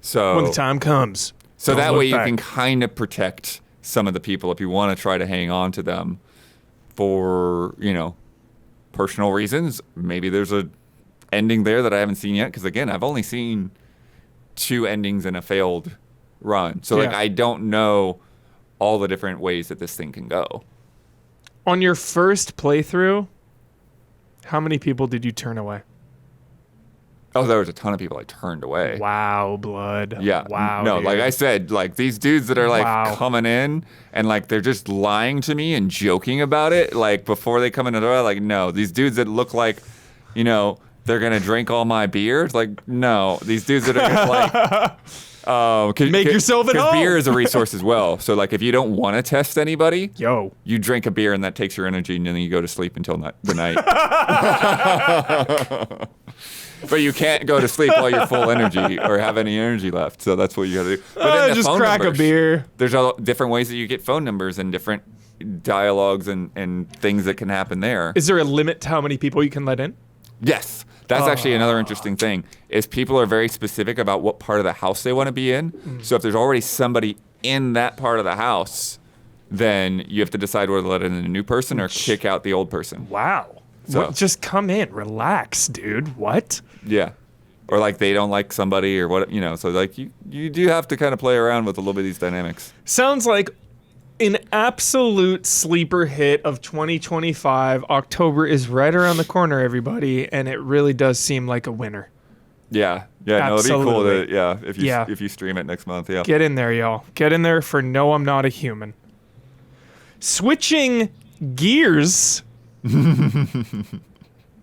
So When the time comes. so Don't that look way you back. can kind of protect some of the people if you want to try to hang on to them for, personal reasons. Maybe there's a ending there that I haven't seen yet because again, I've only seen 2 endings in a failed run. So like Yeah. I don't know all the different ways that this thing can go. On your first playthrough, how many people did you turn away? Oh, there was a ton of people I turned away. Wow, Blood. Yeah. Wow. No, dude. like I said, like these dudes that are like Wow. coming in and like they're just lying to me and joking about it, like before they come in the door, like no, these dudes that look like, they're gonna drink all my beer. It's like no, these dudes that are just like, Make yourself at home. beer is a resource as well. So like if you don't want to test anybody, Yo. you drink a beer and that takes your energy and then you go to sleep until the night. But you can't go to sleep while you're full energy or have any energy left. So that's what you got to do. But then the Just phone crack numbers, a beer. There's all different ways that you get phone numbers and different dialogues and things that can happen there. Is there a limit to how many people you can let in? Yes. That's actually another interesting thing is people are very specific about what part of the house they want to be in. So if there's already somebody in that part of the house, then you have to decide whether to let in a new person or kick out the old person. Wow. So What, just come in, relax, dude. What? yeah. Or like they don't like somebody or what, so like you do have to kind of play around with a little bit of these dynamics. Sounds like an absolute sleeper hit of 2025. October is right around the corner, everybody, and it really does seem like a winner. Yeah. Yeah, no, it'd be cool Absolutely. if you stream it next month, yeah. Get in there, y'all. Get in there for No, I'm Not a Human. Switching gears,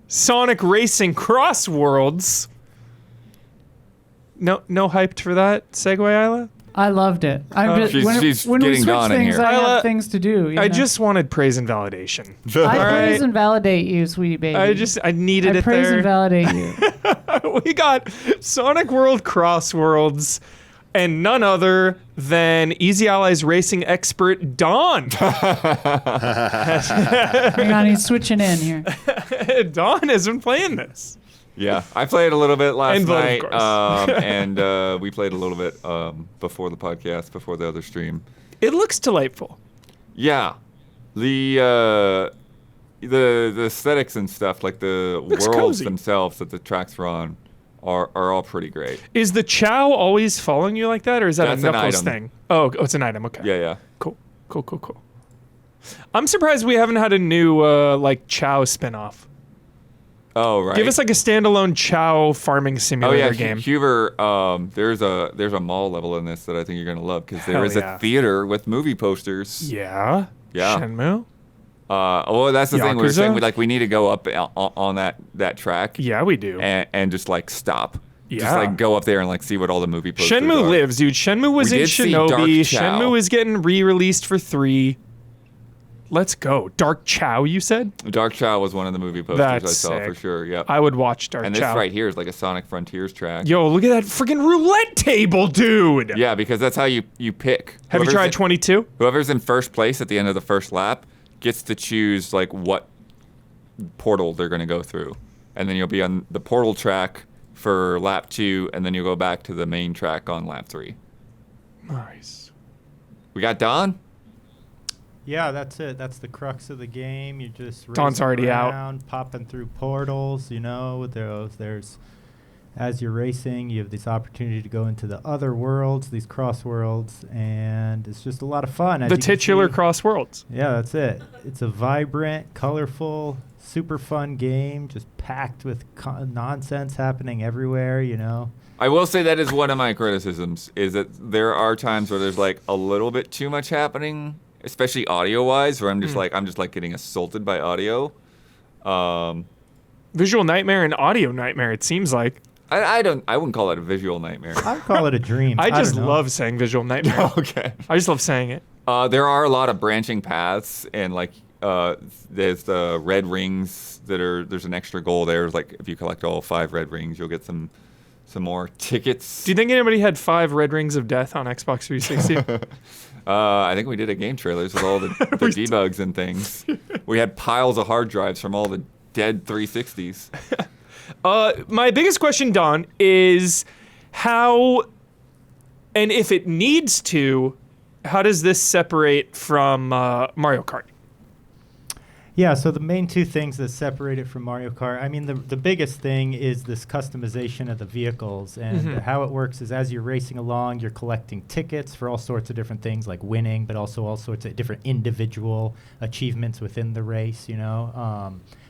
Sonic Racing CrossWorlds. No hyped for that segue, Isla? I loved it. She's when we getting switch gone in things, here. I Isla, have things to do. I just wanted praise and validation. I All praise right. and validate you, sweetie baby. I needed I it praise there. and validate you. We got Sonic World CrossWorlds and none other than Easy Allies racing expert Don. Hang on, he's switching in here. Don has been playing this. Yeah, I played a little bit last And Vote, of night, course. and we played a little bit before the podcast, before the other stream. It looks delightful. Yeah, the aesthetics and stuff, like the Looks worlds cozy. themselves that the tracks are on, are all pretty great. Is the Chow always following you like that, or is that That's a an Knuckles item. thing? Oh, it's an item. Okay. Yeah. Cool. I'm surprised we haven't had a new Chow spinoff. Oh right. Give us like a standalone Chow farming Oh simulator yeah, game. Huber. There's a mall level in this that I think you're gonna love because there Hell is yeah. a theater with movie posters. Yeah. Yeah. Shenmue. Well, that's the thing we were Yakuza? saying. We need to go up on that track. Yeah, we do. And just like stop. Just Yeah. like go up there and like see what all the movie posters Shenmue are. lives, dude. Shenmue was We in did see Shinobi. Dark Chow. Shenmue is getting re-released for 3. Let's go. Dark Chow, you said? Dark Chow was one of the movie posters That's I saw sick. for sure. Yeah. I would watch Dark And Chow. this right here is like a Sonic Frontiers track. Yo, look at that freaking roulette table, dude. Yeah, because that's how you pick. Have you Whoever's tried in- 22? Whoever's in first place at the end of the first lap gets to choose like what portal they're going to go through. And then you'll be on the portal track for lap 2, and then you'll go back to the main track on lap 3. Nice. We got Don? Yeah, that's it. That's the crux of the game. You're just Dawn's racing already out. around, popping through portals. There's as you're racing, you have this opportunity to go into the other worlds, these cross worlds, and it's just a lot of fun. As The you can titular see. CrossWorlds. Yeah, that's it. It's a vibrant, colorful, super fun game, just packed with nonsense happening everywhere. I will say that is one of my criticisms, is that there are times where there's like a little bit too much happening, especially audio-wise, where I'm just like getting assaulted by audio. Visual nightmare and audio nightmare, it seems like. I wouldn't call it a visual nightmare. I'd call it a dream. I just don't know. love saying visual nightmare. Okay. I just love saying it. There are a lot of branching paths, and like there's the red rings there's an extra goal there. Like if you collect all 5 red rings, you'll get some more tickets. Do you think anybody had 5 red rings of death on Xbox 360? I think we did a game trailers with all the debugs and things. We had piles of hard drives from all the dead 360s. My biggest question, Don, is how, and if it needs to, how does this separate from Mario Kart? Yeah, so the main 2 things that separate it from Mario Kart, I mean, the biggest thing is this customization of the vehicles. And how it works is as you're racing along, you're collecting tickets for all sorts of different things like winning, but also all sorts of different individual achievements within the race,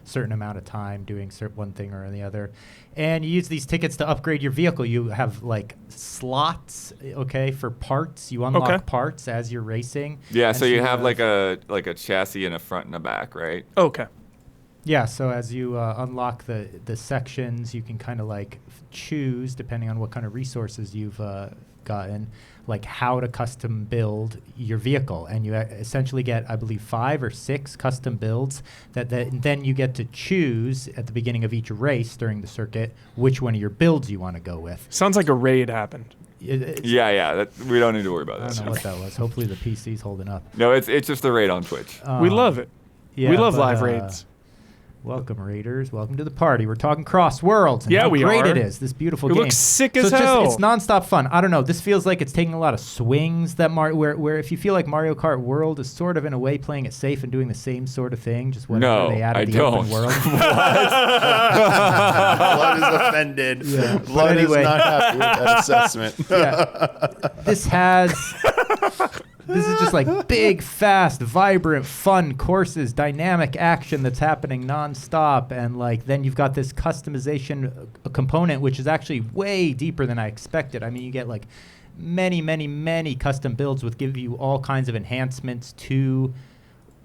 certain amount of time doing one thing or the other. And you use these tickets to upgrade your vehicle. You have like slots, for parts. You unlock parts as you're racing. Yeah, And so you have like a chassis in a front and a back, right? Okay. Yeah, so as you unlock the sections, you can kind of like choose, depending on what kind of resources you've gotten, like how to custom build your vehicle. And you essentially get, I believe, 5 or 6 custom builds that then you get to choose at the beginning of each race during the circuit which one of your builds you want to go with. Sounds like a raid happened. Yeah. We don't need to worry about I that. don't know what that was. Hopefully the PC's holding up. No, it's just the raid on Twitch. We love it. Yeah, we love but, live raids. Welcome, Raiders. Welcome to the party. We're talking CrossWorlds. And Yeah, how we great are. it is. This beautiful It game. looks sick so as it's hell. It's nonstop fun. I don't know. This feels like it's taking a lot of swings that where if you feel like Mario Kart World is sort of in a way playing it safe and doing the same sort of thing, just whatever No, they added I the don't. open world. Blood is offended. Yeah. But Blood anyway. is not happy with that assessment. This is just like big, fast, vibrant, fun courses, dynamic action that's happening nonstop. And like then you've got this customization component, which is actually way deeper than I expected. I mean, you get like many custom builds which give you all kinds of enhancements to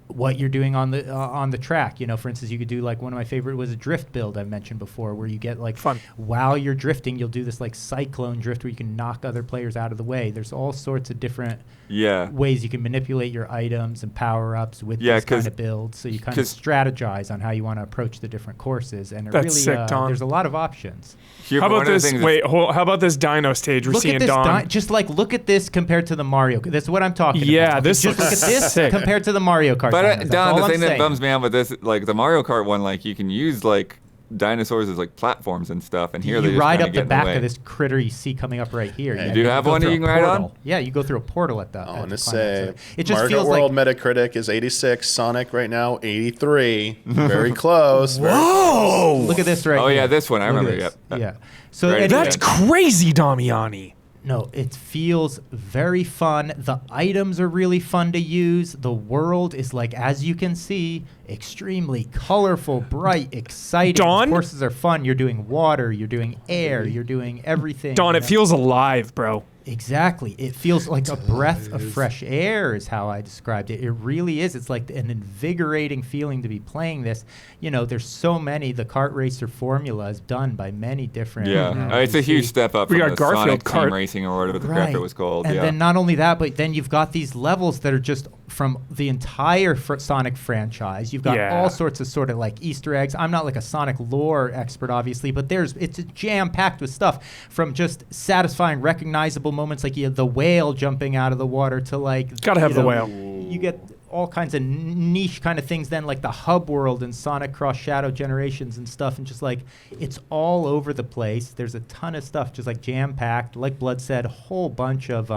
what you're doing on the track. You know, for instance, you could do like one of my favorite was a drift build I mentioned before, where you get like Fun. while you're drifting, you'll do this like cyclone drift where you can knock other players out of the way. There's all sorts of different ways you can manipulate your items and power-ups with this kind of build. So you kind of strategize on how you want to approach the different courses. And it That's really, sick, Don. there's a lot of options. Here, How but about one of the this? things Wait, how about this dino stage we're Look seeing, at this, Don? just like look at this compared to the Mario. That's what I'm talking about. Yeah, this just looks look at this sick. compared to the Mario Kart. But dinos. That's Don, all the I'm thing that saying. bums me out with this, like the Mario Kart one, like you can use like dinosaurs as like platforms and stuff, and here they you just ride kinda up get the in back way. of this critter you see coming up right here. You And do have go one that through you a can ride on? portal. Yeah, you go through a portal at the. I want to climax. say, It just Mario feels World like. Metacritic is 86. Sonic right now 83. Very close. Very Whoa! Look at this right Oh, here. yeah, this one, I Look at remember, this. yep. Yeah. So Right, anyway, That's crazy, Damiani. no, it feels very fun. The items are really fun to use. The world is like, as you can see, extremely colorful, bright, exciting. Dawn? The courses are fun. You're doing water. You're doing air. You're doing everything. Don, you it know? feels alive, bro. Exactly. It feels like a breath of fresh air is how I described it. It really is. It's like an invigorating feeling to be playing this. You know, there's so many. The kart racer formula is done by many different. Yeah, you know, it's a you huge see- step up We from got the Garfield Sonic kart. Team Racing or whatever the crap it was called. And yeah. then not only that, but then you've got these levels that are just from the entire Sonic franchise. You've got Yeah. all sorts of sort of like Easter eggs. I'm not like a Sonic lore expert, obviously, but it's jam-packed with stuff from just satisfying, recognizable moments like you have the whale jumping out of the water to like... Gotta have you the know, whale. You get all kinds of niche kind of things then, like the hub world and Sonic Cross Shadow Generations and stuff, and just like it's all over the place. There's a ton of stuff just like jam-packed. Like Blood said, a whole bunch of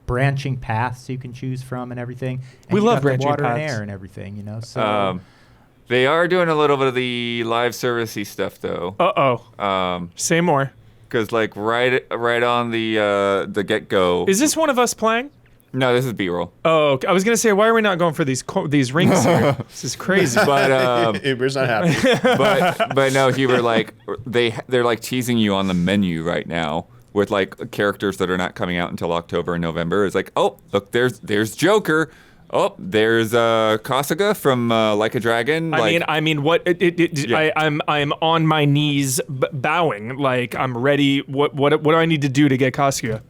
branching paths you can choose from and everything. And We you love got the branching water and paths. air and everything, you know. So They are doing a little bit of the live servicey stuff though. Uh-oh. Say more. Because like right on the get go. Is this one of us playing? No, this is B-roll. Oh, okay. I was gonna say, why are we not going for these rings here? This is crazy. But Uber's not happy. but no, Hubert, like they're like teasing you on the menu right now with like characters that are not coming out until October and November. It's like, oh, look, there's Joker. Oh, there's Kasuga from Like a Dragon. I mean, what? Yeah. I'm on my knees bowing, like I'm ready. What do I need to do to get Kasuga?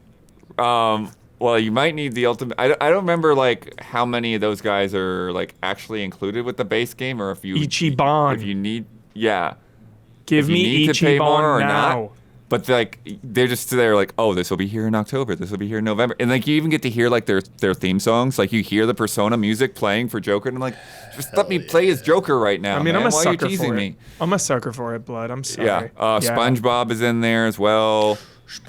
Well, you might need the ultimate. I don't remember like how many of those guys are like actually included with the base game, or if you Ichiban. If you need, yeah, Give if you me need to pay more Ichiban or now. not. But like they're just there, like, oh, this will be here in October. This will be here in November, and like you even get to hear like their theme songs. Like you hear the Persona music playing for Joker, and I'm like, just let me play as Joker right now. I mean, man. I'm a Why are you sucker teasing for me? it. I'm a sucker for it, Blood. I'm sorry. Yeah, SpongeBob is in there as well.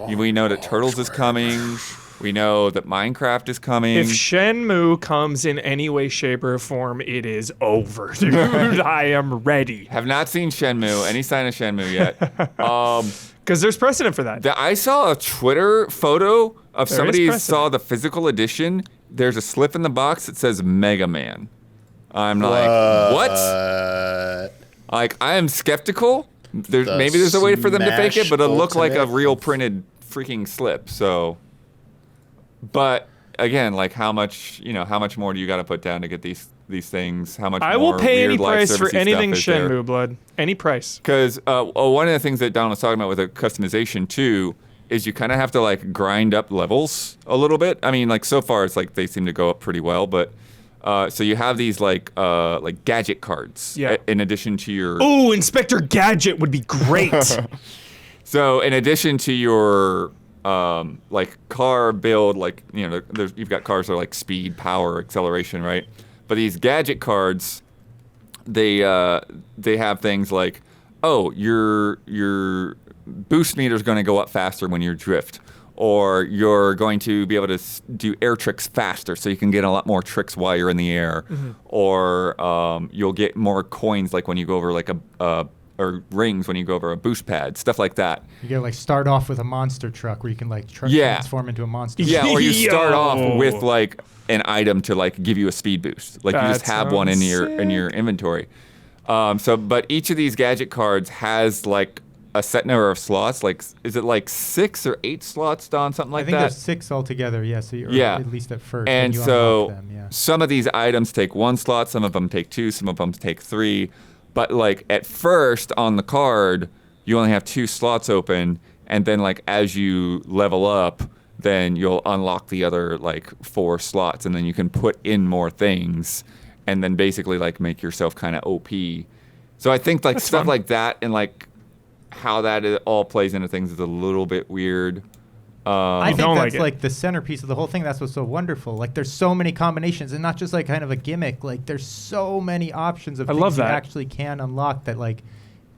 We know that Turtles is coming. We know that Minecraft is coming. If Shenmue comes in any way, shape, or form, it is over, dude. I am ready. Have not seen Shenmue, any sign of Shenmue yet. Because there's precedent for that. I saw a Twitter photo of There somebody is who precedent. saw the physical edition. There's a slip in the box that says Mega Man. I'm like, what? Like, I am skeptical. Maybe there's a way for them to fake it, but it looked like a Ultimate. real printed freaking slip. So, but again, like how much more do you got to put down to get these things? How much? I will more pay any weird live price for servicey anything stuff is there? Shenmue, Blood. Any price. Because one of the things that Don was talking about with the customization too is you kind of have to like grind up levels a little bit. I mean, like so far it's like they seem to go up pretty well, but so you have these like gadget cards Yeah. in addition to your. Ooh, Inspector Gadget would be great. So in addition to your like car build, like you've got cars that are like speed, power, acceleration, right? But these gadget cards they have things like, oh, your boost meter is going to go up faster when you drift, or you're going to be able to do air tricks faster, so you can get a lot more tricks while you're in the air, or you'll get more coins like when you go over like or rings when you go over a boost pad, stuff like that. You gotta like start off with a monster truck where you can like transform into a monster. Yeah, or you start off with like an item to like give you a speed boost. Like you just have one in your inventory. But each of these gadget cards has like a set number of slots. Like, is it like 6 or 8 slots, Don? Something like that? I think there's 6 altogether, yeah. So you're at least at first. And you so them, yeah. some of these items take 1 slot, some of them take 2, some of them take 3. But like at first on the card, you only have 2 slots open, and then like as you level up, then you'll unlock the other like 4 slots, and then you can put in more things, and then basically like make yourself kind of OP. So I think like stuff like that and like how that all plays into things is a little bit weird. I think that's like the centerpiece of the whole thing. That's what's so wonderful. Like there's so many combinations, and not just like kind of a gimmick. Like there's so many options of things you actually can unlock that like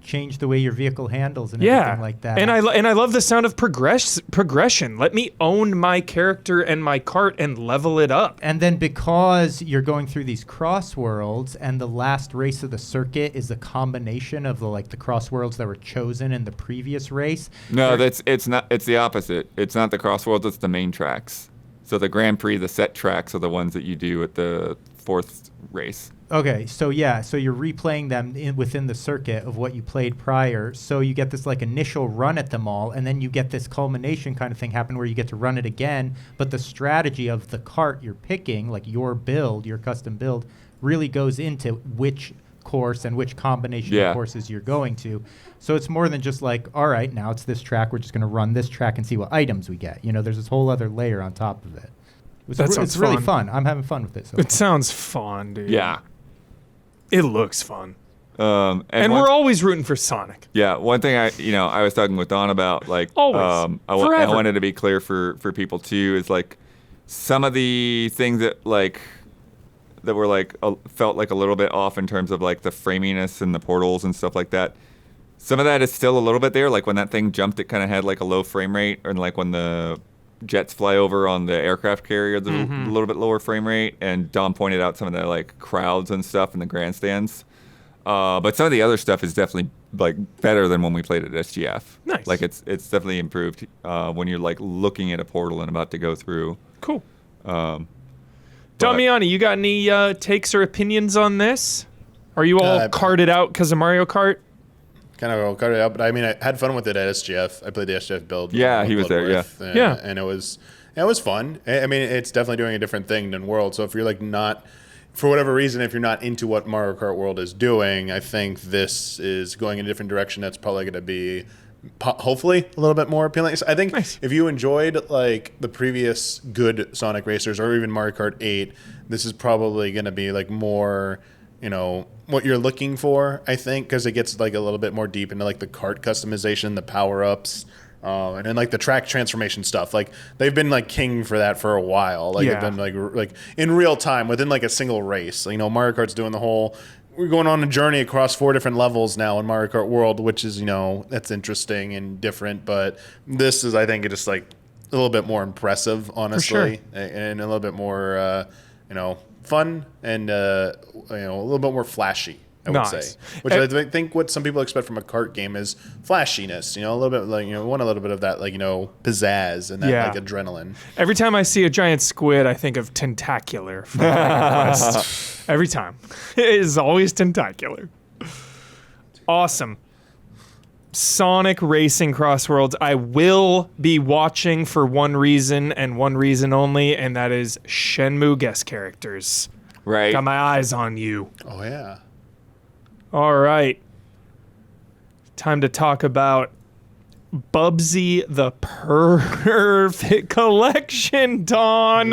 change the way your vehicle handles and everything like that. And I love the sound of progression. Let me own my character and my cart and level it up. And then because you're going through these CrossWorlds, and the last race of the circuit is a combination of the CrossWorlds that were chosen in the previous race. No, it's not. It's the opposite. It's not the CrossWorlds. It's the main tracks. So the Grand Prix, the set tracks, are the ones that you do at the 4th race. Okay, so yeah, so you're replaying them within the circuit of what you played prior. So you get this like initial run at them all, and then you get this culmination kind of thing happen where you get to run it again. But the strategy of the cart you're picking, like your build, your custom build, really goes into which course and which combination of courses you're going to. So it's more than just like, all right, now it's this track. We're just going to run this track and see what items we get. You know, there's this whole other layer on top of it. It's really fun. I'm having fun with it. It sounds fun, dude. Yeah. It looks fun. And we're always rooting for Sonic. Yeah, one thing I was talking with Don about, like, always, I wanted to be clear for people too, is like some of the things that were like felt like a little bit off in terms of like the framiness and the portals and stuff like that. Some of that is still a little bit there. Like when that thing jumped, it kind of had like a low frame rate, and like when the jets fly over on the aircraft carrier, there's a little bit lower frame rate. And Dom pointed out some of the like crowds and stuff in the grandstands. But some of the other stuff is definitely like better than when we played at SGF. Nice. Like it's definitely improved when you're like looking at a portal and about to go through. Cool. Damiani, you got any takes or opinions on this? Are you all carted out because of Mario Kart? Kind of carted out, but I mean, I had fun with it at SGF. I played the SGF build. Yeah, he was there. And it was fun. I mean, it's definitely doing a different thing than World. So if you're like not, for whatever reason, if you're not into what Mario Kart World is doing, I think this is going in a different direction. That's probably going to be hopefully a little bit more appealing. So I think if you enjoyed like the previous good Sonic Racers or even Mario Kart 8, this is probably going to be like more, you know, what you're looking for, I think, because it gets like a little bit more deep into like the kart customization, the power-ups, and then like the track transformation stuff. Like they've been like king for that for a while. Like they've been like in real time within like a single race. You know, Mario Kart's doing the whole, we're going on a journey across 4 different levels now in Mario Kart World, which is, you know, that's interesting and different. But this is, I think, just like a little bit more impressive, honestly, and a little bit more, you know, fun and you know, a little bit more flashy, I would say. Which I think what some people expect from a kart game is flashiness. You know, a little bit like, you know, we want a little bit of that, like, you know, pizzazz and that like adrenaline. Every time I see a giant squid, I think of Tentacular from Dragon Quest. Every time, it is always Tentacular. Awesome. Sonic Racing CrossWorlds. I will be watching for one reason and one reason only, and that is Shenmue guest characters. Right. Got my eyes on you. Oh, yeah. All right. Time to talk about Bubsy the Purrfect collection, Don.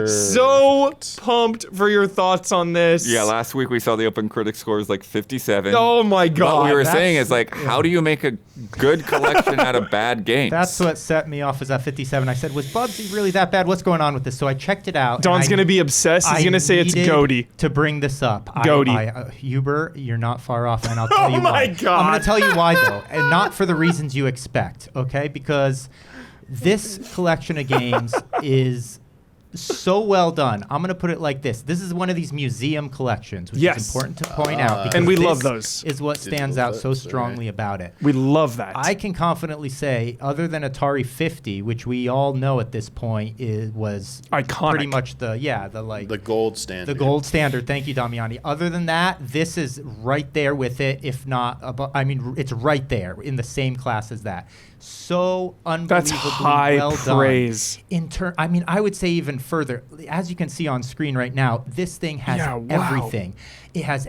So pumped for your thoughts on this. Yeah, last week we saw the Open Critic scores like 57. Oh my God. What we were saying is like, how do you make a good collection out of bad games. That's what set me off as that 57. I said, was Bubsy really that bad? What's going on with this? So I checked it out. Don's going to be obsessed. He's going to say it's goaty. To bring this up. Goaty. Huber, you're not far off, and I'll tell you why. Oh my God. I'm going to tell you why, though, and not for the reasons you expect, okay? Because this collection of games is so well done. I'm going to put it like this. This is one of these museum collections, which is important to point out. Because and we this love those. Is what stands out so strongly about it. We love that. I can confidently say, other than Atari 50, which we all know at this point was iconic, pretty much the gold standard. The gold standard. Thank you, Damiani. Other than that, this is right there with it, if not above. I mean, it's right there in the same class as that. So unbelievably That's high well praise. done. I mean, I would say even further. As you can see on screen right now, this thing has everything. It has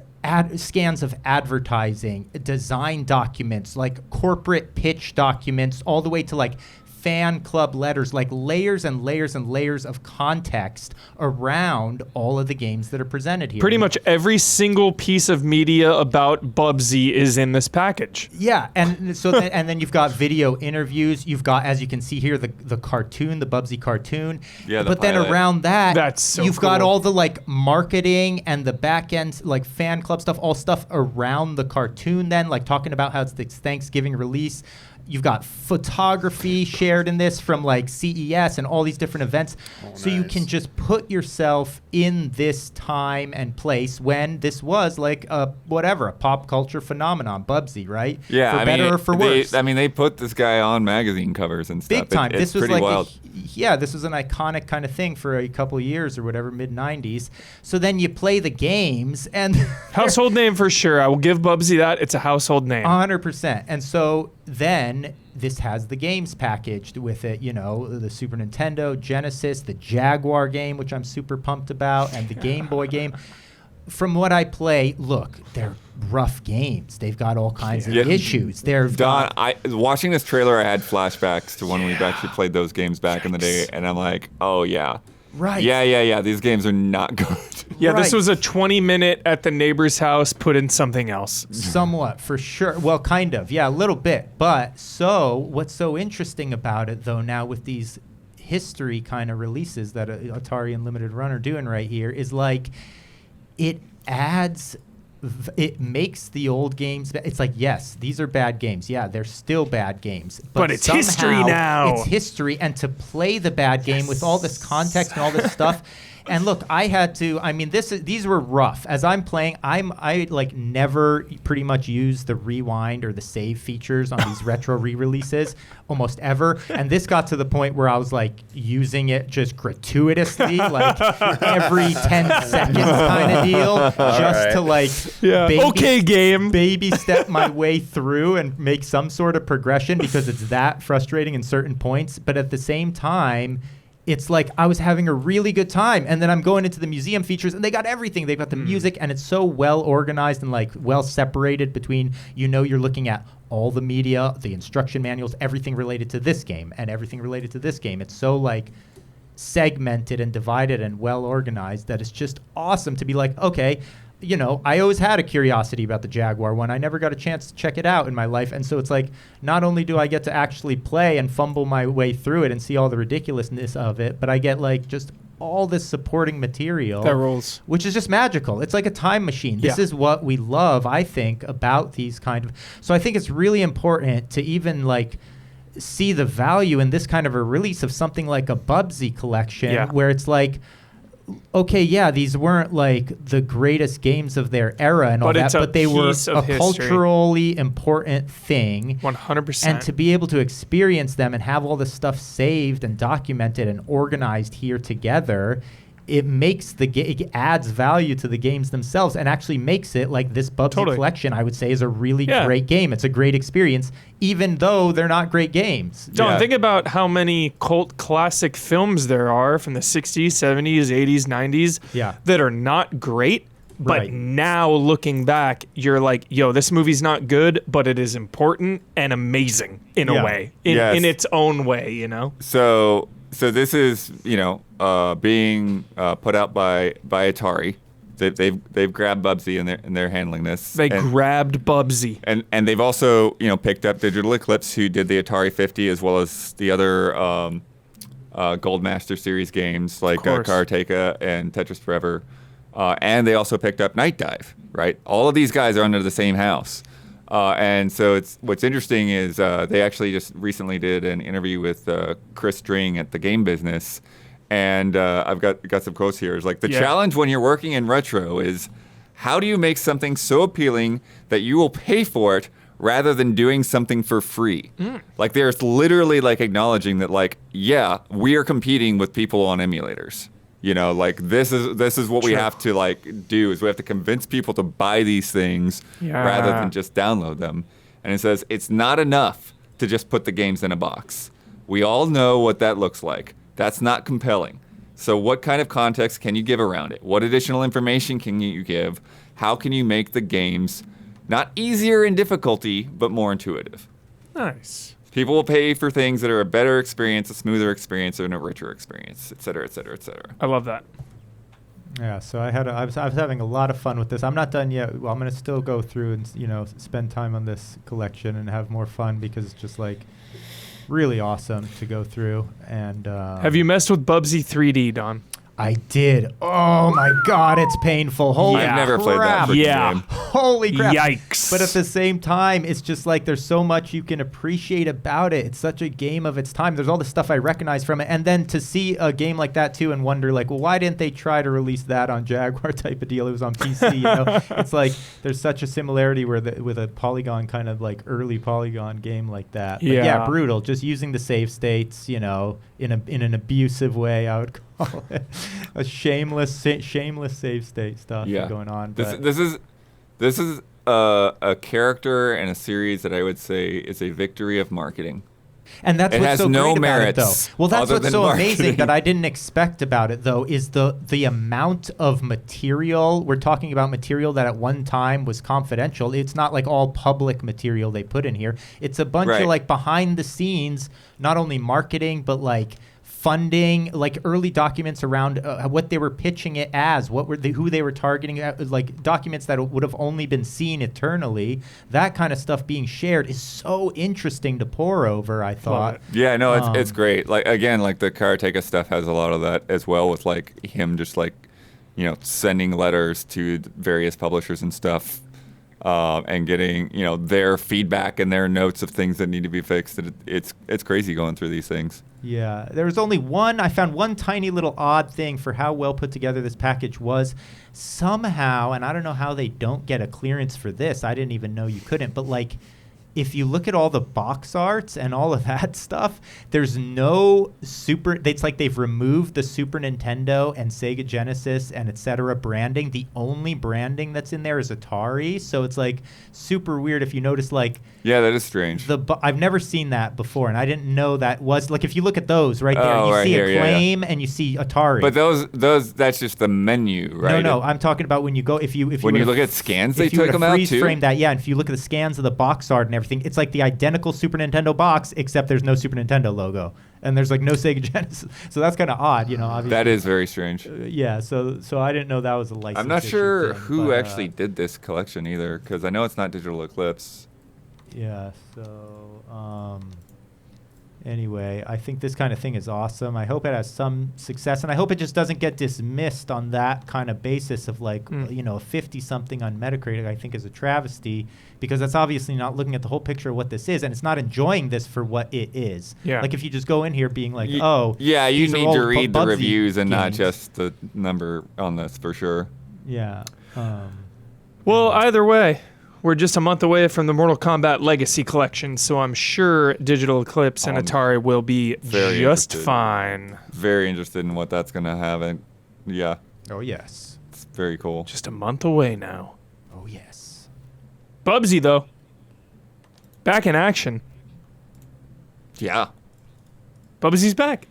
scans of advertising, design documents, like corporate pitch documents, all the way to like fan club letters, like layers and layers and layers of context around all of the games that are presented here. Pretty much every single piece of media about Bubsy is in this package. Yeah, and so and then you've got video interviews. You've got, as you can see here, the cartoon, the Bubsy cartoon. Yeah, but then around that, you've got all the like marketing and the back end, like fan club stuff, all stuff around the cartoon. Then like talking about how it's the Thanksgiving release. You've got photography shared in this from like CES and all these different events. So you can just put yourself in this time and place when this was like a pop culture phenomenon, Bubsy, right? Yeah, for better or for worse. They put this guy on magazine covers and stuff. Big time. It's This was pretty like wild. this was an iconic kind of thing for a couple of years or whatever, mid-90s. So then you play the games and household name for sure. I will give Bubsy that. It's a household name. 100%. And so then this has the games packaged with it, the Super Nintendo, Genesis, the Jaguar game, which I'm super pumped about, and the Game Boy game. From what I play, look, they're rough games. They've got all kinds of issues. Don, watching this trailer, I had flashbacks to when we've actually played those games back in the day, and I'm like, oh yeah. Right. Yeah. These games are not good. Yeah, This was a 20-minute at the neighbor's house, put in something else. Somewhat, for sure. Well, kind of. Yeah, a little bit. But what's so interesting about it, though, now with these history kind of releases that Atari and Limited Run are doing right here, is like it makes the old games. It's like, yes, these are bad games. Yeah, they're still bad games. But it's history now. It's history, and to play the bad game with all this context and all this stuff. And look, I had to. I mean, these were rough. As I'm playing, I like never pretty much use the rewind or the save features on these retro re-releases almost ever. And this got to the point where I was like using it just gratuitously, like every 10 seconds kind of deal, just to like baby step my way through and make some sort of progression because it's that frustrating in certain points. But at the same time, it's like I was having a really good time, and then I'm going into the museum features, and they got everything. They've got the music, and it's so well organized and like well separated between, you're looking at all the media, the instruction manuals, everything related to this game, and everything related to this game. It's so like segmented and divided and well organized that it's just awesome to be like, okay, I always had a curiosity about the Jaguar one. I never got a chance to check it out in my life. And so it's like, not only do I get to actually play and fumble my way through it and see all the ridiculousness of it, but I get like just all this supporting material. That rules. Which is just magical. It's like a time machine. This is what we love, I think, about these kind of... So I think it's really important to even like see the value in this kind of a release of something like a Bubsy collection where it's like, okay, yeah, these weren't like the greatest games of their era and all that, but they were a culturally important thing. 100%. And to be able to experience them and have all this stuff saved and documented and organized here together, it makes it adds value to the games themselves and actually makes it like this Bubsy collection, I would say, is a really great game. It's a great experience, even though they're not great games. Don't think about how many cult classic films there are from the 60s, 70s, 80s, 90s that are not great. But now looking back, you're like, yo, this movie's not good, but it is important and amazing in a way, in its own way, So this is, being put out by Atari, they've grabbed Bubsy and they're handling this. They grabbed Bubsy. And they've also picked up Digital Eclipse, who did the Atari 50 as well as the other Gold Master Series games like Karateka and Tetris Forever. And they also picked up Night Dive, right? All of these guys are under the same house. And so what's interesting is they actually just recently did an interview with Chris String at The Game Business. And I've got some quotes here. It's like, the challenge when you're working in retro is, how do you make something so appealing that you will pay for it rather than doing something for free? Like, there's literally like acknowledging that, like, yeah, we are competing with people on emulators. Like, this is what we have to like do, is we have to convince people to buy these things rather than just download them. And it says it's not enough to just put the games in a box. We all know what that looks like. That's not compelling. So what kind of context can you give around it? What additional information can you give? How can you make the games not easier in difficulty, but more intuitive? Nice. People will pay for things that are a better experience, a smoother experience, and a richer experience, et cetera, et cetera, et cetera. I love that. Yeah, so I was having a lot of fun with this. I'm not done yet. Well, I'm going to still go through and spend time on this collection and have more fun, because it's just like really awesome to go through. And have you messed with Bubsy 3D, Don? I did. Oh my God, it's painful. Holy I've never played that game. Holy crap. Yikes. But at the same time, it's just like there's so much you can appreciate about it. It's such a game of its time. There's all the stuff I recognize from it. And then to see a game like that too and wonder, like, well, why didn't they try to release that on Jaguar type of deal? It was on PC, It's like there's such a similarity with a Polygon kind of like early Polygon game like that. But yeah, brutal. Just using the save states, in an abusive way, I would call it. A shameless save state stuff going on. This is a character and a series that I would say is a victory of marketing. And that's what's so great about it, though. Well, that's what's so amazing that I didn't expect about it, though, is the amount of material. We're talking about material that at one time was confidential. It's not like all public material they put in here. It's a bunch of like behind the scenes, not only marketing, but like funding, like early documents around what they were pitching it as, who they were targeting, like documents that would have only been seen eternally. That kind of stuff being shared is so interesting to pore over, I thought. Yeah, no, it's great. Like, again, like the Karateka stuff has a lot of that as well, with like him just like, sending letters to various publishers and stuff. And getting their feedback and their notes of things that need to be fixed. It's crazy going through these things. Yeah, there was only I found one tiny little odd thing for how well put together this package was. Somehow, and I don't know how they don't get a clearance for this. I didn't even know you couldn't, but like, if you look at all the box arts and all of that stuff, there's no it's like they've removed the Super Nintendo and Sega Genesis and etc. branding. The only branding that's in there is Atari. So it's like super weird if you notice, like... Yeah, that is strange. I've never seen that before, and I didn't know that was... Like, if you look at those right there, you see Acclaim and you see Atari. But those that's just the menu, right? No, I'm talking about when you go... When you look at scans, they took them out too? Freeze frame that, yeah, and if you look at the scans of the box art and everything, it's like the identical Super Nintendo box, except there's no Super Nintendo logo, and there's like no Sega Genesis. So that's kind of odd, obviously. That is very strange. Yeah, so I didn't know that was a license. I'm not sure who actually did this collection either, because I know it's not Digital Eclipse. Yeah, so anyway, I think this kind of thing is awesome. I hope it has some success, and I hope it just doesn't get dismissed on that kind of basis of like, a 50-something on Metacritic, I think is a travesty, because that's obviously not looking at the whole picture of what this is, and it's not enjoying this for what it is. Yeah. Like, if you just go in here being like, yeah, you need to read the reviews and not just the number on this, for sure. Yeah. Well, either way, we're just a month away from the Mortal Kombat Legacy Collection, so I'm sure Digital Eclipse and Atari will be just fine. Very interested in what that's going to have. And yeah. Oh, yes. It's very cool. Just a month away now. Oh, yes. Bubsy, though. Back in action. Yeah. Bubsy's back.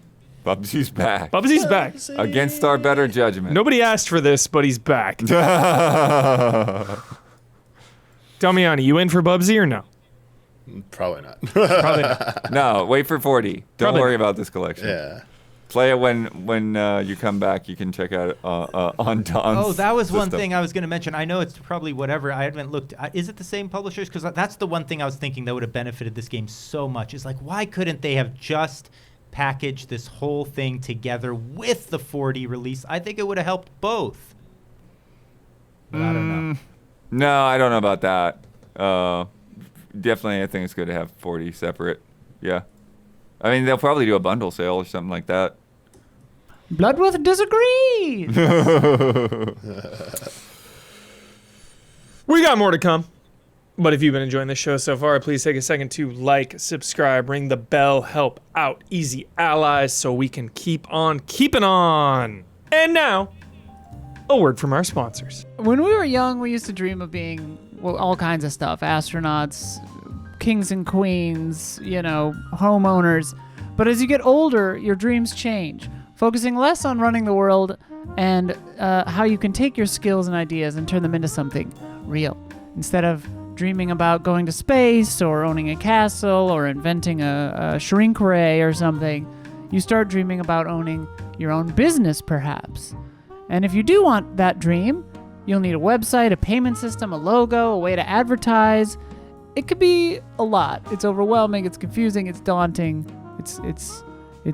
Bubsy's back. Bubsy's back. Against our better judgment. Nobody asked for this, but he's back. Damiani, you in for Bubsy or no? Probably not. Probably not. No, wait for 40. Don't worry about this collection. Yeah. Play it when you come back. You can check out on Don's. Oh, that was one system. thing I was going to mention. I know it's probably whatever. I haven't looked. Is it the same publishers? Because that's the one thing I was thinking that would have benefited this game so much. Is like, why couldn't they have just packaged this whole thing together with the 4D release? I think it would have helped both. But I don't know. No, I don't know about that. Definitely, I think it's good to have 4D separate. Yeah. I mean, they'll probably do a bundle sale or something like that. Bloodworth disagrees. We got more to come. But if you've been enjoying this show so far, please take a second to like, subscribe, ring the bell, help out Easy Allies so we can keep on keeping on. And now, a word from our sponsors. When we were young, we used to dream of being all kinds of stuff. Astronauts, kings and queens, homeowners. But as you get older, your dreams change, focusing less on running the world and how you can take your skills and ideas and turn them into something real. Instead of dreaming about going to space or owning a castle or inventing a shrink ray or something, you start dreaming about owning your own business, perhaps. And if you do want that dream, you'll need a website, a payment system, a logo, a way to advertise. It could be a lot. It's overwhelming, it's confusing, it's daunting, it's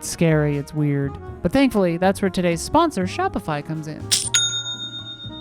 scary, it's weird. But thankfully, that's where today's sponsor, Shopify, comes in.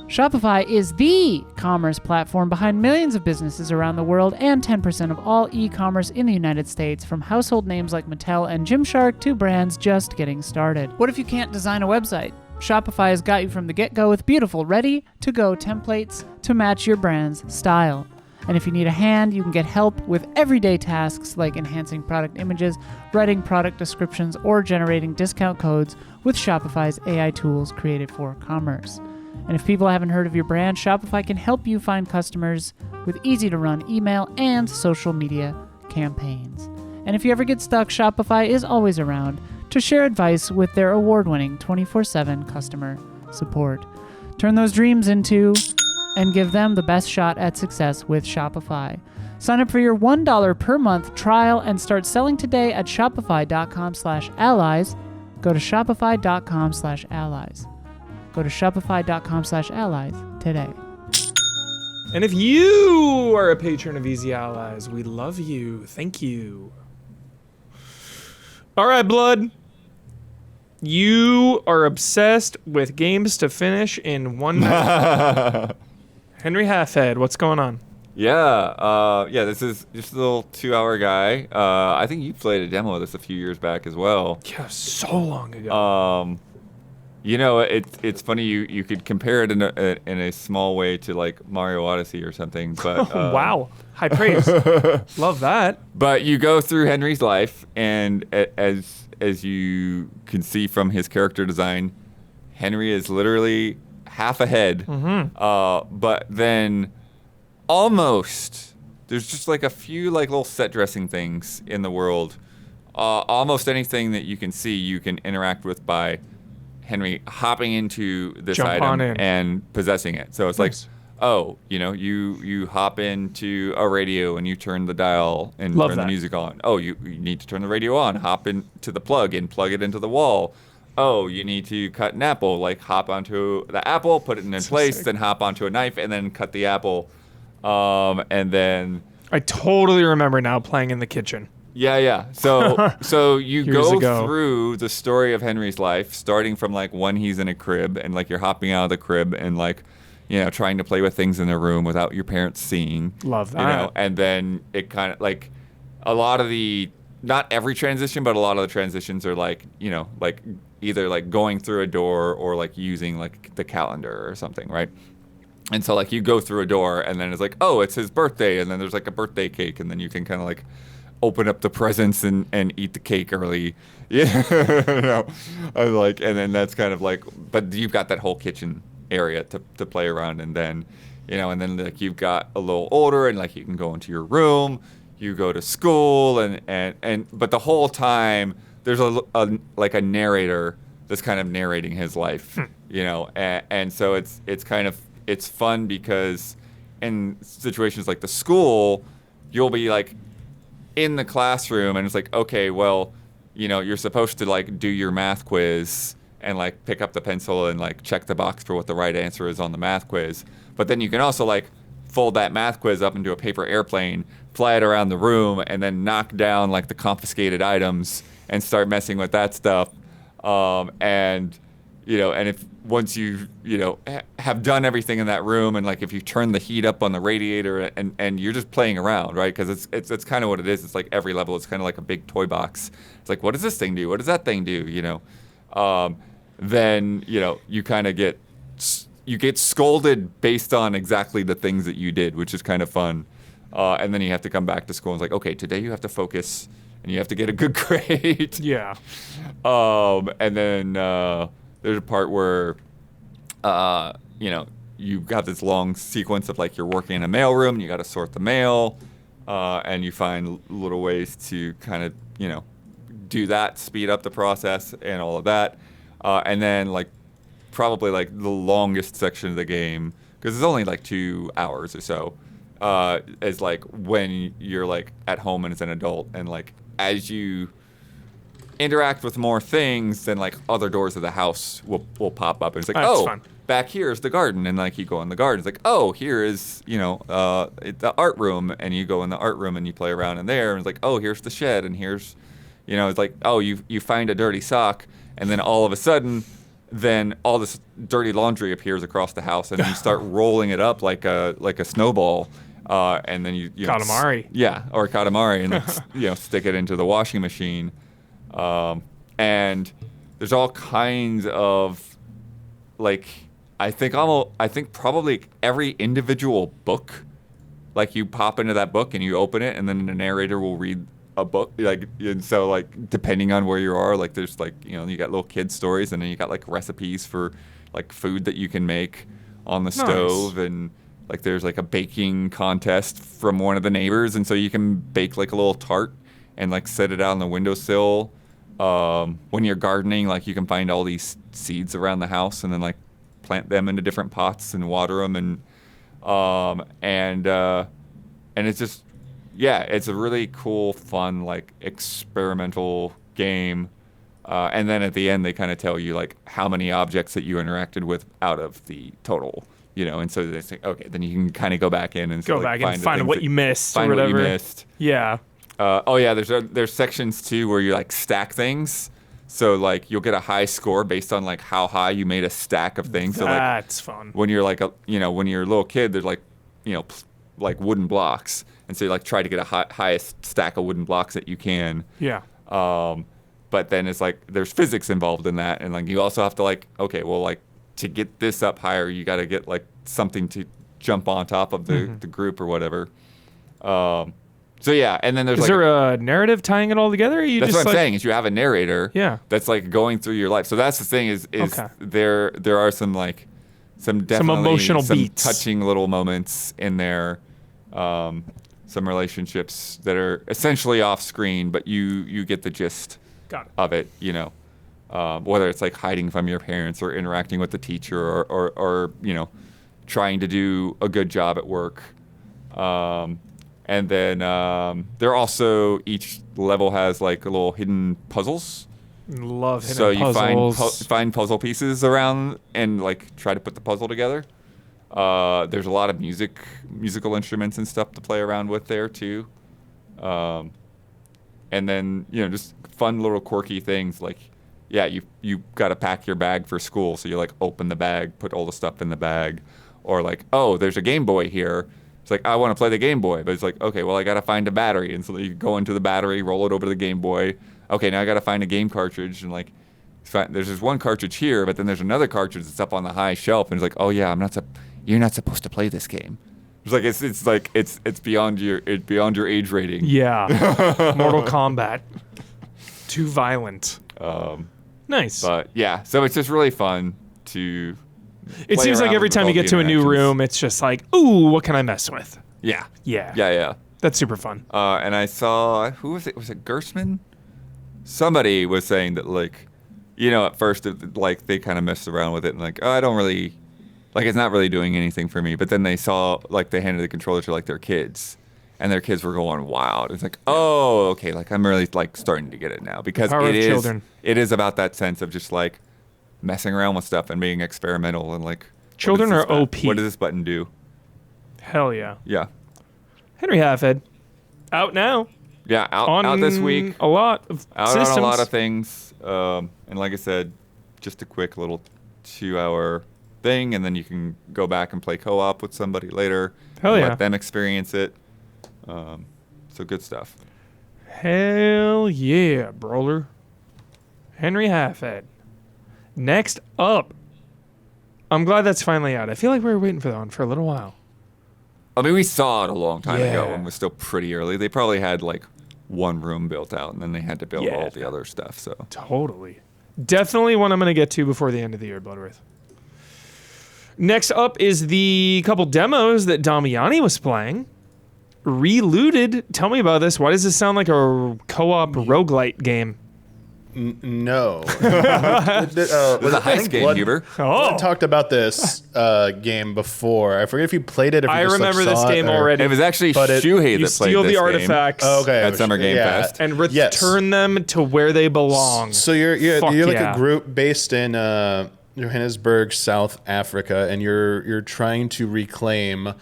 Shopify is the commerce platform behind millions of businesses around the world and 10% of all e-commerce in the United States, from household names like Mattel and Gymshark to brands just getting started. What if you can't design a website? Shopify has got you from the get-go with beautiful ready-to-go templates to match your brand's style. And if you need a hand, you can get help with everyday tasks like enhancing product images, writing product descriptions, or generating discount codes with Shopify's AI tools created for commerce. And if people haven't heard of your brand, Shopify can help you find customers with easy-to-run email and social media campaigns. And if you ever get stuck, Shopify is always around to share advice with their award-winning 24/7 customer support. Turn those dreams into and give them the best shot at success with Shopify. Sign up for your $1 per month trial and start selling today at shopify.com/allies. Go to shopify.com/allies. Go to shopify.com/allies today. And if you are a patron of Easy Allies, we love you. Thank you. All right, Blood. You are obsessed with games to finish in one night. Henry Halfhead, what's going on? Yeah, this is just a little 2-hour guy. I think you played a demo of this a few years back as well. Yeah, so long ago. It's funny you could compare it in a small way to like Mario Odyssey or something. But Wow, high praise. Love that. But you go through Henry's life, and as you can see from his character design, Henry is literally half a head. Mm-hmm. But then almost there's just like a few like little set dressing things in the world. Almost anything that you can see, you can interact with by Henry hopping into this item and possessing it. So it's nice. Like, you hop into a radio and you turn the dial and turn the music on. Oh, you need to turn the radio on. Hop into the plug and plug it into the wall. Oh, you need to cut an apple. Like hop onto the apple, put it in place, then hop onto a knife and then cut the apple. And then I totally remember now playing in the kitchen. Yeah. So you go ago. through the story of Henry's life, starting from like when he's in a crib and like you're hopping out of the crib and like, trying to play with things in the room without your parents seeing. Love that. And then it kind of like a lot of not every transition, but a lot of the transitions are like, like either like going through a door or like using like the calendar or something, right? And so like you go through a door and then it's like, oh, it's his birthday, and then there's like a birthday cake, and then you can kind of like open up the presents and eat the cake early. Yeah. And then that's kind of like, but you've got that whole kitchen area to play around, and then, and then like you've got a little older and like you can go into your room, you go to school and but the whole time there's a narrator that's kind of narrating his life, and so it's fun because in situations like the school, you'll be like in the classroom and it's like, okay, well, you're supposed to like do your math quiz and like pick up the pencil and like check the box for what the right answer is on the math quiz. But then you can also like fold that math quiz up into a paper airplane, fly it around the room, and then knock down like the confiscated items and start messing with that stuff. And if once you have done everything in that room, and like if you turn the heat up on the radiator, and you're just playing around, right? Because it's kind of what it is. It's like every level is kind of like a big toy box. It's like, what does this thing do? What does that thing do? Then you kind of get scolded based on exactly the things that you did, which is kind of fun. And then you have to come back to school and it's like, okay, today you have to focus and you have to get a good grade. Yeah. And then there's a part where, you've got this long sequence of like you're working in a mailroom and you got to sort the mail, and you find little ways to kind of, do that, speed up the process and all of that. And then like probably like the longest section of the game, because it's only like 2 hours or so, is like when you're like at home and as an adult, and like as you interact with more things, then like other doors of the house will pop up, and it's like, That's fun. back here is the garden, and like you go in the garden, it's like, oh, here is the art room, and you go in the art room and you play around in there, and it's like, oh, here's the shed, and here's it's like, oh, you find a dirty sock, and then all of a sudden then all this dirty laundry appears across the house, and you start rolling it up like a snowball, and then you Katamari. or Katamari, and then, stick it into the washing machine, and there's all kinds of like I think probably every individual book, like you pop into that book and you open it, and then the narrator will read a book, like, and so like depending on where you are, like there's like you got little kid stories, and then you got like recipes for like food that you can make on the stove, and like there's like a baking contest from one of the neighbors, and so you can bake like a little tart and like set it out on the windowsill. When you're gardening, like you can find all these seeds around the house and then like plant them into different pots and water them, and it's just, it's a really cool, fun, like experimental game. And then at the end, they kind of tell you like how many objects that you interacted with out of the total, and so they say, okay, then you can kind of go back in and find what you missed or find whatever. what you missed. Yeah. There's sections too where you like stack things. So like you'll get a high score based on like how high you made a stack of things. So like That's fun. when you're like when you're a little kid, there's like like wooden blocks, and so you like try to get a highest stack of wooden blocks that you can. Yeah. But then it's like there's physics involved in that, and like you also have to like, okay, well, like to get this up higher, you got to get like something to jump on top of the group or whatever. So yeah, and then there's Is there a narrative tying it all together? Or you that's just what I'm saying, is you have a narrator. Yeah. That's like going through your life. So that's the thing is Okay. there are some like some emotional some beats, touching little moments in there. Some relationships that are essentially off screen, but you get the gist Got it. of it. Whether it's like hiding from your parents or interacting with the teacher or trying to do a good job at work. And then there also, each level has like little hidden puzzles. Love hidden So you puzzles. find puzzle pieces around and like try to put the puzzle together. There's a lot of musical instruments and stuff to play around with there too. And then just fun little quirky things like, you got to pack your bag for school, so you like open the bag, put all the stuff in the bag, or like, oh, there's a Game Boy here. It's like, I want to play the Game Boy, but it's like, okay, well, I got to find a battery. And so you go into the battery, roll it over to the Game Boy. Okay, now I got to find a game cartridge. And like, there's this one cartridge here, but then there's another cartridge that's up on the high shelf. And it's like, oh yeah, you're not supposed to play this game. It's like, it's beyond your age rating. Yeah. Mortal Kombat. Too violent. Nice. But yeah, so it's just really fun to. It play seems like around every with time all you get the to a new interactions. room, it's just like, ooh, what can I mess with? Yeah. Yeah. That's super fun. And I saw, who was it? Was it Gersman? Somebody was saying that, like, at first, like, they kind of messed around with it and, like, oh, I don't really, like, it's not really doing anything for me. But then they saw, like, they handed the controller to, like, their kids. and their kids were going wild. It's like, oh, okay, like I'm really like starting to get it now because Power of children. it is about that sense of just like messing around with stuff and being experimental and like Children are OP. What does this button do? Hell yeah. Yeah. Henry Halfhead. Out now. Yeah, out this week. A lot of Out systems. on a lot of things. And like I said, just a quick little 2-hour thing, and then you can go back and play co-op with somebody later. Hell yeah. Let them experience it. So good stuff. Hell yeah, brawler. Henry Halfhead. Next up. I'm glad that's finally out. I feel like we were waiting for that one for a little while. I mean, we saw it a long time ago Yeah. when it was still pretty early. They probably had like one room built out, and then they had to build Yeah. all the other stuff. So Totally. Definitely one I'm going to get to before the end of the year, Bloodworth. Next up is the couple demos that Damiani was playing. Relooted. Tell me about this. Why does this sound like a co-op roguelite game? No. it was a heist game, Huber. I talked about this game before. I forget if you played it. If you I just, remember like, this saw game or- already. It was actually But it- Shuhei You that played steal this the game artifacts Okay. at Summer Game Fest. and Yes. return them to where they belong. So you're Fuck like yeah. a group based in Johannesburg, South Africa, and you're trying to reclaim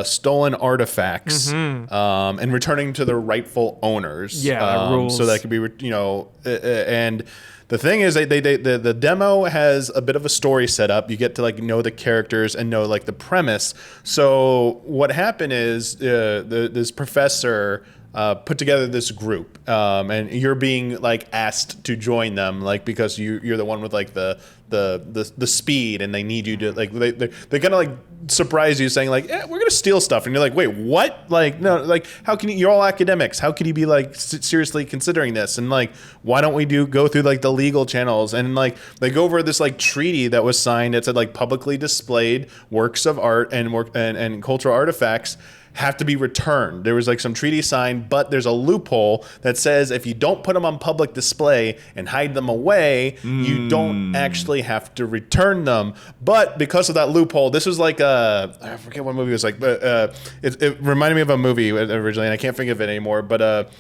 stolen artifacts and returning to their rightful owners. Yeah, rules. So that could be and the thing is, the demo has a bit of a story set up. You get to like know the characters and know like the premise. So what happened is this professor put together this group, and you're being like asked to join them, like because you're the one with like the speed, and they need you to like they kind of like surprise you, saying like, we're gonna steal stuff, and you're like, wait, what? Like, no, like how can you're all academics? How can you be like seriously considering this? And like, why don't we go through like the legal channels? And like they go over this like treaty that was signed that said like publicly displayed works of art and cultural artifacts have to be returned. There was like some treaty signed, but there's a loophole that says if you don't put them on public display and hide them away, you don't actually have to return them. But because of that loophole, this was like I forget what movie it was like, but it reminded me of a movie originally, and I can't think of it anymore. But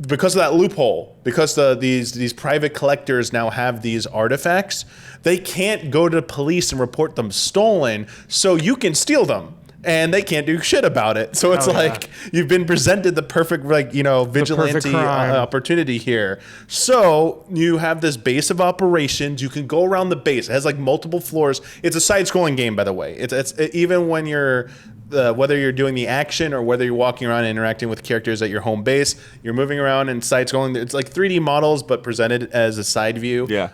because of that loophole, because these private collectors now have these artifacts, they can't go to the police and report them stolen, so you can steal them. And they can't do shit about it. So it's like you've been presented the perfect, like, vigilante opportunity here. So you have this base of operations. You can go around the base. It has like multiple floors. It's a side-scrolling game, by the way. It's even when you're whether you're doing the action or whether you're walking around and interacting with characters at your home base, you're moving around and side-scrolling. It's like 3D models, but presented as a side view. Yeah.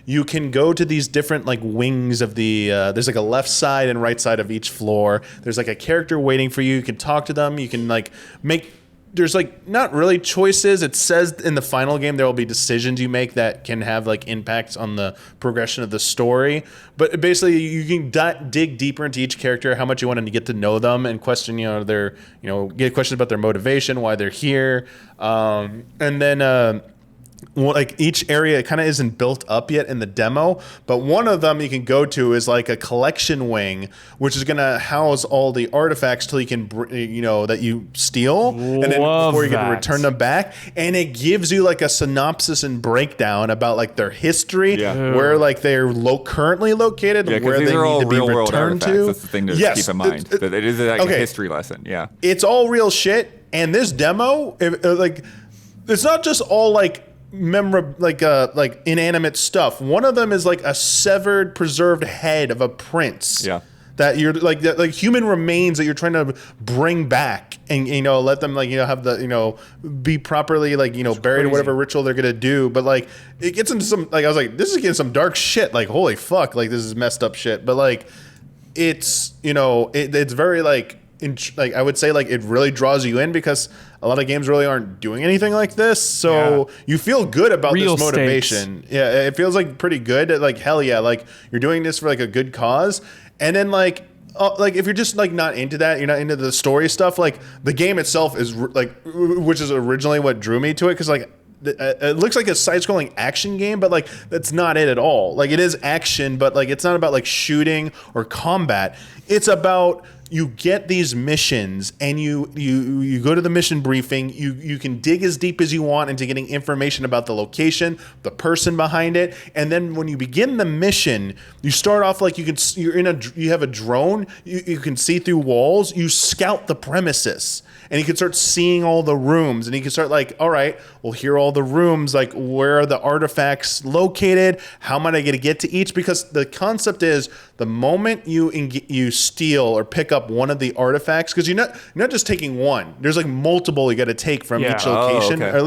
You can go to these different like wings of the there's like a left side and right side of each floor. There's like a character waiting for you. You can talk to them. You can like there's like not really choices. It says in the final game there will be decisions you make that can have like impacts on the progression of the story. But basically you can dig deeper into each character, how much you want to get to know them, and question their get questions about their motivation, why they're here, and then. Like each area kind of isn't built up yet in the demo, but one of them you can go to is like a collection wing, which is going to house all the artifacts till you can, that you steal, and then before you get to return them back. And it gives you like a synopsis and breakdown about like their history, where like they're currently located, where they need to be returned to. That's the thing to keep in mind. That it is like a history lesson. Yeah, it's all real shit. And this demo, it's not just all like like inanimate stuff. One of them is like a severed, preserved head of a prince. Yeah. That you're like human remains that you're trying to bring back and let them have the be properly buried or whatever ritual they're gonna do. But like it gets into some I was like, this is getting some dark shit. Like, holy fuck, like this is messed up shit. But like it's it's very I would say like it really draws you in because a lot of games really aren't doing anything like this. So you feel good about Real this motivation. stakes. Yeah, it feels like pretty good. Like, hell yeah, like you're doing this for like a good cause. And then like if you're just like not into that, you're not into the story stuff, like the game itself is which is originally what drew me to it, because like it looks like a side-scrolling action game, but like that's not it at all. Like it is action, but like it's not about like shooting or combat. It's about you get these missions, and you go to the mission briefing. You can dig as deep as you want into getting information about the location, the person behind it, and then when you begin the mission, you start off like you have a drone. You can see through walls. You scout the premises. And you can start seeing all the rooms, and you can start like, all right, well, here are all the rooms. Like, where are the artifacts located? How am I going to get to each? Because the concept is the moment you steal or pick up one of the artifacts, because you're not just taking one. There's like multiple you got to take from each location. Oh, okay. Or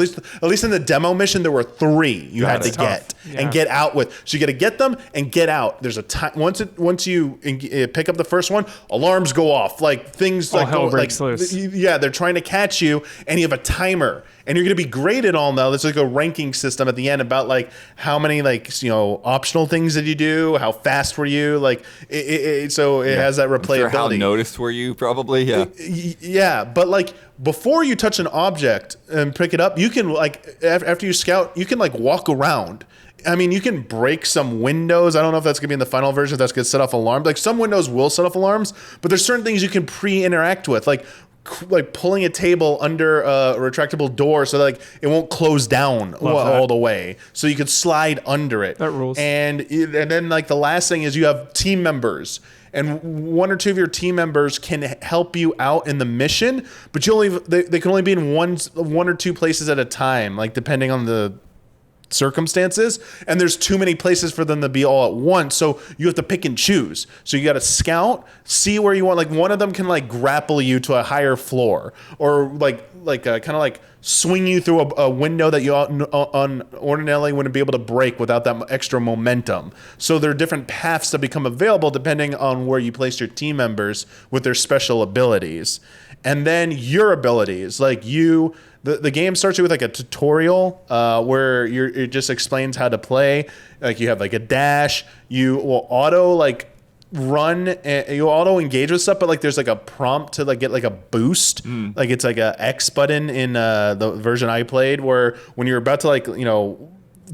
at least in the demo mission, there were 3 you had to get and get out with. So you got to get them and get out. There's a time once you pick up the first one, alarms go off. Like things All like hell breaks loose. Yeah, they're trying to catch you, and you have a timer, and you're going to be graded all now. There's like a ranking system at the end about like how many optional things did you do, how fast were you, like so it has that replayability. Sure, how noticed were you? Probably, yeah. Yeah, but like before you touch an object and pick it up, you can like after you scout, you can like walk around. I mean, you can break some windows. I don't know if that's going to be in the final version, if that's going to set off alarms. Like some windows will set off alarms, but there's certain things you can pre-interact with, like pulling a table under a retractable door so that like it won't close down all the way, so you could slide under it. That rules. And then like the last thing is you have team members, and 1 or 2 of your team members can help you out in the mission, but they can only be in one or 2 places at a time, like depending on the circumstances, and there's too many places for them to be all at once, so you have to pick and choose. So you got to scout, see where you want. Like one of them can like grapple you to a higher floor, or like kind of like swing you through a window that you ordinarily wouldn't be able to break without that extra momentum. So there are different paths that become available depending on where you place your team members with their special abilities. And then your abilities, like the game starts you with like a tutorial where it just explains how to play. Like you have like a dash, you will auto like run, and you auto engage with stuff, but like there's like a prompt to like get like a boost. Like it's like a X button in the version I played, where when you're about to like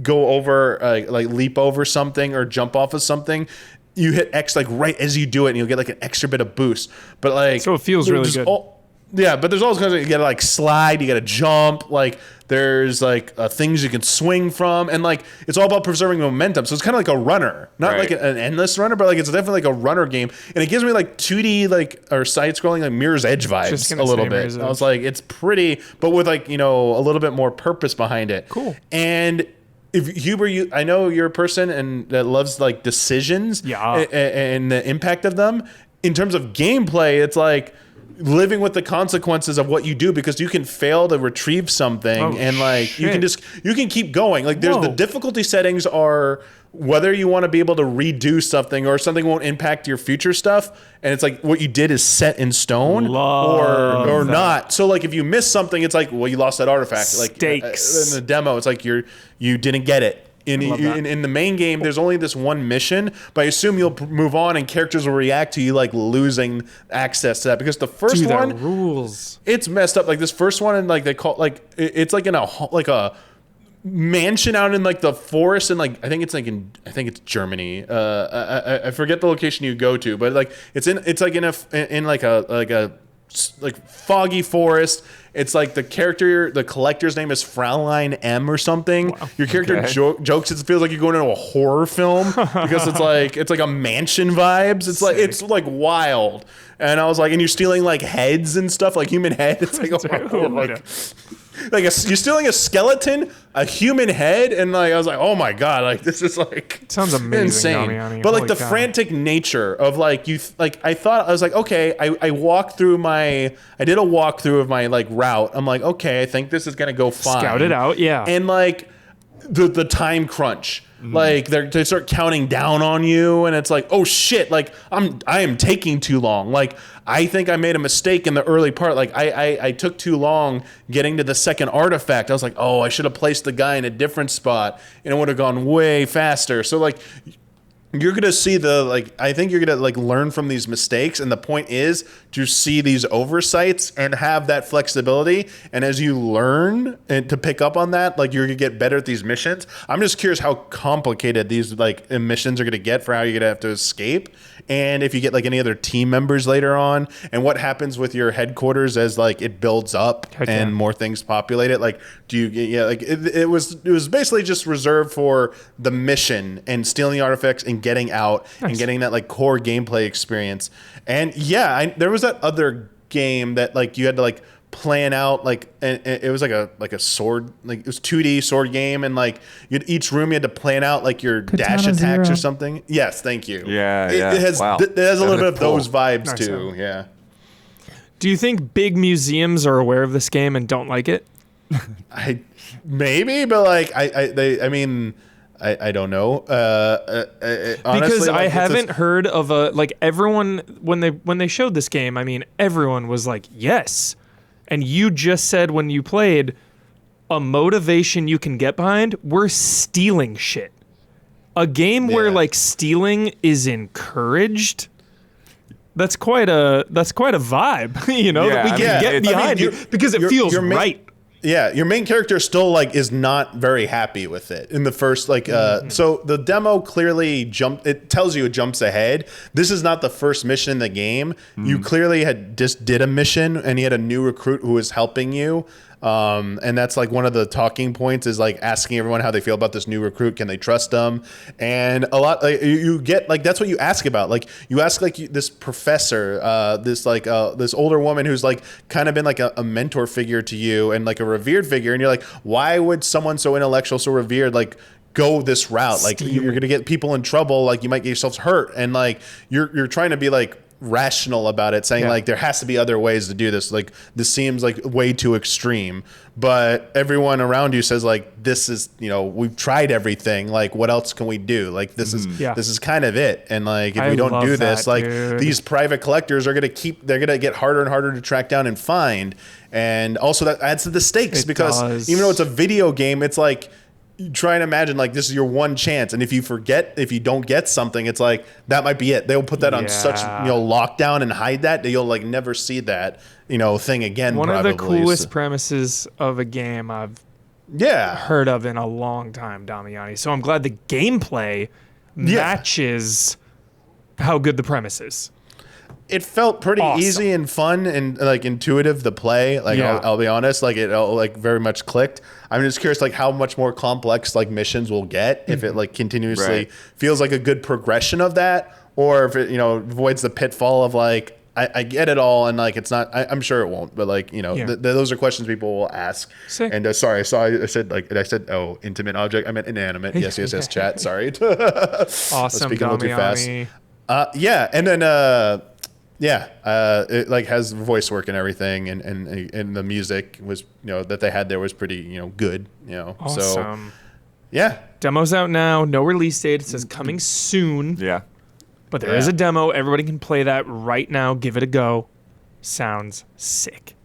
go over like leap over something or jump off of something, you hit X like right as you do it, and you'll get like an extra bit of boost. But like So it feels really good. Yeah, but there's all kinds of, you gotta like slide, you gotta jump, like there's like things you can swing from, and like it's all about preserving momentum. So it's kind of like a runner, not like an endless runner, but like it's definitely like a runner game, and it gives me like 2D like or side scrolling like Mirror's Edge vibes a little bit. I was like, it's pretty, but with like a little bit more purpose behind it. Cool. And if Huber, I know you're a person and that loves like decisions, and the impact of them. In terms of gameplay, it's like living with the consequences of what you do, because you can fail to retrieve something, and like you can keep going. Like there's the difficulty settings are whether you want to be able to redo something or something won't impact your future stuff, and it's like what you did is set in stone or not. So like if you miss something, it's like, well, you lost that artifact. Stakes. Like in the demo, it's like you didn't get it. In the main game, there's only this one mission, but I assume you'll move on and characters will react to you like losing access to that, because the first one rules. It's messed up. Like this first one, and like they call it's like in a mansion out in like the forest, and like I think it's Germany. I forget the location you go to, but like it's like in a foggy forest. It's like the collector's name is Fraulein M or something. Wow. Your character jokes it feels like you're going into a horror film because it's like a mansion vibes. It's like wild. And I was like, and you're stealing like heads and stuff, like human head. It's like you're stealing a skeleton, a human head, and like I was like, oh my god, like this is like sounds amazing, insane. Damiani. But like the frantic nature of like I thought, I was like, okay, I did a walkthrough of my like route. I'm like, okay, I think this is gonna go fine. Scout it out, yeah. And like the time crunch. Like they start counting down on you, and it's like, oh shit, like I am taking too long. Like I think I made a mistake in the early part. Like I took too long getting to the second artifact. I was like, oh, I should have placed the guy in a different spot, and it would have gone way faster. So like you're gonna see I think you're gonna like learn from these mistakes, and the point is to see these oversights and have that flexibility. And as you learn and to pick up on that, like you're gonna get better at these missions. I'm just curious how complicated these like missions are gonna get for how you're gonna have to escape, and if you get like any other team members later on, and what happens with your headquarters as like it builds up and more things populate it. Like, do you like it was basically just reserved for the mission and stealing the artifacts and getting out and getting that like core gameplay experience. And there was that other game that like you had to like plan out like, and it was like a sword, like it was 2D sword game, and like each room you had to plan out like your dash attacks or something. Yes, thank you. It has a little bit of those vibes too. Yeah. Do you think big museums are aware of this game and don't like it? Maybe, but like I don't know. Honestly, because I like, haven't heard of everyone when they showed this game. I mean, everyone was like, yes. And you just said when you played, a motivation you can get behind, we're stealing shit. A game where like stealing is encouraged. That's quite a vibe, you know, that we can get behind because it feels right. Yeah, your main character still like is not very happy with it in the first so the demo clearly it tells you it jumps ahead. This is not the first mission in the game. You clearly had just did a mission and you had a new recruit who was helping you. And that's like one of the talking points is like asking everyone how they feel about this new recruit. Can they trust them? And a lot you get like that's what you ask about. Like you ask like this professor, this older woman who's like kind of been like a mentor figure to you and like a revered figure. And you're like, why would someone so intellectual, so revered, like go this route? Like you're gonna get people in trouble. Like you might get yourselves hurt. And like you're trying to be like rational about it, saying like there has to be other ways to do this. Like this seems like way too extreme, but everyone around you says like this is, you know, we've tried everything. Like what else can we do? Like this is kind of it. And like if we don't do this, like these private collectors are they're gonna get harder and harder to track down and find. And also that adds to the stakes because even though it's a video game, it's like try and imagine like this is your one chance, and if you don't get something, it's like that might be it. They'll put that on such lockdown and hide that you'll like never see that thing again. One of the coolest premises of a game I've heard of in a long time, Damiani. So I'm glad the gameplay matches how good the premise is. It felt pretty easy and fun and like intuitive to play. Like I'll be honest, like it like very much clicked. I'm just curious like how much more complex like missions will get if it like continuously feels like a good progression of that, or if it avoids the pitfall of like I get it all and like it's not. I'm sure it won't, but like those are questions people will ask. Sick. And sorry, I said intimate object. I meant inanimate. Yes, chat. Sorry. Awesome, speaking a little too fast. And then. It like has voice work and everything, and the music was that they had there was pretty good. Awesome. So demo's out now. No release date. It says coming soon. But there is a demo. Everybody can play that right now. Give it a go. Sounds sick.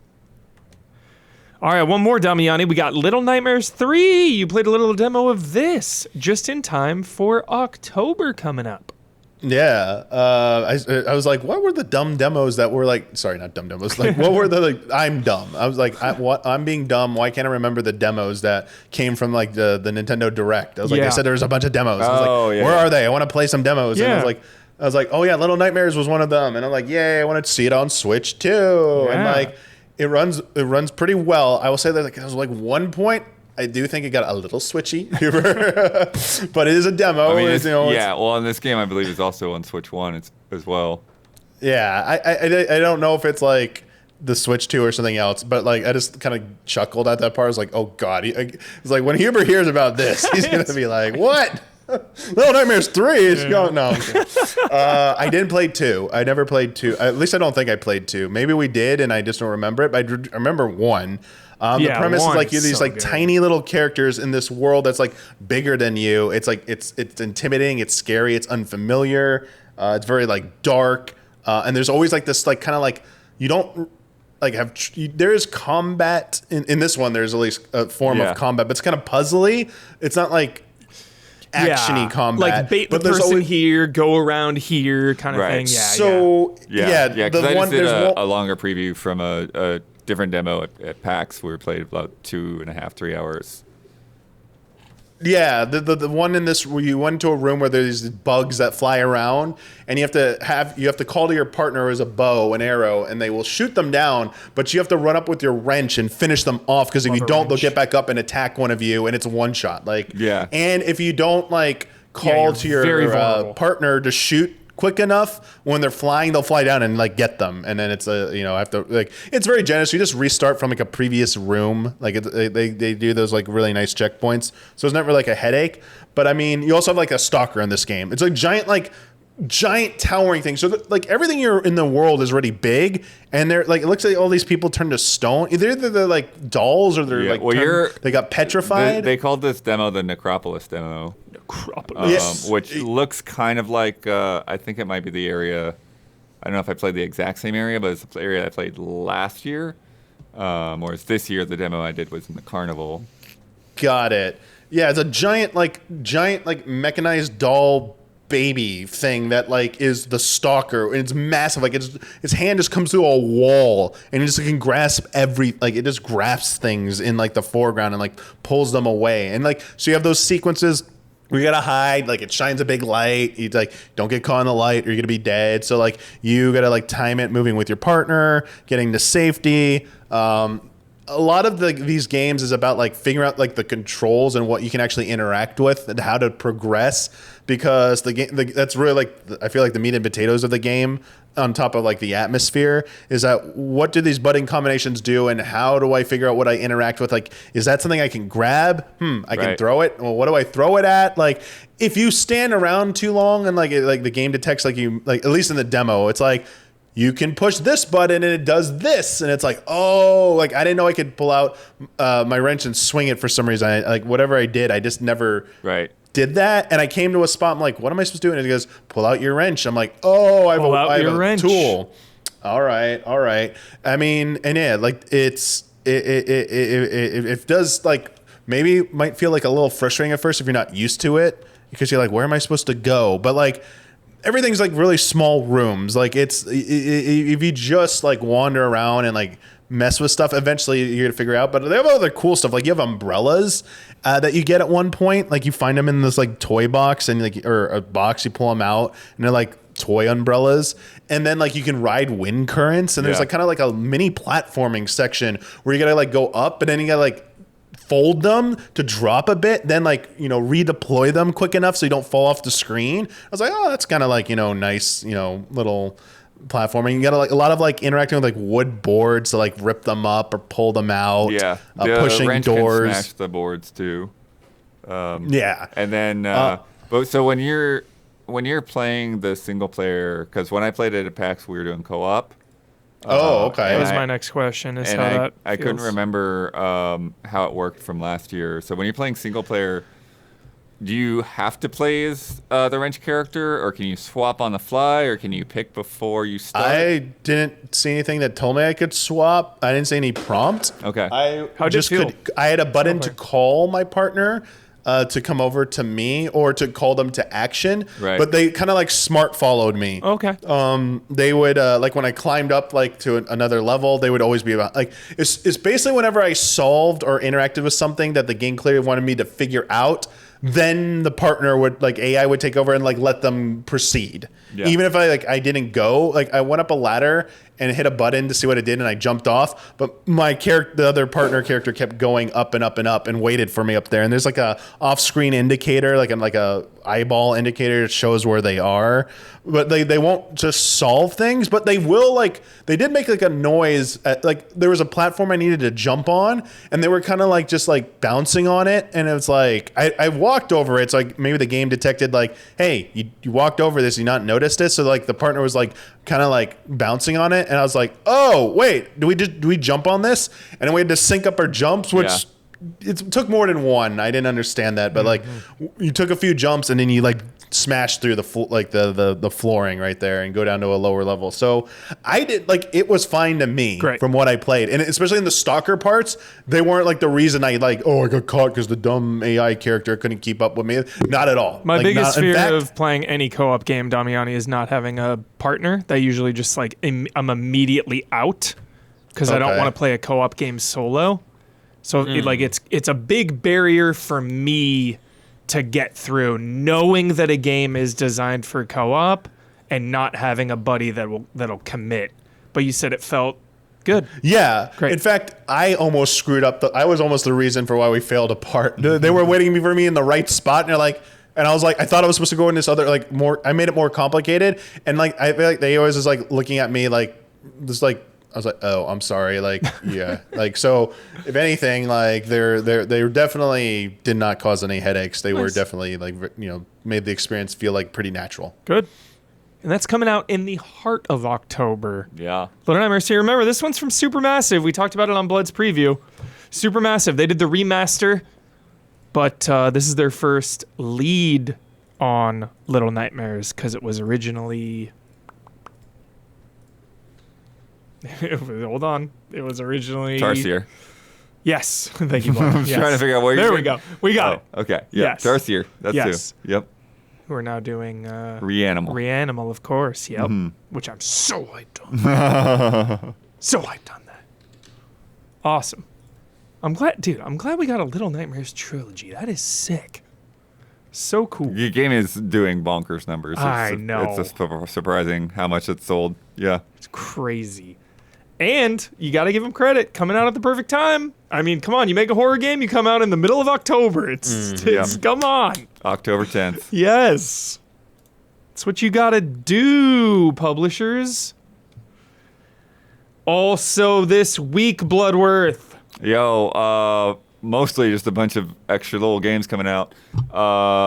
All right, one more, Damiani. We got Little Nightmares 3. You played a little demo of this just in time for October coming up. Yeah, I was like, what were the dumb demos that were like? Sorry, not dumb demos. Like, what were the like? I'm dumb. I was like, I'm being dumb. Why can't I remember the demos that came from like the Nintendo Direct? I was like, they said there was a bunch of demos. I was like, where are they? I want to play some demos. And I was like, oh yeah, Little Nightmares was one of them. And I'm like, yay, I want to see it on Switch too. And like, it runs pretty well. I will say that like, it was like one point. I do think it got a little switchy, but it is a demo. I mean, well, in this game, I believe it's also on Switch 1 as well. Yeah, I don't know if it's like the Switch 2 or something else, but like I just kind of chuckled at that part. I was like, oh God. It's like when Huber hears about this, he's going to be like, what? Little Nightmares 3? No. I didn't play 2. I never played 2. At least I don't think I played 2. Maybe we did, and I just don't remember it, but I remember 1. The premise is like you're these like tiny little characters in this world that's like bigger than you. It's like it's intimidating, it's scary, it's unfamiliar, it's very like dark, and there's always like this like kind of like you don't like there is combat in this one. There's at least a form of combat, but it's kind of puzzly. It's not like actiony combat. Like bait the but there's person always, here, go around here, kind of Right. thing. Yeah. so Yeah, because I just did there's a longer preview from a different demo at PAX where we played about 2.5, 3 hours. Yeah, the one in this where you went into a room where there's these bugs that fly around, and you have to call to your partner as a bow, an arrow, and they will shoot them down. But you have to run up with your wrench and finish them off, because if you don't, they'll get back up and attack one of you, and it's a one shot. Like, Yeah. And if you don't like call to very your vulnerable. partner to shoot quick enough, when they're flying, they'll fly down and like get them, and then it's have to like, it's very generous. You just restart from like a previous room, like they do those like really nice checkpoints, so it's never like a headache. But I mean, you also have like a stalker in this game. It's like giant towering thing. So like everything you're in the world is already big, and they're like, it looks like all these people turn to stone. Either they're like dolls or they're they got petrified. They called this demo the Necropolis demo. Necropolis. Which looks kind of like, I think it might be the area. I don't know if I played the exact same area, but it's the area I played last year. Whereas this year, the demo I did was in the Carnival. Got it. Yeah, it's a giant mechanized doll baby thing that like is the stalker, and it's massive. Like its hand just comes through a wall, and it just can grasp it just grasps things in like the foreground and like pulls them away. And like, so you have those sequences where you gotta hide, like it shines a big light, you like don't get caught in the light or you're gonna be dead. So like you gotta like time it moving with your partner, getting to safety. A lot of these games is about like figuring out like the controls and what you can actually interact with and how to progress, because the game that's really like, I feel like the meat and potatoes of the game, on top of like the atmosphere, is that what do these button combinations do, and how do I figure out what I interact with? Like, is that something I can grab? I can throw it. Well, what do I throw it at? Like, if you stand around too long and like the game detects like you, like at least in the demo, it's like, you can push this button and it does this, and it's like, oh, like I didn't know I could pull out my wrench and swing it for some reason. Like whatever I did, I just never did that. And I came to a spot, I'm like, what am I supposed to do? And it goes, pull out your wrench. I'm like, oh, I have a tool. All right. I mean, and yeah, like it does like, maybe might feel like a little frustrating at first if you're not used to it, because you're like, where am I supposed to go? But like, everything's like really small rooms. Like it's, if you just like wander around and like mess with stuff, eventually you're gonna figure out. But they have other cool stuff. Like you have umbrellas that you get at one point. Like you find them in this like toy box, and like, or a box, you pull them out and they're like toy umbrellas. And then like you can ride wind currents, and there's like kind of like a mini platforming section where you gotta like go up, and then you gotta like fold them to drop a bit, then like, redeploy them quick enough so you don't fall off the screen. I was like, oh, that's kind of like, nice, little platforming. You got like a lot of like interacting with like wood boards to like rip them up or pull them out. Yeah, pushing wrench doors. can smash the boards too. Yeah, and then but so when you're playing the single player, because when I played it at PAX, we were doing co-op. Okay. That was my next question. Is how that I couldn't feels. remember how it worked from last year. So when you're playing single player, do you have to play as the wrench character, or can you swap on the fly, or can you pick before you start? I didn't see anything that told me I could swap. I didn't see any prompt. Okay. How'd you feel? I had a button to call my partner to come over to me, or to call them to action. Right. But they kind of like smart followed me. Okay. They would like when I climbed up like to another level, they would always be about like, it's basically whenever I solved or interacted with something that the game clearly wanted me to figure out, then the partner would like, AI would take over and like let them proceed. Yeah. Even if I didn't go, like I went up a ladder and hit a button to see what it did, and I jumped off, but the other partner character kept going up and up and up and waited for me up there. And there's like a off-screen indicator, like a eyeball indicator that shows where they are. But they won't just solve things, but they will, like, they did make like a noise like there was a platform I needed to jump on, and they were kind of like just like bouncing on it, and it was like I walked over it, so like maybe the game detected like, hey, you walked over this, you not noticed it, so like the partner was like kind of like bouncing on it, and I was like, oh wait, do we jump on this? And then we had to sync up our jumps, which it took more than one. I didn't understand that, but like you took a few jumps and then you like smash through the flooring right there and go down to a lower level. So I did like it was fine to me from what I played, and especially in the stalker parts, they weren't like the reason I got caught because the dumb AI character couldn't keep up with me. Not at all. My biggest fear of playing any co-op game, Damiani, is not having a partner. That usually just like I'm immediately out because I don't want to play a co-op game solo. So it's a big barrier for me to get through, knowing that a game is designed for co-op and not having a buddy that'll commit. But you said it felt good. Yeah. Great. In fact, I almost screwed up. I was almost the reason for why we failed apart. They were waiting for me in the right spot, and I was like, I thought I was supposed to go in this other I made it more complicated, and like I feel like they always is like looking at me like this like. I was like, oh, I'm sorry. Like, yeah. Like, so if anything, like they definitely did not cause any headaches. They were definitely like, made the experience feel like pretty natural. Good. And that's coming out in the heart of October. Yeah. Little Nightmares here. Remember, this one's from Supermassive. We talked about it on Blood's preview. Supermassive. They did the remaster, but this is their first lead on Little Nightmares because it was originally... Hold on. It was originally... Tarsier. Yes. Thank you, Blood. I was trying to figure out where There we go. We got it. Okay. Yeah. Yes. Tarsier. That's Yes. two. Yep. We're now doing... Reanimal. Reanimal, of course. Yep. Which I'm so hyped on. So hyped on that. Awesome. I'm glad we got a Little Nightmares trilogy. That is sick. So cool. The game is doing bonkers numbers. I know. It's just surprising how much it's sold. Yeah. It's crazy. And you got to give them credit. Coming out at the perfect time. I mean, come on. You make a horror game, you come out in the middle of October. Come on. October 10th. Yes. That's what you got to do, publishers. Also this week, Bloodworth. Yo, mostly just a bunch of extra little games coming out.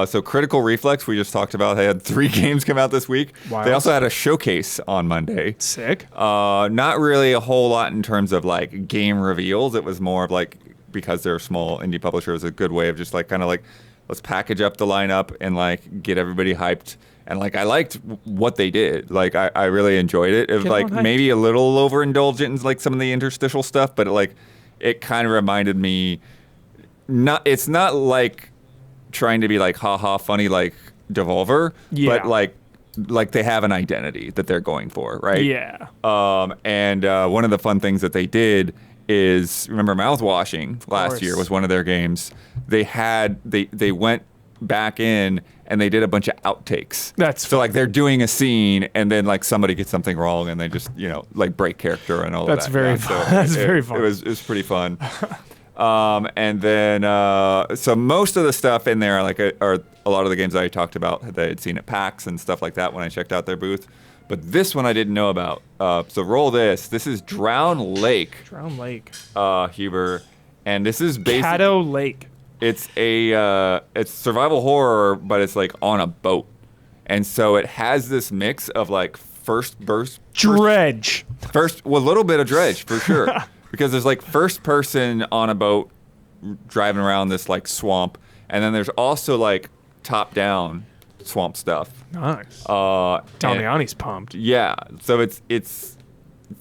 So Critical Reflex, we just talked about. They had 3 games come out this week. Wild. They also had a showcase on Monday. Sick. Not really a whole lot in terms of like game reveals. It was more of like, because they're a small indie publisher, it was a good way of just like kind of like, let's package up the lineup and like get everybody hyped. And like I liked what they did. Like I really enjoyed it. It was like maybe a little overindulgent in like some of the interstitial stuff, but it kind of reminded me. It's not like trying to be like haha funny like Devolver, but like they have an identity that they're going for, right? Yeah. And one of the fun things that they did is, remember Mouthwashing last year was one of their games. They went back in and they did a bunch of outtakes. That's so like they're doing a scene and then like somebody gets something wrong and they just like break character and all That's of that. very fun. That's very fun. It was pretty fun. And then so most of the stuff in there are a lot of the games that I talked about that I had seen at PAX and stuff like that when I checked out their booth. But this one I didn't know about. So roll this. This is Drown Lake. Drown Lake. Huber, and this is basically Caddo Lake. It's it's survival horror, but it's like on a boat, and so it has this mix of like Dredge. a little bit of Dredge for sure, because there's like first person on a boat driving around this like swamp, and then there's also like top down swamp stuff. Nice. Damiani's pumped. Yeah, so it's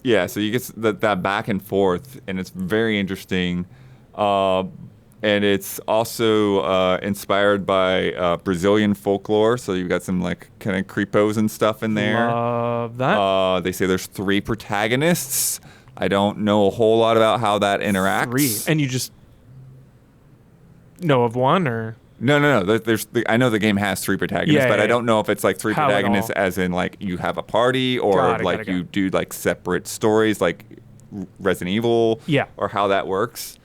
so you get that back and forth, and it's very interesting. And it's also inspired by Brazilian folklore, so you've got some like kind of creepos and stuff in there. Love that. They say there's 3 protagonists. I don't know a whole lot about how that interacts. 3, and you just know of one, or no. I know the game has 3 protagonists, but I don't know if it's like 3 protagonists as in like you have a party, or you do like separate stories, like Resident Evil, or how that works.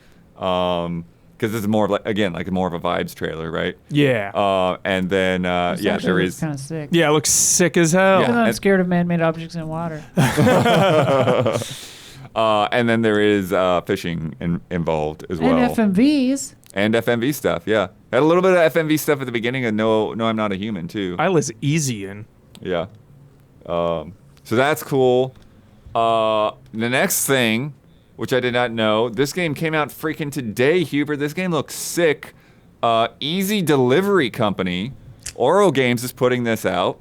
Because this is more of like more of a vibes trailer, right? Yeah. And then there is kind of sick. Yeah, it looks sick as hell. Because I'm scared of man-made objects in water. And then there is fishing involved as well. And FMVs. And FMV stuff, yeah. Had a little bit of FMV stuff at the beginning, and no, I'm not a human too. I was easy in. Yeah. So that's cool. The next thing, which I did not know, this game came out freaking today, Hubert. This game looks sick. Easy Delivery Company Oro Games is putting this out.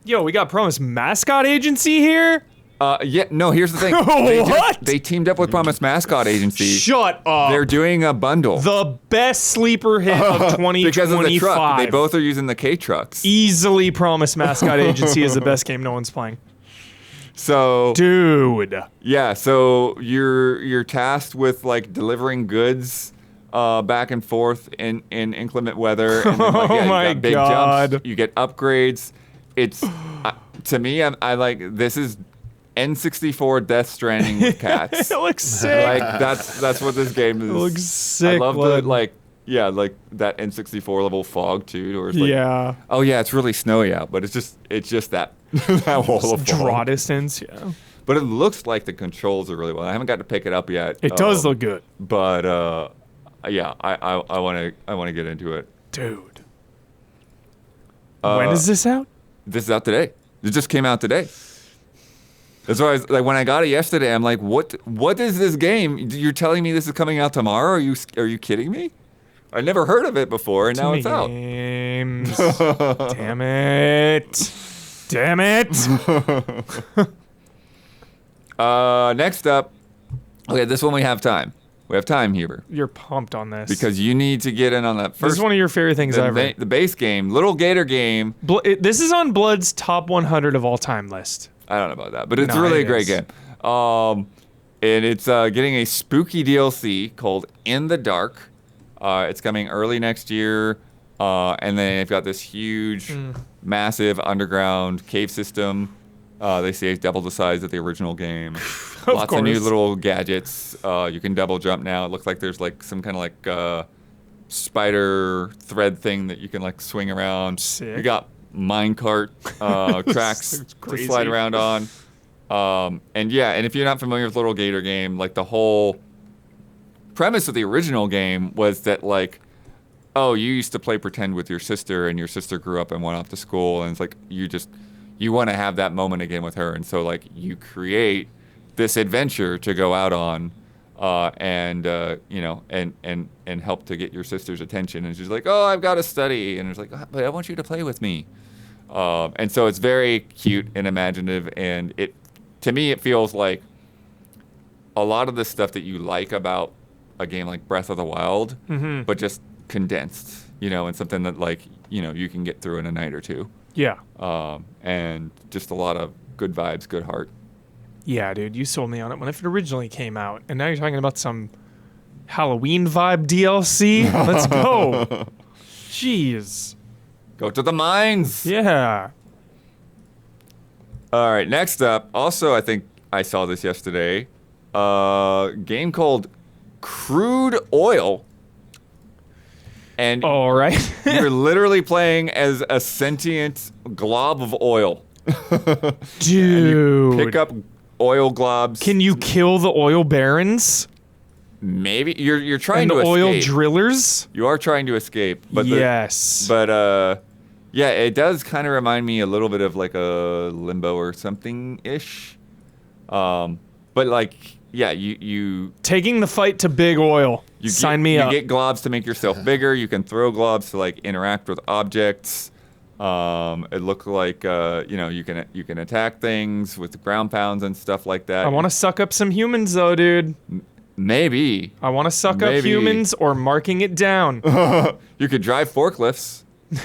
Yo, we got Promise Mascot Agency here? Yeah, no, here's the thing. What? They teamed up with Promise Mascot Agency. Shut up. They're doing a bundle. The best sleeper hit of 2025. Because of the truck. They both are using the K-Trucks. Easily Promise Mascot Agency is the best game no one's playing. So, Dude. yeah, so you're tasked with like delivering goods back and forth in inclement weather. And then, like, Oh you my got big God. jumps. You get upgrades. It's to me, I like this is N64 Death Stranding with cats. It looks sick. Like that's what this game is. It looks sick. I love the bud. like that N64 level fog too, or it's like, Yeah. oh yeah, it's really snowy out, but it's just that that wall of Draw fog. distance, yeah. But it looks like the controls are really well. I haven't got to pick it up yet. It does look good. But yeah, I want to get into it. Dude. When is this out? This is out today. It just came out today. That's why I was, like when I got it yesterday, I'm like, what is this game? You're telling me this is coming out tomorrow? Are you kidding me? I never heard of it before, and now it's out. Games. Damn it. Damn it. Next up, okay, this one we have time. We have time, Huber, You're pumped on this. because you need to get in on that this first. is one of your favorite things ever. The base game, Little Gator game. This is on Blood's top 100 of all time list. I don't know about that, but it's No, really it a great is. game. And it's getting a spooky DLC called In the Dark. It's coming early next year, and then they've got this huge, massive underground cave system. They say it's double the size of the original game. Lots of new course. little gadgets. You can double jump now. It looks like there's like some kind of like spider thread thing that you can like swing around. Sick. You got minecart tracks It's to crazy. slide around on. And yeah, and if you're not familiar with Little Gator game, like the whole premise of the original game was that like, oh, you used to play pretend with your sister, and your sister grew up and went off to school, and it's like you want to have that moment again with her, and so like you create this adventure to go out on, and help to get your sister's attention, and she's like, oh, I've got to study, and it's like, but I want you to play with me, and so it's very cute and imaginative, and to me it feels like a lot of the stuff that you like about a game like Breath of the Wild, but just condensed, and something that like, you can get through in a night or two. Yeah. And just a lot of good vibes, good heart. Yeah, dude, you sold me on it when it originally came out, and now you're talking about some Halloween vibe DLC. Let's go. Jeez. Go to the mines. Yeah. All right, next up, also I think I saw this yesterday, game called Crude Oil. And All right. you're literally playing as a sentient glob of oil. Dude. Pick up oil globs. Can you kill the oil barons Maybe you're trying and the to oil escape. drillers? You are trying to escape, but Yes. yeah, it does kind of remind me a little bit of like a Limbo or something ish. But like, yeah, you Taking the fight to big oil. Sign me up. You get globs to make yourself bigger. You can throw globs to like interact with objects. It looks like you can attack things with ground pounds and stuff like that. I want to suck up some humans though, dude. Maybe I want to suck up Maybe. humans or marking it down. you could drive forklifts.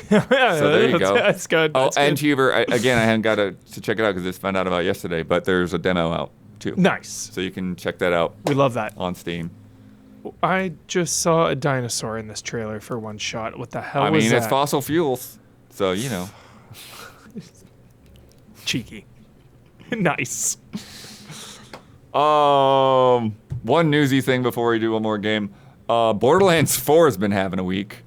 Yeah, So there you go. That's good. Oh, That's and good. Huber, again, I hadn't got to check it out because I just found out about it yesterday, but there's a demo out too. Nice. So you can check that out We love that. on Steam. I just saw a dinosaur in this trailer for one shot. What the hell I was mean, that? it's fossil fuels, so Cheeky. Nice. One newsy thing before we do one more game. Borderlands 4 has been having a week.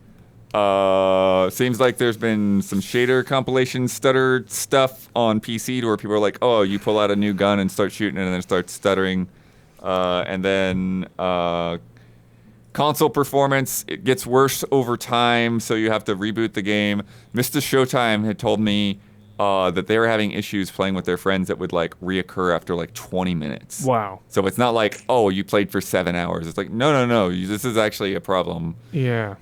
Seems like there's been some shader compilation stutter stuff on PC to where people are like, oh, you pull out a new gun and start shooting it and then it starts stuttering. And then console performance, it gets worse over time, so you have to reboot the game. Mr. Showtime had told me that they were having issues playing with their friends that would like reoccur after like 20 minutes. Wow. So it's not like, oh, you played for 7 hours. It's like, no. This is actually a problem. Yeah.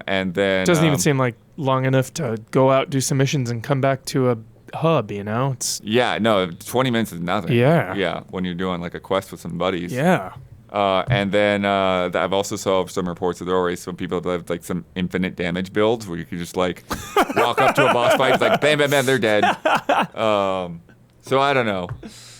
And then Doesn't even seem like long enough to go out, do some missions, and come back to a hub. It's 20 minutes is nothing. Yeah. When you're doing like a quest with some buddies. yeah. And then I've also saw some reports that there are already some people that have like some infinite damage builds where you can just like walk up to a boss fight, it's like bam, bam, bam, they're dead. So I don't know.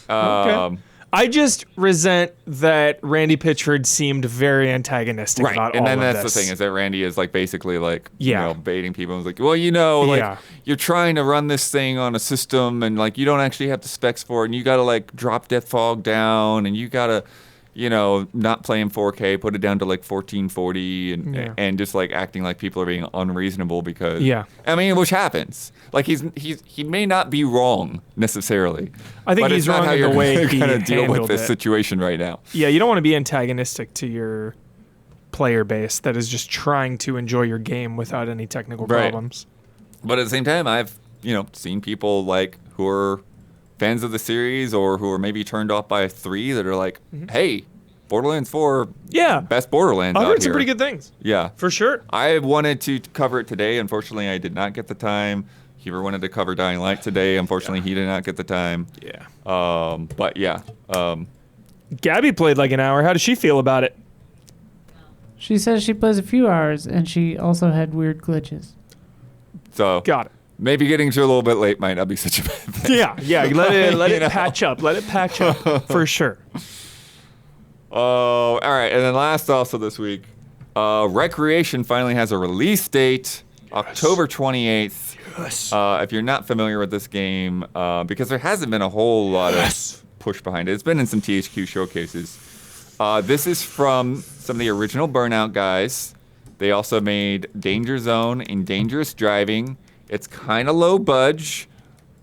Okay. I just resent that Randy Pitchford seemed very antagonistic Right, about and all then of that's this. the thing is that Randy is like basically like Yeah. baiting people. And was like, well, like Yeah. you're trying to run this thing on a system, and like you don't actually have the specs for it, and you got to like drop Death Fog down, and you got to, not play in 4K, put it down to like 1440, and just like acting like people are being unreasonable because I mean, which happens. Like he may not be wrong necessarily. I think but he's it's not wrong how in the you're way he gonna deal with handled this it. situation right now. Yeah, you don't want to be antagonistic to your player base that is just trying to enjoy your game without any technical Right. problems. But at the same time, I've seen people like who are fans of the series or who are maybe turned off by 3 that are like, hey, Borderlands 4, Yeah. best Borderlands I've out heard some here. pretty good things. Yeah. For sure. I wanted to cover it today. Unfortunately, I did not get the time. Heber wanted to cover Dying Light today. Unfortunately, he did not get the time. Yeah. But yeah. Gabby played like an hour. How does she feel about it? She says she plays a few hours, and she also had weird glitches. So Got it. maybe getting to a little bit late might not be such a bad thing. Yeah. Let it patch up. Let it patch up for sure. Oh, all right. And then last also this week, Recreation finally has a release date, October 28th. Yes. If you're not familiar with this game, because there hasn't been a whole lot of push behind it. It's been in some THQ showcases. This is from some of the original Burnout guys. They also made Danger Zone and Dangerous Driving. It's kind of low budge.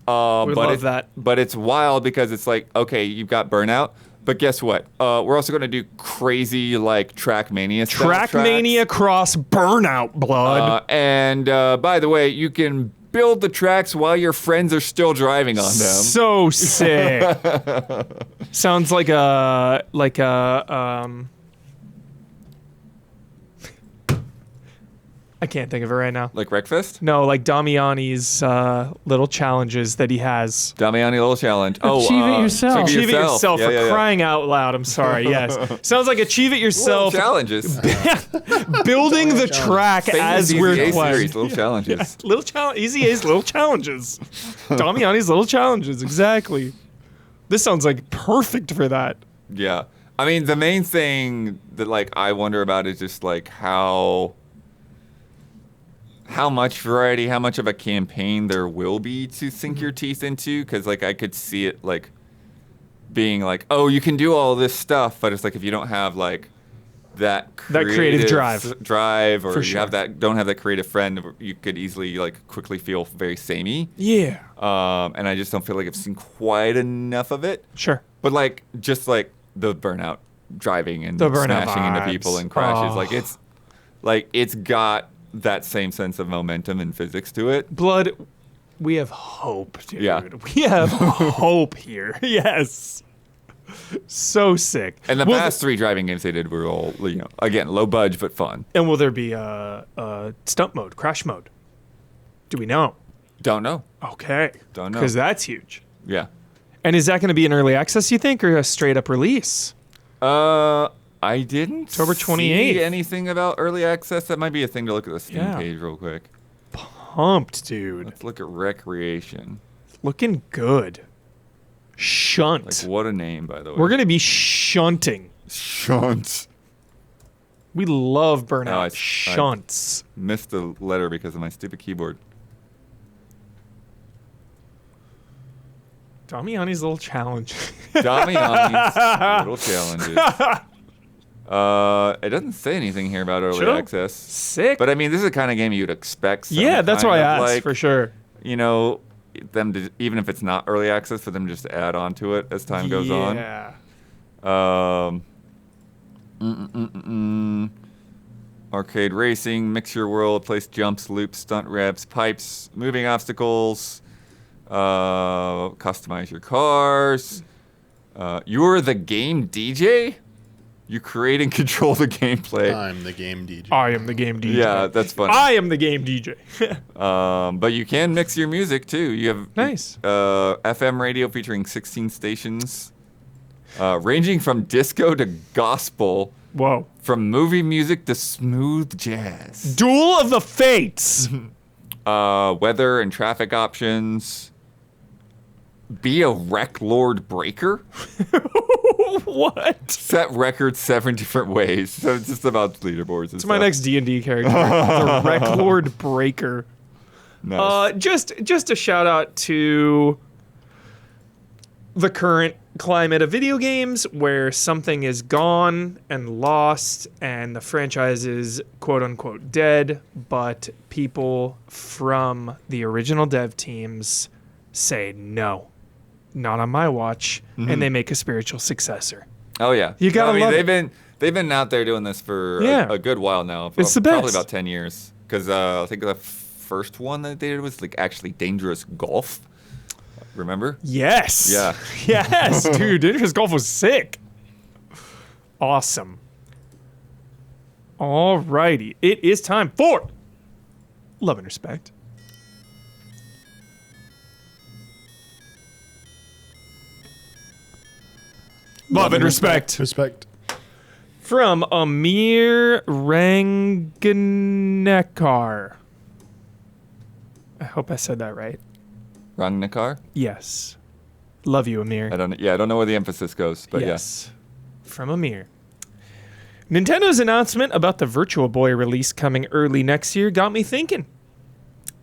love that. But it's wild because it's like, okay, you've got Burnout. But guess what? We're also going to do crazy, like, Trackmania style Trackmania cross Burnout blood. and by the way, you can build the tracks while your friends are still driving on them. So sick. Sounds like a I can't think of it right now. Like Wreckfest? No, like Damiani's little challenges that he has. Damiani Little Challenge. Achieve it yourself. Achieve it yourself Yeah, for yeah, yeah. crying out loud. I'm sorry. Yes. Sounds like achieve it Little yourself. challenges. Building the track Same as the we're EZA playing. series, little challenges. Little challenge. Easy A's little challenges. Damiani's little challenges. Exactly. This sounds like perfect for that. Yeah. I mean, the main thing that, like, I wonder about is just, like, how much variety, how much of a campaign there will be to sink your teeth into. Because, like, I could see it, like, being like, oh, you can do all this stuff. But it's like, if you don't have, like, that creative drive. or For you sure. don't have that creative friend, you could easily, like, quickly feel very samey. Yeah. And I just don't feel like I've seen quite enough of it. Sure. But like, just like the Burnout driving and The Burnout smashing into vibes. people and crashes, Oh. it's got that same sense of momentum and physics to it. Blood, we have hope, dude. Yeah. We have hope here. Yes. So sick. And the Will past 3 driving games they did were all, again, low budge but fun. And will there be a stunt mode, crash mode? Do we know? Don't know. Okay. Don't know. Because that's huge. Yeah. And is that going to be an early access, you think, or a straight up release? I didn't October 28th. see anything about early access. That might be a thing to look at the Steam Yeah. page real quick. Pumped, dude. Let's look at Recreation. Looking good. Shunt. Like, what a name, by the way. We're going to be shunting. Shunt. We love Burnout. No, I Shunts. missed the letter because of my stupid keyboard. Damiani's little challenge. Damiani's little challenges. It doesn't say anything here about early Sure. access. Sick. But I mean, this is the kind of game you'd expect. Some Yeah, that's kind why I of, asked, like, for sure. Them to, even if it's not early access, for them just to add on to it as time goes on. Yeah. Arcade racing, mix your world, place jumps, loops, stunt reps, pipes, moving obstacles, Customize your cars. You're the game DJ? You create and control the gameplay. I'm the game DJ. I am the game DJ. Yeah, that's funny. I am the game DJ. But you can mix your music too. You have Nice. FM radio featuring 16 stations, ranging from disco to gospel, Whoa. from movie music to smooth jazz. Duel of the Fates. Weather and traffic options. Be a Rec Lord Breaker. What? Set records 7 different ways. So it's just about leaderboards. It's my next D&D character. The Rec Lord Breaker. Nice. Just a shout out to the current climate of video games where something is gone and lost and the franchise is quote unquote dead, but people from the original dev teams say no, not on my watch, and they make a spiritual successor. Oh yeah, You gotta love they've been out there doing this for Yeah. a good while now. It's the Probably best. about 10 years. Because I think the first one that they did was like actually Dangerous Golf. Remember? Yes. Yeah. Yes, dude. Dangerous Golf was sick. Awesome. Alrighty. It is time for Love and Respect. Love and Respect. Respect. From Amir Ranganekar. I hope I said that right. Ragnar? Yes. Love you, Amir. I don't know where the emphasis goes, but yes. From Amir. Nintendo's announcement about the Virtual Boy release coming early next year got me thinking.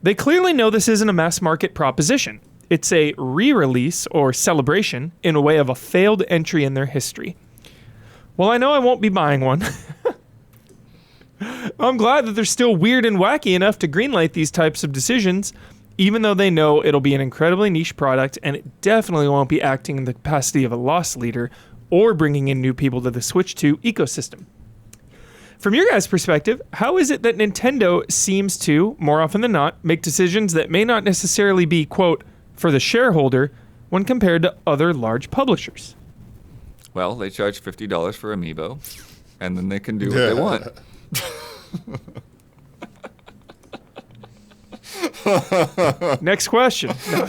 They clearly know this isn't a mass market proposition. It's a re-release or celebration in a way of a failed entry in their history. Well, I know I won't be buying one. I'm glad that they're still weird and wacky enough to greenlight these types of decisions, even though they know it'll be an incredibly niche product and it definitely won't be acting in the capacity of a loss leader or bringing in new people to the Switch 2 ecosystem. From your guys' perspective, how is it that Nintendo seems to, more often than not, make decisions that may not necessarily be, quote, for the shareholder when compared to other large publishers? Well, they charge $50 for Amiibo, and then they can do what they want. Next question. No,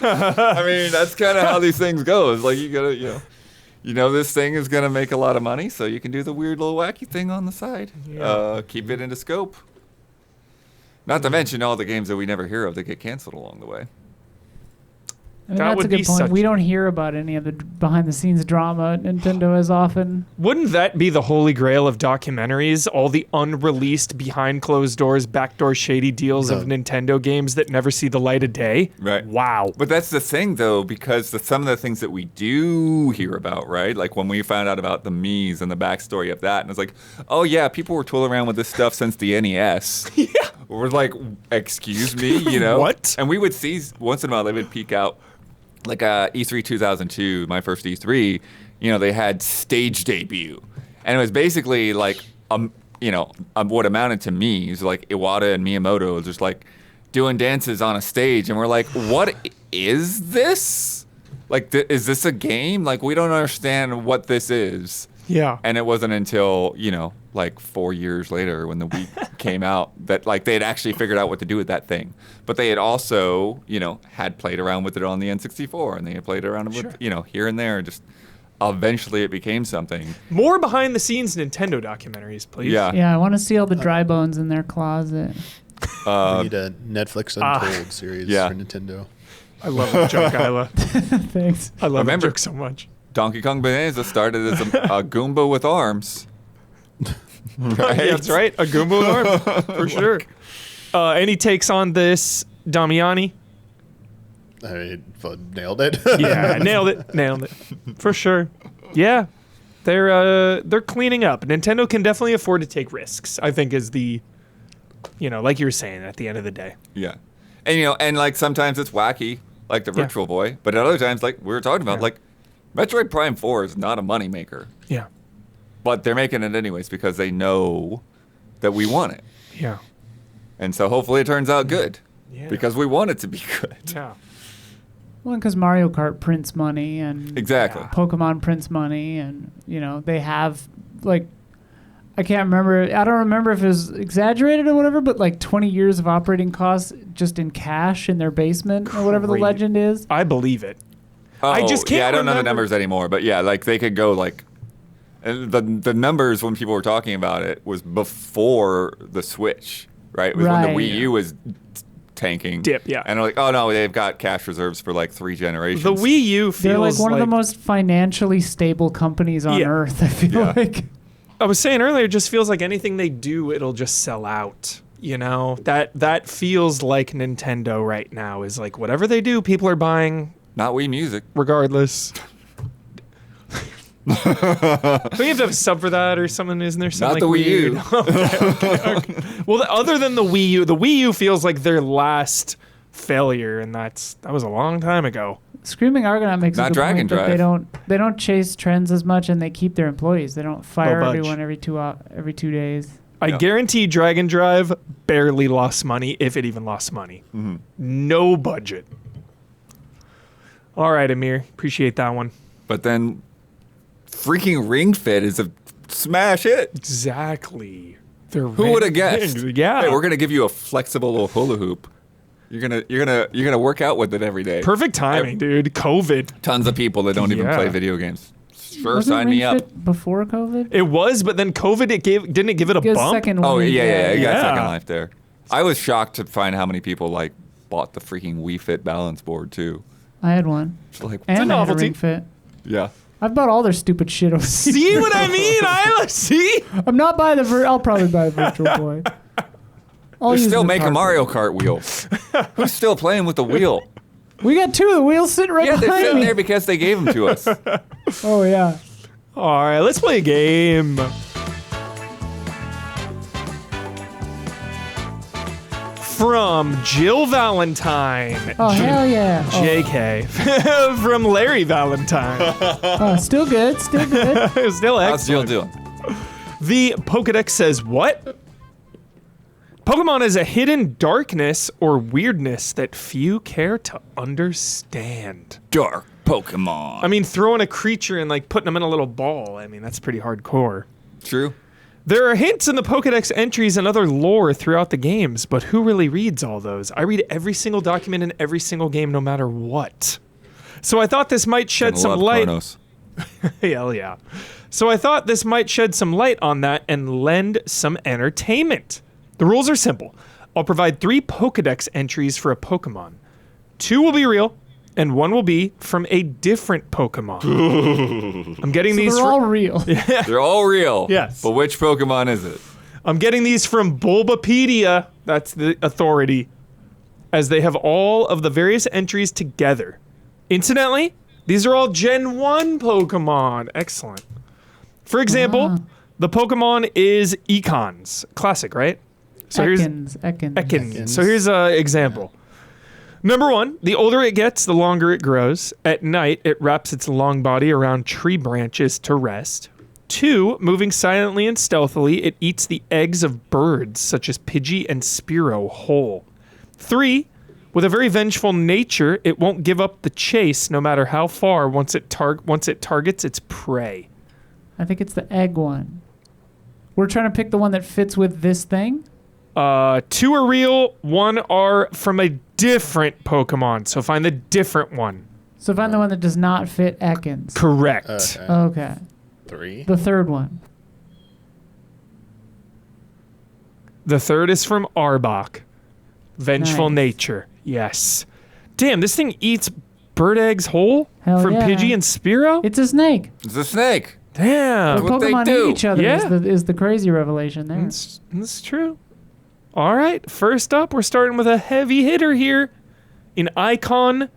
I mean, that's kind of how these things go. It's like you gotta, you know this thing is gonna make a lot of money, so you can do the weird little wacky thing on the side. Yeah. Keep it into scope. Not to mention all the games that we never hear of that get canceled along the way. I mean, That that's would a good be point. such- We don't hear about any of the behind-the-scenes drama at Nintendo as often. Wouldn't that be the holy grail of documentaries? All the unreleased, behind closed doors, backdoor shady deals of Nintendo games that never see the light of day? Right. Wow. But that's the thing, though, because some of the things that we do hear about, right? Like when we found out about the Mii's and the backstory of that, and it's like, oh yeah, people were tooling around with this stuff since the NES. Yeah. We're like, excuse me, you know? What? And we would see once in a while they would peek out, like E3 2002, my first E3. They had stage debut, and it was basically like what amounted to Mii's, like Iwata and Miyamoto, just like doing dances on a stage, and we're like, what is this? Like, is this a game? Like, we don't understand what this is. Yeah. And it wasn't until, like 4 years later when the Wii came out that like they had actually figured out what to do with that thing. But they had also, had played around with it on the N64, and they had played around with, here and there. Just eventually it became something. More behind the scenes Nintendo documentaries, please. Yeah. Yeah, I want to see all the dry bones in their closet. We need a Netflix Untold series yeah. for Nintendo. I love that joke, Isla. Thanks. I love that Remember- joke so much. Donkey Kong Bonanza started as a Goomba with arms. Right? Yeah, that's right. A Goomba with arms, for sure. Any takes on this, Damiani? I nailed it. Yeah, nailed it, for sure. Yeah, they're cleaning up. Nintendo can definitely afford to take risks, I think, is the, like you were saying, at the end of the day. Yeah. And, and like sometimes it's wacky, like the Yeah. Virtual Boy. But at other times, like we were talking about, like Metroid Prime 4 is not a moneymaker. Yeah, But they're making it anyways because they know that we want it. yeah, And so hopefully it turns out good. Yeah. because we want it to be good. Yeah. Well, because Mario Kart prints money and Exactly. Pokemon prints money, and they have like I can't remember. I don't remember if it was exaggerated or whatever, but like 20 years of operating costs just in cash in their basement or whatever the Great. legend is. I believe it. Oh, I just can't I don't know the remember- numbers anymore, but yeah, like they could go like, and the numbers when people were talking about it was before the Switch, right? It was when Right. the Wii U was tanking. Dip, yeah. And they're like, oh no, they've got cash reserves for like 3 generations. The Wii U feels They're like one of the most financially stable companies on Yeah. earth, I feel Yeah. like. I was saying earlier, it just feels like anything they do, it'll just sell out. That feels like Nintendo right now. Is like whatever they do, people are buying Not Wii Music. regardless. Don't you have to have a sub for that or something? Isn't there something Not like the Wii U. weird? Okay. Well, other than the Wii U feels like their last failure, and that was a long time ago. Screaming Argonaut makes Not a good Dragon point that Drive. they don't chase trends as much, and they keep their employees. They don't fire budge. everyone every 2 days. I Yeah. guarantee Dragon Drive barely lost money, if it even lost money. Mm-hmm. No budget. All right, Amir. Appreciate that one. But then freaking Ring Fit is a smash hit. Exactly. Who would have guessed? Yeah. Hey, we're gonna give you a flexible little hula hoop. You're gonna work out with it every day. Perfect timing, dude. COVID. Tons of people that don't even Yeah. play video games. Sure, Wasn't sign me Ring up. Fit before COVID? It was, but then COVID, didn't it give it a Get a bump? second Oh one. yeah, it got Yeah. Second Life there. I was shocked to find how many people like bought the freaking Wii Fit balance board too. I had one. It's like, And I had a novelty. Ring Fit. yeah. I've bought all their stupid shit over the See what I mean, Isla? See? I'm not buying I'll probably buy a Virtual Boy. I'll They use still the make a cart. Mario Kart wheel. Who's still playing with the wheel? We got 2 of the wheels sitting right Yeah, they're behind sitting me. there because they gave them to us. Oh yeah. All right, let's play a game. From Jill Valentine. Oh hell yeah. JK. From Larry Valentine. Oh, still good. Still good. Still How's Jill excellent. doing? The Pokédex says what? Pokemon is a hidden darkness or weirdness that few care to understand. Dark Pokemon. I mean, throwing a creature and like putting them in a little ball, I mean, that's pretty hardcore. True. There are hints in the Pokédex entries and other lore throughout the games, but who really reads all those? I read every single document in every single game, no matter what. So I thought this might shed Gonna some love light. Chronos. Hell yeah. So I thought this might shed some light on that and lend some entertainment. The rules are simple. I'll provide 3 Pokédex entries for a Pokemon. 2 will be real, and 1 will be from a different Pokemon. I'm getting So these. they're all real. They're all real. Yes. But which Pokemon is it? I'm getting these from Bulbapedia. That's the authority, as they have all of the various entries together. Incidentally, these are all Gen 1 Pokemon. Excellent. For example, the Pokemon is Econs. Classic, right? So Ekans. Ekans. So here's an example. Number 1, the older it gets, the longer it grows. At night, it wraps its long body around tree branches to rest. 2, moving silently and stealthily, it eats the eggs of birds, such as Pidgey and Spearow, whole. 3, with a very vengeful nature, it won't give up the chase no matter how far once it targets its prey. I think it's the egg one. We're trying to pick the one that fits with this thing. 2 are real, 1 are from a different Pokemon. So find the different one. So find the one that does not fit Ekans. Correct. Okay. 3. The third one. The third is from Arbok. Vengeful Nice. nature. Yes. Damn, this thing eats bird eggs whole? Hell from yeah. Pidgey and Spearow? It's a snake. It's a snake. Damn. what they Pokemon do. eat each other Yeah. is the crazy revelation there. That's true. All right. First up, we're starting with a heavy hitter here. An icon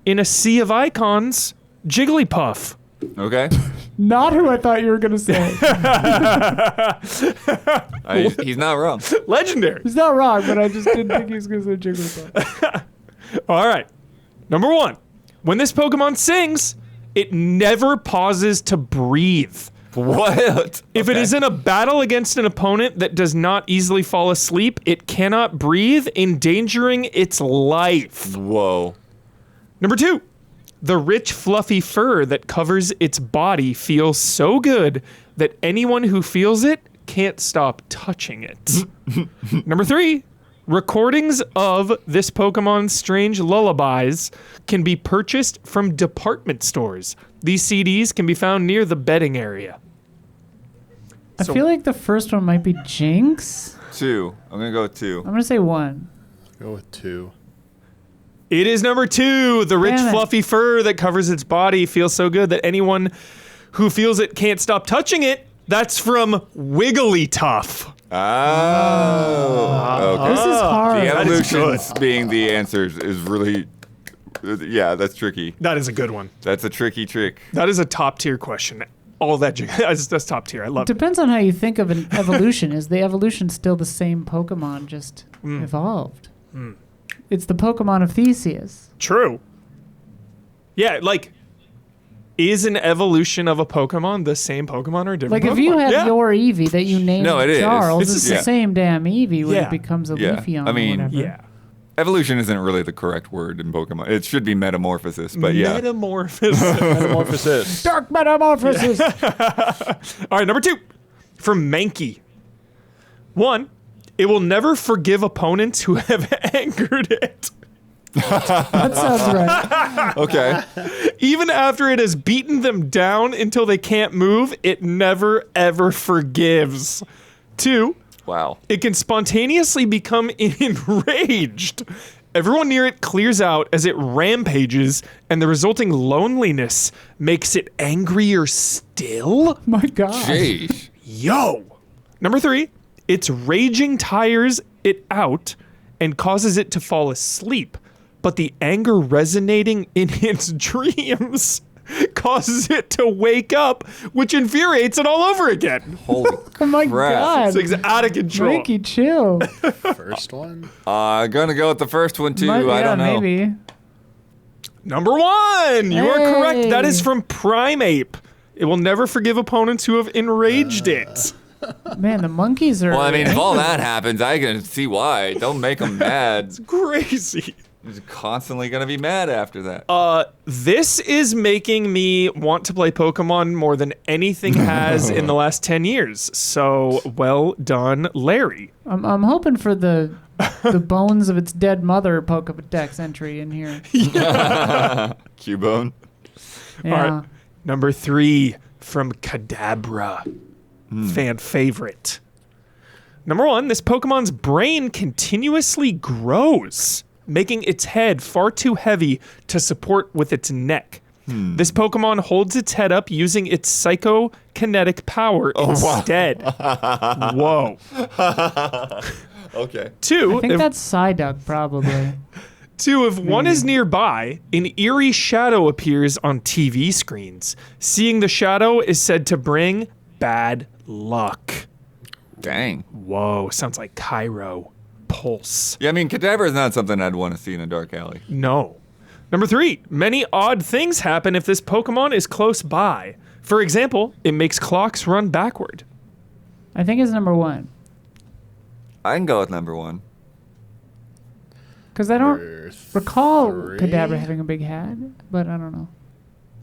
in a sea of icons, Jigglypuff. Okay. Not who I thought you were going to say. He's not wrong. Legendary. He's not wrong, but I just didn't think he was going to say Jigglypuff. All right. Number 1. When this Pokemon sings, it never pauses to breathe. What? If it is in a battle against an opponent that does not easily fall asleep, it cannot breathe, endangering its life. Whoa. Number 2, the rich, fluffy fur that covers its body feels so good that anyone who feels it can't stop touching it. Number 3, recordings of this Pokemon's strange lullabies can be purchased from department stores. These CDs can be found near the bedding area. I feel like the first one might be Jinx. 2. I'm gonna go with 2. I'm going to say 1. Go with 2. It is number 2. The rich, Damn it. fluffy fur that covers its body feels so good that anyone who feels it can't stop touching it. That's from Wigglytuff. Oh. Okay. This is hard. The That is evolutions being the answers is really, yeah, that's tricky. That is a good one. That's a tricky trick. That is a top tier question. All that that's top tier. I love it. Depends on how you think of an evolution. Is the evolution still the same Pokemon, just evolved? It's the Pokemon of Theseus. True. Yeah, like, is an evolution of a Pokemon the same Pokemon or a different Like Pokemon? if you had Yeah. your Eevee that you named No, it is. Charles, It's it's the the same. same damn Eevee when Yeah. it becomes a Yeah. Leafeon I mean, or whatever. Yeah. Evolution isn't really the correct word in Pokemon. It should be metamorphosis, but yeah. Metamorphosis. Metamorphosis. Dark Metamorphosis. All right, number 2. From Mankey. 1, it will never forgive opponents who have angered it. That sounds right. Okay. Even after it has beaten them down until they can't move, it never, ever forgives. 2, Wow. it can spontaneously become enraged. Everyone near it clears out as it rampages, and the resulting loneliness makes it angrier still? My God. Jeez. Yo! Number 3, its raging tires it out and causes it to fall asleep, but the anger resonating in its dreams causes it to wake up, which infuriates it all over again. Holy Oh my crap. God. It's out of control. Mikey, chill. First one. Gonna go with the first one too. I don't know. Maybe. Number 1, you are correct. That is Hey. from Primeape. It will never forgive opponents who have enraged it. Man, the monkeys are. Well, I mean, if all that happens, I can see why. Don't make them mad. Crazy. He's constantly gonna be mad after that. This is making me want to play Pokemon more than anything has in the last 10 years. So, well done, Larry. I'm hoping for the bones of its dead mother Pokédex entry in here. Cubone. Yeah. All right. Number 3 from Kadabra. Fan favorite. Number 1, this Pokemon's brain continuously grows, making its head far too heavy to support with its neck. This Pokemon holds its head up using its psychokinetic power instead. Whoa. Okay. 2, I think that's Psyduck, probably. 2, if one is nearby, an eerie shadow appears on TV screens. Seeing the shadow is said to bring bad luck. Dang. Whoa, sounds like Cairo. Pulse. Yeah, I mean, Kadabra is not something I'd want to see in a dark alley. No. Number 3, many odd things happen if this Pokemon is close by. For example, it makes clocks run backward. I think it's number 1. I can go with number 1. Because I don't Number recall 3. Kadabra having a big head, but I don't know.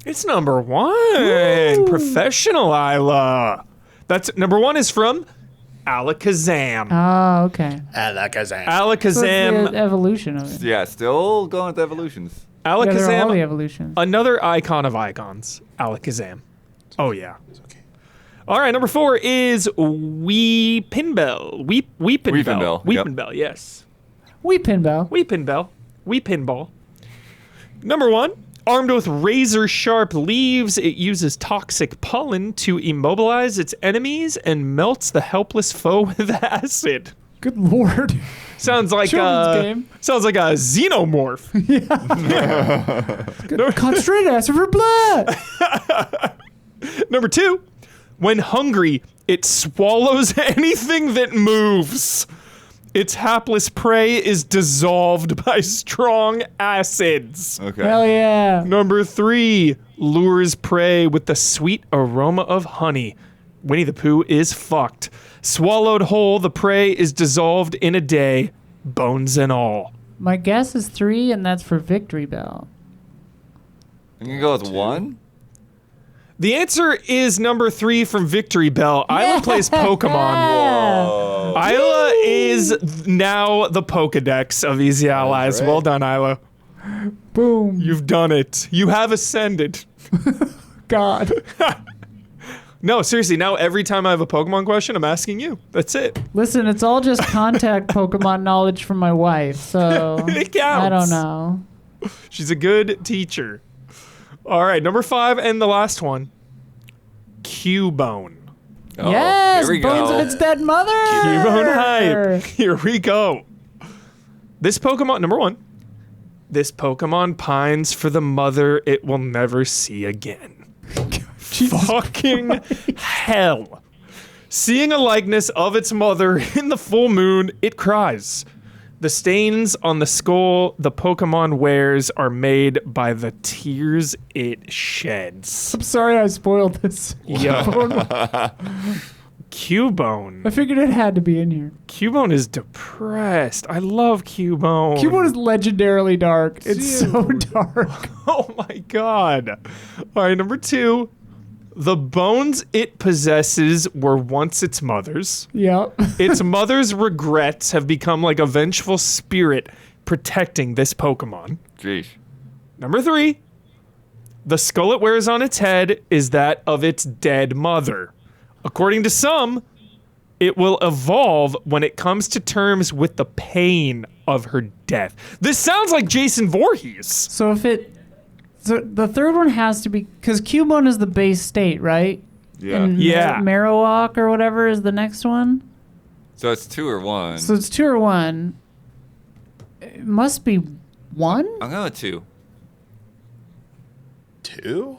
It's number 1. Professional Isla. That's number 1 is from Alakazam. Oh, okay. Alakazam. So it's Alakazam. the evolution of it. Yeah, still going with evolutions. Yeah, they're all the Alakazam. evolutions. Another icon of icons. Alakazam. Oh, yeah. All right, number 4 is Weepinbell. Weepinbell. Weepinbell, yep. Weepinbell, yes. Weepinbell. Weepinbell. Number 1, armed with razor-sharp leaves, it uses toxic pollen to immobilize its enemies and melts the helpless foe with acid. Good lord. Sounds like Children's game. Sounds like a xenomorph. Concentrated acid for blood. Number 2, when hungry, it swallows anything that moves. Its hapless prey is dissolved by strong acids. Okay. Hell yeah. Number 3, lures prey with the sweet aroma of honey. Winnie the Pooh is fucked. Swallowed whole, the prey is dissolved in a day, bones and all. My guess is 3, and that's for Victory Bell. I'm gonna go with 1. The answer is number 3 from Victory Bell. Isla plays Pokemon. Oh. Isla is now the Pokédex of Easy Allies. right. Well done, Isla. Boom. You've done it. You have ascended. God. No, seriously, now every time I have a Pokemon question, I'm asking you. That's it. Listen, it's all just contact Pokemon knowledge from my wife, so It counts. I don't know. She's a good teacher. All right, number 5 and the last one. Cubone. Oh, Yes, here we bones go. of its dead mother. Cubone hype. Here we go. This Pokemon, number 1. This Pokemon pines for the mother it will never see again. Fucking hell. Seeing a likeness of its mother in the full moon, it cries. The stains on the skull the Pokemon wears are made by the tears it sheds. I'm sorry I spoiled this. Yo. Cubone. I figured it had to be in here. Cubone is depressed. I love Cubone. Cubone is legendarily dark. It's so Dude. dark. Oh my god. All right, number 2. The bones it possesses were once its mother's. Yep. Its mother's regrets have become like a vengeful spirit protecting this Pokemon. Jeez. Number 3. The skull it wears on its head is that of its dead mother. According to some, it will evolve when it comes to terms with the pain of her death. This sounds like Jason Voorhees. So the third one has to be, because Cubone is the base state, right? Yeah. And Yeah. Marowak or whatever is the next one. So it's 2 or 1. So it's 2 or 1. It must be 1? I'm going with 2. 2?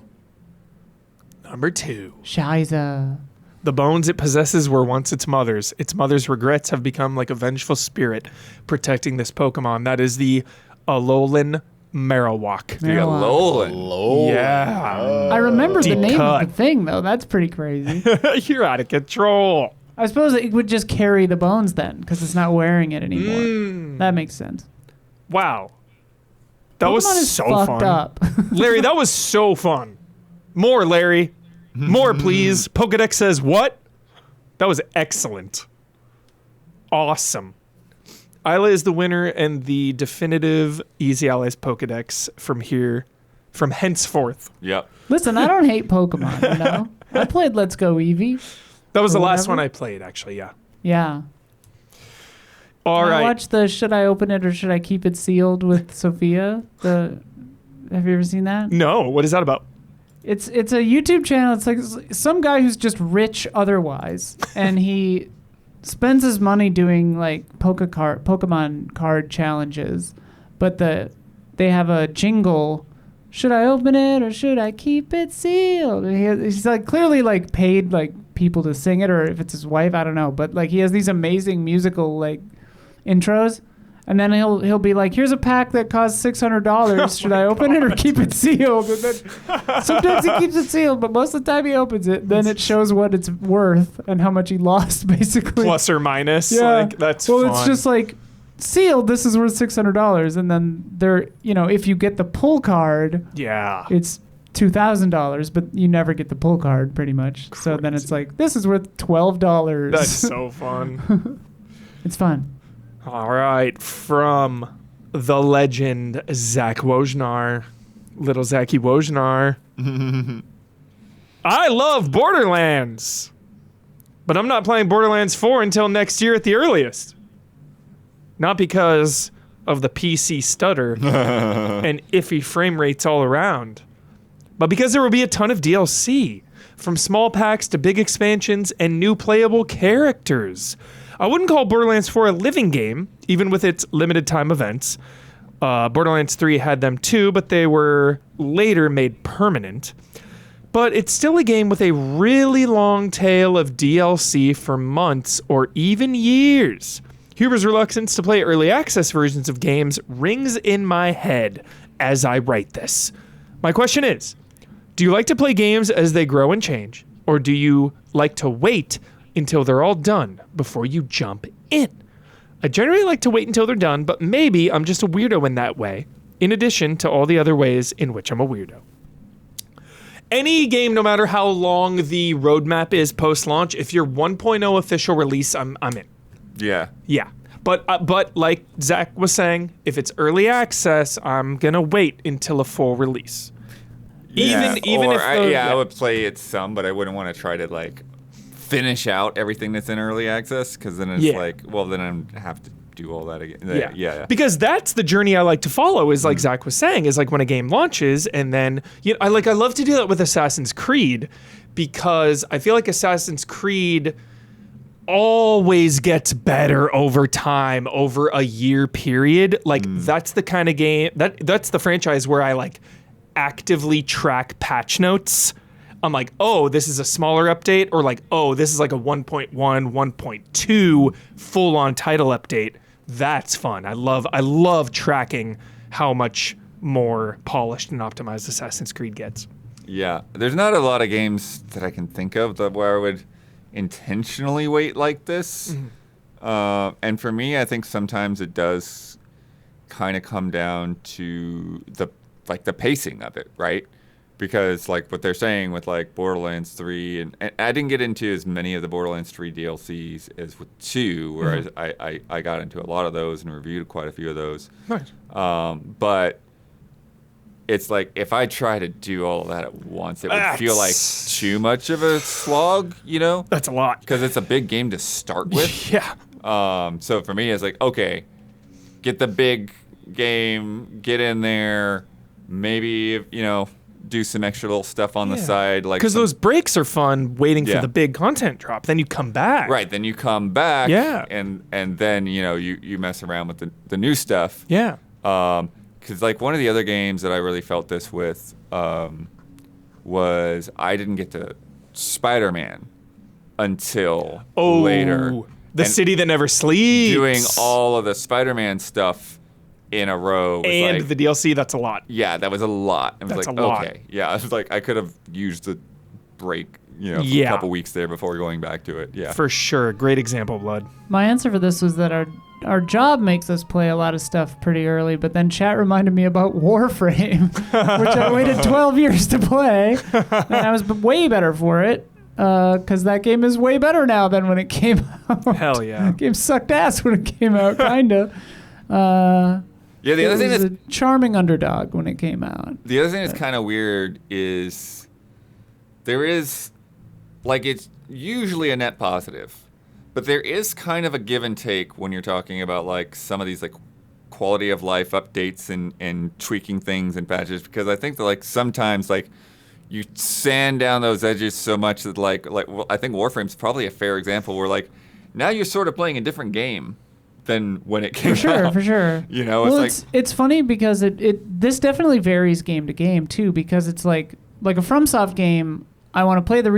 Number 2. Shiza. The bones it possesses were once its mother's. Its mother's regrets have become like a vengeful spirit protecting this Pokemon. That is the Alolan Marowak. The Alolan. Low. Yeah. I remember the Deep name cut. of the thing, though. That's pretty crazy. You're out of control. I suppose it would just carry the bones then, because it's not wearing it anymore. That makes sense. Wow. That Pokemon was is so fucked fun. up. Larry, that was so fun. More, Larry. More, please. Pokedex says what? That was excellent. Awesome. Isla is the winner and the definitive Easy Allies Pokedex from henceforth. Yep. Listen, I don't hate Pokemon, you know? I played Let's Go Eevee. That was the Or last whatever. one I played, actually, yeah. Yeah. All I right. watched the Should I Open It or Should I Keep It Sealed with Sophia. Have you ever seen that? No, what is that about? It's a YouTube channel. It's like some guy who's just rich otherwise, and he spends his money doing like Pokemon card challenges, but they have a jingle. Should I open it or should I keep it sealed? And he's like clearly like paid like people to sing it, or if it's his wife, I don't know. But like he has these amazing musical like intros. And then he'll be like, here's a pack that costs $600. Should I open it or keep it sealed? And then sometimes he keeps it sealed, but most of the time he opens it. Then it shows what it's worth and how much he lost, basically. Plus or minus? Yeah. Like, that's well, fun. it's just like sealed. This is worth $600, and then if you get the pull card, yeah. it's $2,000, but you never get the pull card, pretty much. So then it's like this is worth $12. That's so fun. It's fun. All right, from the legend Zach Wojnar, little Zachy Wojnar. I love Borderlands, but I'm not playing Borderlands 4 until next year at the earliest. Not because of the PC stutter and iffy frame rates all around, but because there will be a ton of DLC, from small packs to big expansions and new playable characters. I wouldn't call Borderlands 4 a living game, even with its limited time events. Borderlands 3 had them too, but they were later made permanent. But it's still a game with a really long tail of DLC for months or even years. Huber's reluctance to play early access versions of games rings in my head as I write this. My question is, do you like to play games as they grow and change, or do you like to wait until they're all done before you jump in? I generally like to wait until they're done, but maybe I'm just a weirdo in that way, in addition to all the other ways in which I'm a weirdo. Any game, no matter how long the roadmap is post-launch, if you're 1.0 official release, I'm in. Yeah. Yeah. But like Zach was saying, if it's early access, I'm going to wait until a full release. Yeah. Even if I would play it some, but I wouldn't want to try to like finish out everything that's in early access, because then it's like, well, then I have to do all that again. Yeah. Because that's the journey I like to follow, is like Zach was saying, is like when a game launches, and then I love to do that with Assassin's Creed, because I feel like Assassin's Creed always gets better over time, over a year period. Like that's the kind of game that's the franchise where I like actively track patch notes. I'm like, oh, this is a smaller update, or like, oh, this is like a 1.1, 1.2 full-on title update. That's fun. I love tracking how much more polished and optimized Assassin's Creed gets. Yeah. There's not a lot of games that I can think of where I would intentionally wait like this. And for me, I think sometimes it does kind of come down to the pacing of it, right? Because like what they're saying with like Borderlands 3, and I didn't get into as many of the Borderlands 3 DLCs as with 2, whereas I got into a lot of those and reviewed quite a few of those. Nice. But it's like if I try to do all of that at once, it would feel like too much of a slog, you know? That's a lot. Because it's a big game to start with. Yeah. So for me, it's like, okay, get the big game, get in there, maybe, do some extra little stuff on the side, like because those breaks are fun, waiting for the big content drop. Then you come back. Right. Then you come back. Yeah. And then you mess around with the new stuff. Yeah. Because like one of the other games that I really felt this with was I didn't get to Spider-Man until later. The City That Never Sleeps. Doing all of the Spider-Man stuff in a row. And like, the DLC, that's a lot. Yeah, that was a lot. I was That's like, a lot. okay. Yeah, I was like, I could have used the break, for a couple weeks there before going back to it. Yeah. For sure. Great example, Blood. My answer for this was that our job makes us play a lot of stuff pretty early, but then chat reminded me about Warframe, which I waited 12 years to play, and I was way better for it, because that game is way better now than when it came out. Hell yeah. The game sucked ass when it came out, kinda. Yeah, the other thing was that's a charming underdog when it came out. The other thing that's kind of weird is there is, like, it's usually a net positive, but there is kind of a give and take when you're talking about, like, some of these, like, quality of life updates and tweaking things and patches, because I think that, like, sometimes, like, you sand down those edges so much that, like well, I think Warframe's probably a fair example where, like, now you're sort of playing a different game than when it came out. For sure. Well, it's funny because this definitely varies game to game too, because it's like a FromSoft game, I want to play the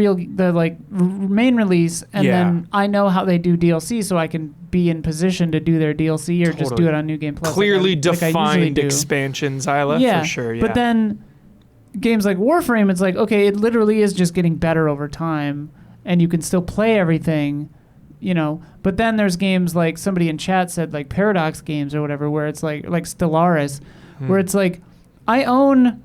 main release, and then I know how they do DLC, so I can be in position to do their DLC or just do it on New Game Plus. Clearly like I usually defined do. expansions, Isla, for sure. Yeah. But then games like Warframe, it's like, okay, it literally is just getting better over time, and you can still play everything. But then there's games like somebody in chat said, like Paradox games or whatever, where it's like Stellaris, where it's like I own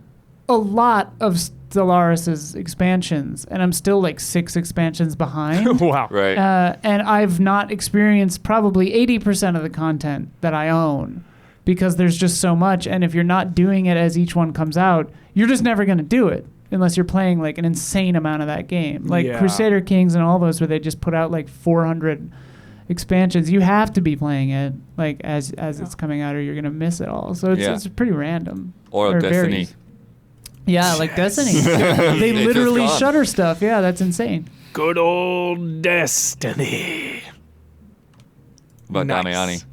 a lot of Stellaris's expansions, and I'm still like 6 expansions behind. Wow. Right. And I've not experienced probably 80% of the content that I own, because there's just so much, and if you're not doing it as each one comes out, you're just never going to do it. Unless you're playing like an insane amount of that game, like Crusader Kings and all those, where they just put out like 400 expansions. You have to be playing it like as it's coming out, or you're gonna miss it all. So it's pretty random. Or Destiny. Yeah, like Destiny. They literally shutter stuff. Yeah, that's insane. Good old Destiny. But Damiani.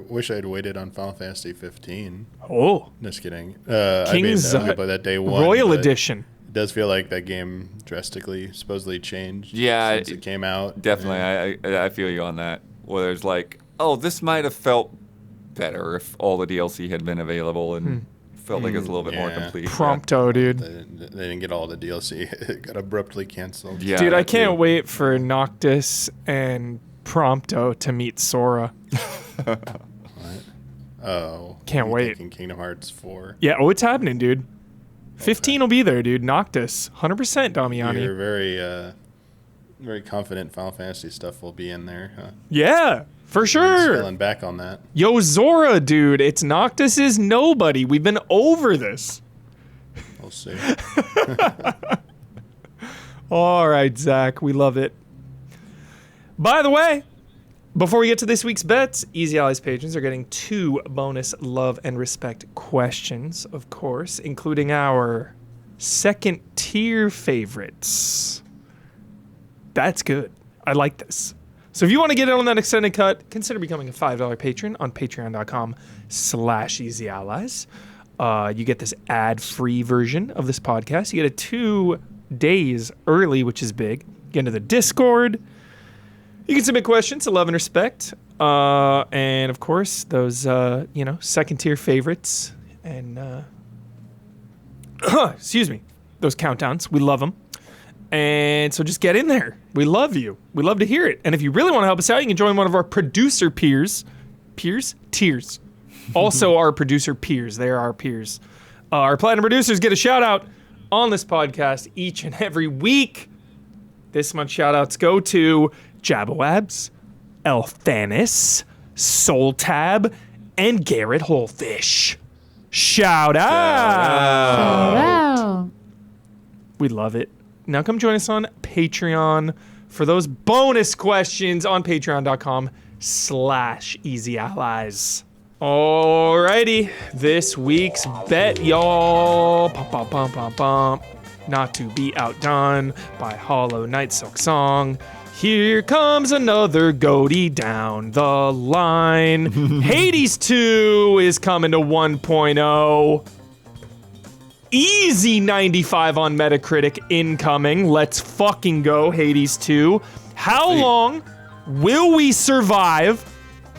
Wish I'd waited on Final Fantasy 15. Oh. Just kidding. King's I was gonna play that day one. Royal Edition. It does feel like that game drastically, supposedly changed Yeah, since it came out. Definitely. I feel you on that. where there's like, oh, this might have felt better if all the DLC had been available and felt like it was a little bit more Yeah. complete. Prompto, dude. They didn't get all the DLC. It got abruptly canceled. Yeah, Dude, I that can't too. wait for Noctis and Prompto to meet Sora. Oh. Can't I'm wait. thinking Kingdom Hearts 4. Yeah, oh, it's happening, dude. 15 will be there, dude. Noctis, 100%, Damiani. You're very, very confident Final Fantasy stuff will be in there, huh? Yeah, for sure. Scaling back on that. Yo, Zora, dude, it's Noctis is nobody. We've been over this. We'll see. All right, Zach, we love it. By the way, before we get to this week's bets, Easy Allies patrons are getting 2 bonus love and respect questions, of course, including our second tier favorites. That's good. I like this. So if you want to get in on that extended cut, consider becoming a $5 patron on patreon.com/easyallies. You get this ad-free version of this podcast. You get it 2 days early, which is big. Get into the Discord. You can submit questions to love and respect. And, of course, those, second-tier favorites. And, excuse me, those countdowns. We love them. And so just get in there. We love you. We love to hear it. And if you really want to help us out, you can join one of our producer peers. Tiers. Also our producer peers. They are our peers. Our platinum producers get a shout-out on this podcast each and every week. This month's shout-outs go to Jabawabs, Elthanis, Soultab, and Garrett Holfish. Shout out! Wow. We love it. Now come join us on Patreon for those bonus questions on patreon.com/easyallies. Alrighty, this week's bet, y'all. Pum, pum, pum, pum. Not to be outdone by Hollow Knight Silk Song. Here comes another goatee down the line. Hades 2 is coming to 1.0. Easy 95 on Metacritic incoming. Let's fucking go, Hades 2. How long will we survive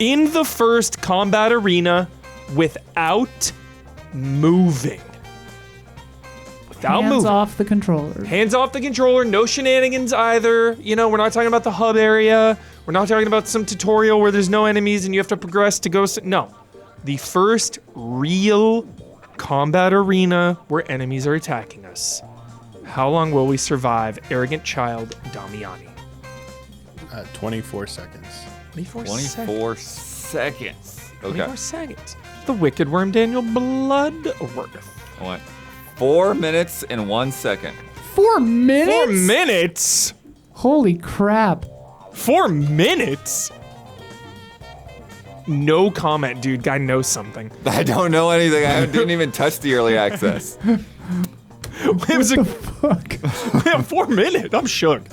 in the first combat arena without moving? Hands off the controller. Hands off the controller, no shenanigans either. You know, we're not talking about the hub area. We're not talking about some tutorial where there's no enemies and you have to progress to go. No. The first real combat arena where enemies are attacking us. How long will we survive, arrogant child Damiani? 24 seconds. 24 seconds. Okay. 24 seconds. The Wicked Worm Daniel Bloodworth. I went 4 minutes and 1 second. 4 minutes? 4 minutes? Holy crap. 4 minutes? No comment, dude. Guy knows something. I don't know anything. I didn't even touch the early access. Whimsical. Fuck. Yeah, 4 minutes. I'm shook.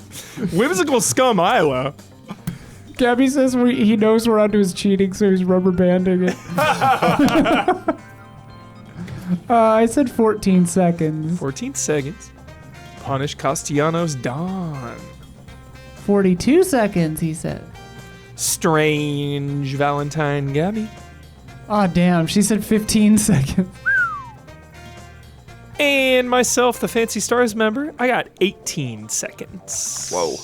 Whimsical Scum Isla. Gabby says he knows we're onto his cheating, so he's rubber banding it. I said 14 seconds. 14 seconds. Punish Castellanos Dawn. 42 seconds, he said. Strange Valentine Gabby. Oh, damn. She said 15 seconds. And myself, the Fancy Stars member, I got 18 seconds. Whoa.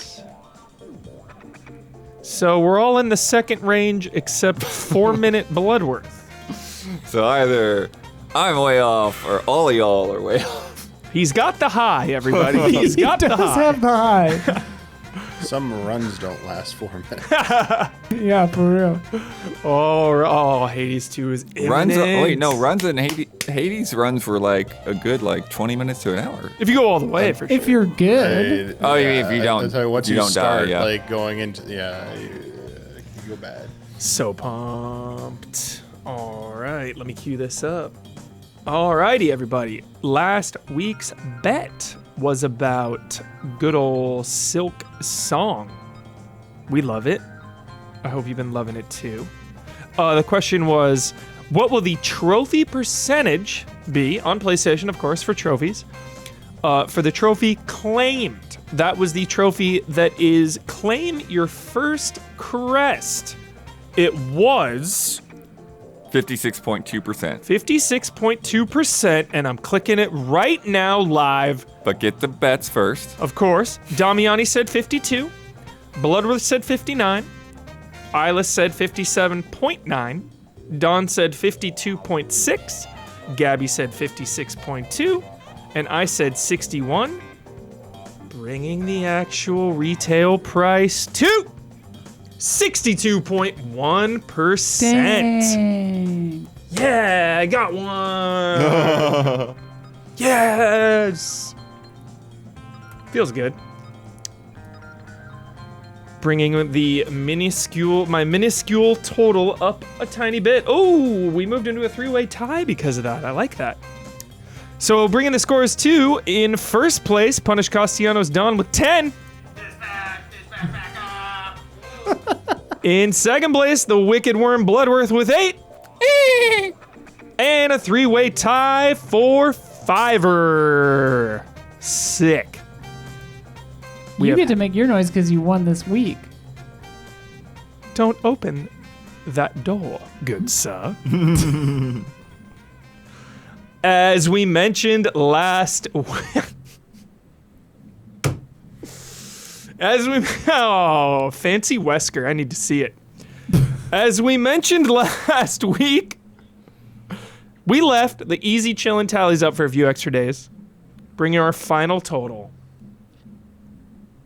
So we're all in the second range except 4 minute Bloodworth. So either I'm way off or all of y'all are way off. He's got the high, everybody. He's got He the does high. have the high. Some runs don't last 4 minutes. Yeah, for real. Oh, Hades 2 is imminent. Runs in Hades runs were like a good 20 minutes to an hour. If you go all the way, for sure. If you're good. Oh, yeah, if you don't- I'll tell you, once you you don't start, die, yeah. like going into, you go bad. So pumped. All right, let me cue this up. All righty, everybody. Last week's bet was about good old Silk Song. We love it. I hope you've been loving it too. The question was, what will the trophy percentage be on PlayStation, of course, for trophies? For the trophy claimed. That was the trophy that is claim your first crest It was 56.2%. 56.2%, and I'm clicking it right now live. But get the bets first. Of course. Damiani said 52. Bloodworth said 59. Isla said 57.9. Don said 52.6. Gabby said 56.2. And I said 61. Bringing the actual retail price to 62.1%. Dang. Yeah, I got one. Yes. Feels good. Bringing the minuscule total up a tiny bit. Oh, we moved into a three-way tie because of that. I like that. So bringing the scores to, in first place, Punish Castellanos Don with 10. In second place, the Wicked Worm Bloodworth with 8. And a three-way tie for Fiverr. Sick. You get to make your noise because you won this week. Don't open that door, good sir. As we mentioned last oh, fancy Wesker, I need to see it. As we mentioned last week, we left the easy chillin' tallies up for a few extra days, bringing our final total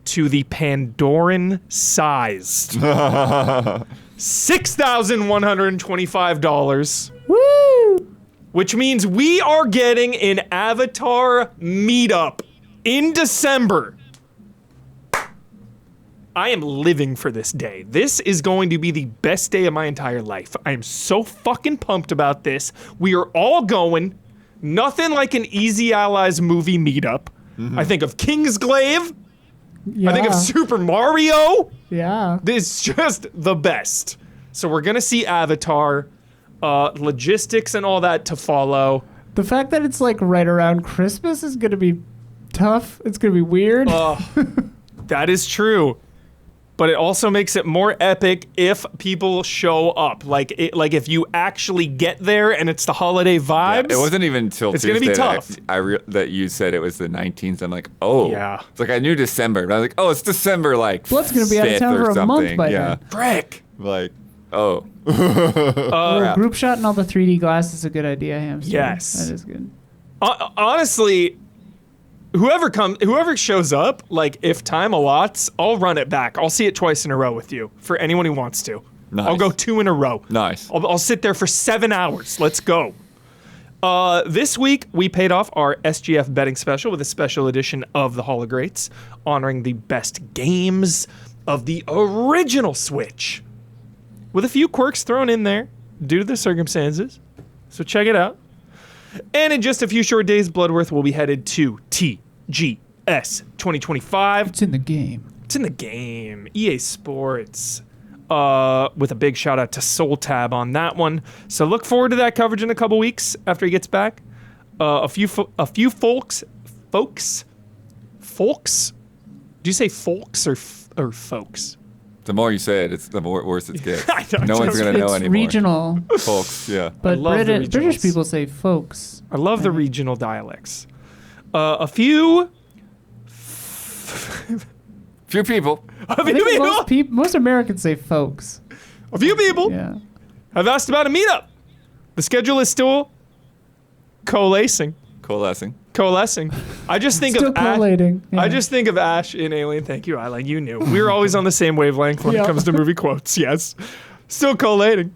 to the Pandoran-sized $6,125. Woo! Which means we are getting an Avatar meetup in December. I am living for this day. This is going to be the best day of my entire life. I am so fucking pumped about this. We are all going. Nothing like an Easy Allies movie meetup. I think of Kingsglaive. Yeah. I think of Super Mario. Yeah. This is just the best. So we're going to see Avatar. Logistics and all that to follow. The fact that it's like right around Christmas is going to be tough. It's going to be weird. That is true. But it also makes it more epic if people show up. Like if you actually get there and it's the holiday vibes. It wasn't even until it's Tuesday gonna be tough. that you said it was the 19th. I'm like, oh. Yeah. It's like I knew December. But I was like, oh, it's December like Blood's going to be out of 5th town or for a month something. by Yeah. then. Frick. Like, oh. Group shot and all the 3D glass is a good idea, Hamster. Yes. That is good. Honestly, whoever shows up, like if time allots, I'll run it back. I'll see it twice in a row with you for anyone who wants to. Nice. I'll go 2 in a row. Nice. I'll sit there for 7 hours. Let's go. This week, we paid off our SGF betting special with a special edition of the Hall of Greats, honoring the best games of the original Switch, with a few quirks thrown in there due to the circumstances. So check it out. And in just a few short days, Bloodworth will be headed to TGS 2025. It's in the game. It's in the game. EA Sports. With a big shout out to Soul Tab on that one. So look forward to that coverage in a couple weeks after he gets back. A few folks. Do you say folks or folks? The more you say it, it's the worse it gets. I know, No one's just- going to know It's anymore. regional, Folks, yeah. but love the British regionals. people say folks. I love the regional dialects. A few Few people. A I few think people, most Americans say folks. have asked about a meetup. The schedule is still coalescing. I just think Still of Ash. collating. Yeah. I just think of Ash in Alien. Thank you, Isla. You knew. We were always on the same wavelength when it Yep. comes to movie quotes. Yes. Still collating.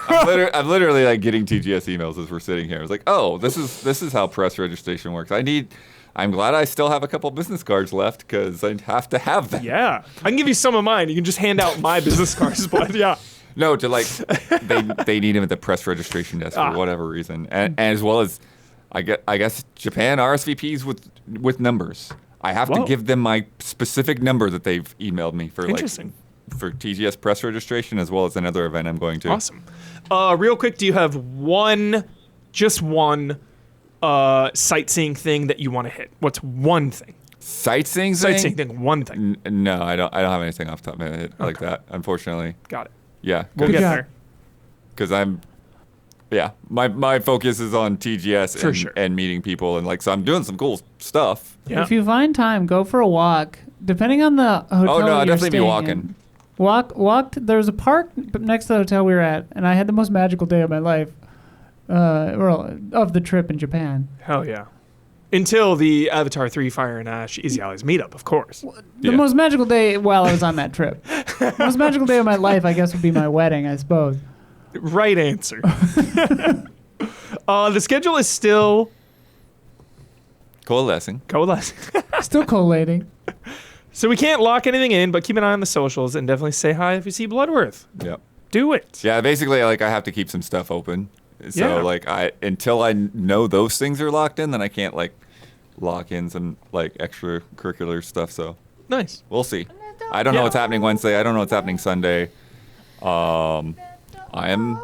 I'm literally like getting TGS emails as we're sitting here. I was like, oh, this is how press registration works. I'm glad I still have a couple business cards left because I have to have them. Yeah. I can give you some of mine. You can just hand out my business cards. But yeah. No, to like they need him at the press registration desk for whatever reason, and as well as I guess Japan RSVPs with numbers. I have Whoa. to give them my specific number that they've emailed me for Interesting. for TGS press registration as well as another event I'm going to. Awesome. Real quick, do you have just one sightseeing thing that you want to hit? What's one thing? Sightseeing Sightseeing thing, one thing. No, I don't have anything off the top of my head like that, unfortunately. Got it. Yeah, We'll Good get job. there. because my focus is on TGS For and, sure. and meeting people, and so I'm doing some cool stuff. Yeah. If you find time, go for a walk. Depending on the hotel. Oh, no, you're I'd definitely be staying walking. in. Walk. There's a park next to the hotel we were at, and I had the most magical day of my life. Of the trip in Japan. Hell yeah. Until the Avatar 3 Fire and Ash Easy Allies meetup, of course. The most magical day while I was on that trip. The most magical day of my life, I guess, would be my wedding, I suppose. Right answer. The schedule is still Coalescing. coalescing. Still collating. So we can't lock anything in, but keep an eye on the socials and definitely say hi if you see Bloodworth. Yep. Do it. Yeah, basically, like I have to keep some stuff open. So Yeah. like until I know those things are locked in, then I can't like lock in some like extracurricular stuff. So Nice. we'll see. I don't know Yeah. what's happening Wednesday. I don't know what's happening Sunday. I am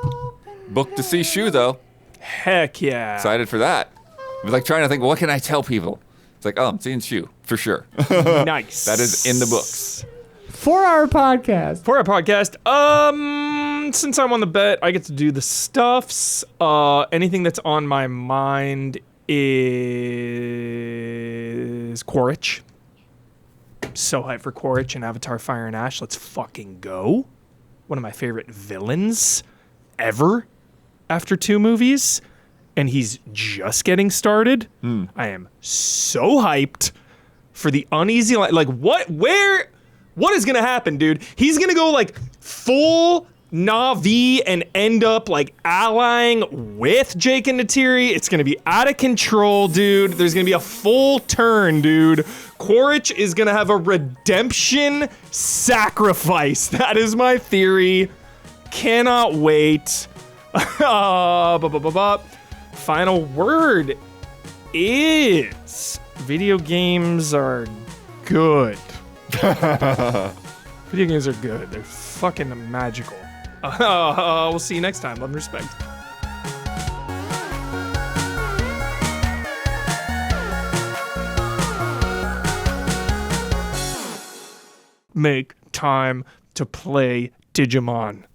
booked to see Shu though. Heck yeah. Excited for that. I was like trying to think, what can I tell people? It's like, oh, I'm seeing Shu for sure. Nice. That is in the books. 4-hour podcast. For our podcast, since I'm on the bet, I get to do the stuffs. Anything that's on my mind is Quaritch. So hyped for Quaritch and Avatar Fire and Ash. Let's fucking go. One of my favorite villains ever after 2 movies. And he's just getting started. I am so hyped for the uneasy like what is gonna happen, dude? He's gonna go like full Na'vi and end up like allying with Jake and Natiri. It's gonna be out of control, dude. There's gonna be a full turn, dude. Quaritch is gonna have a redemption sacrifice. That is my theory. Cannot wait. Final word is video games are good. Video games are good. They're fucking magical. We'll see you next time. Love and respect. Make time to play Digimon.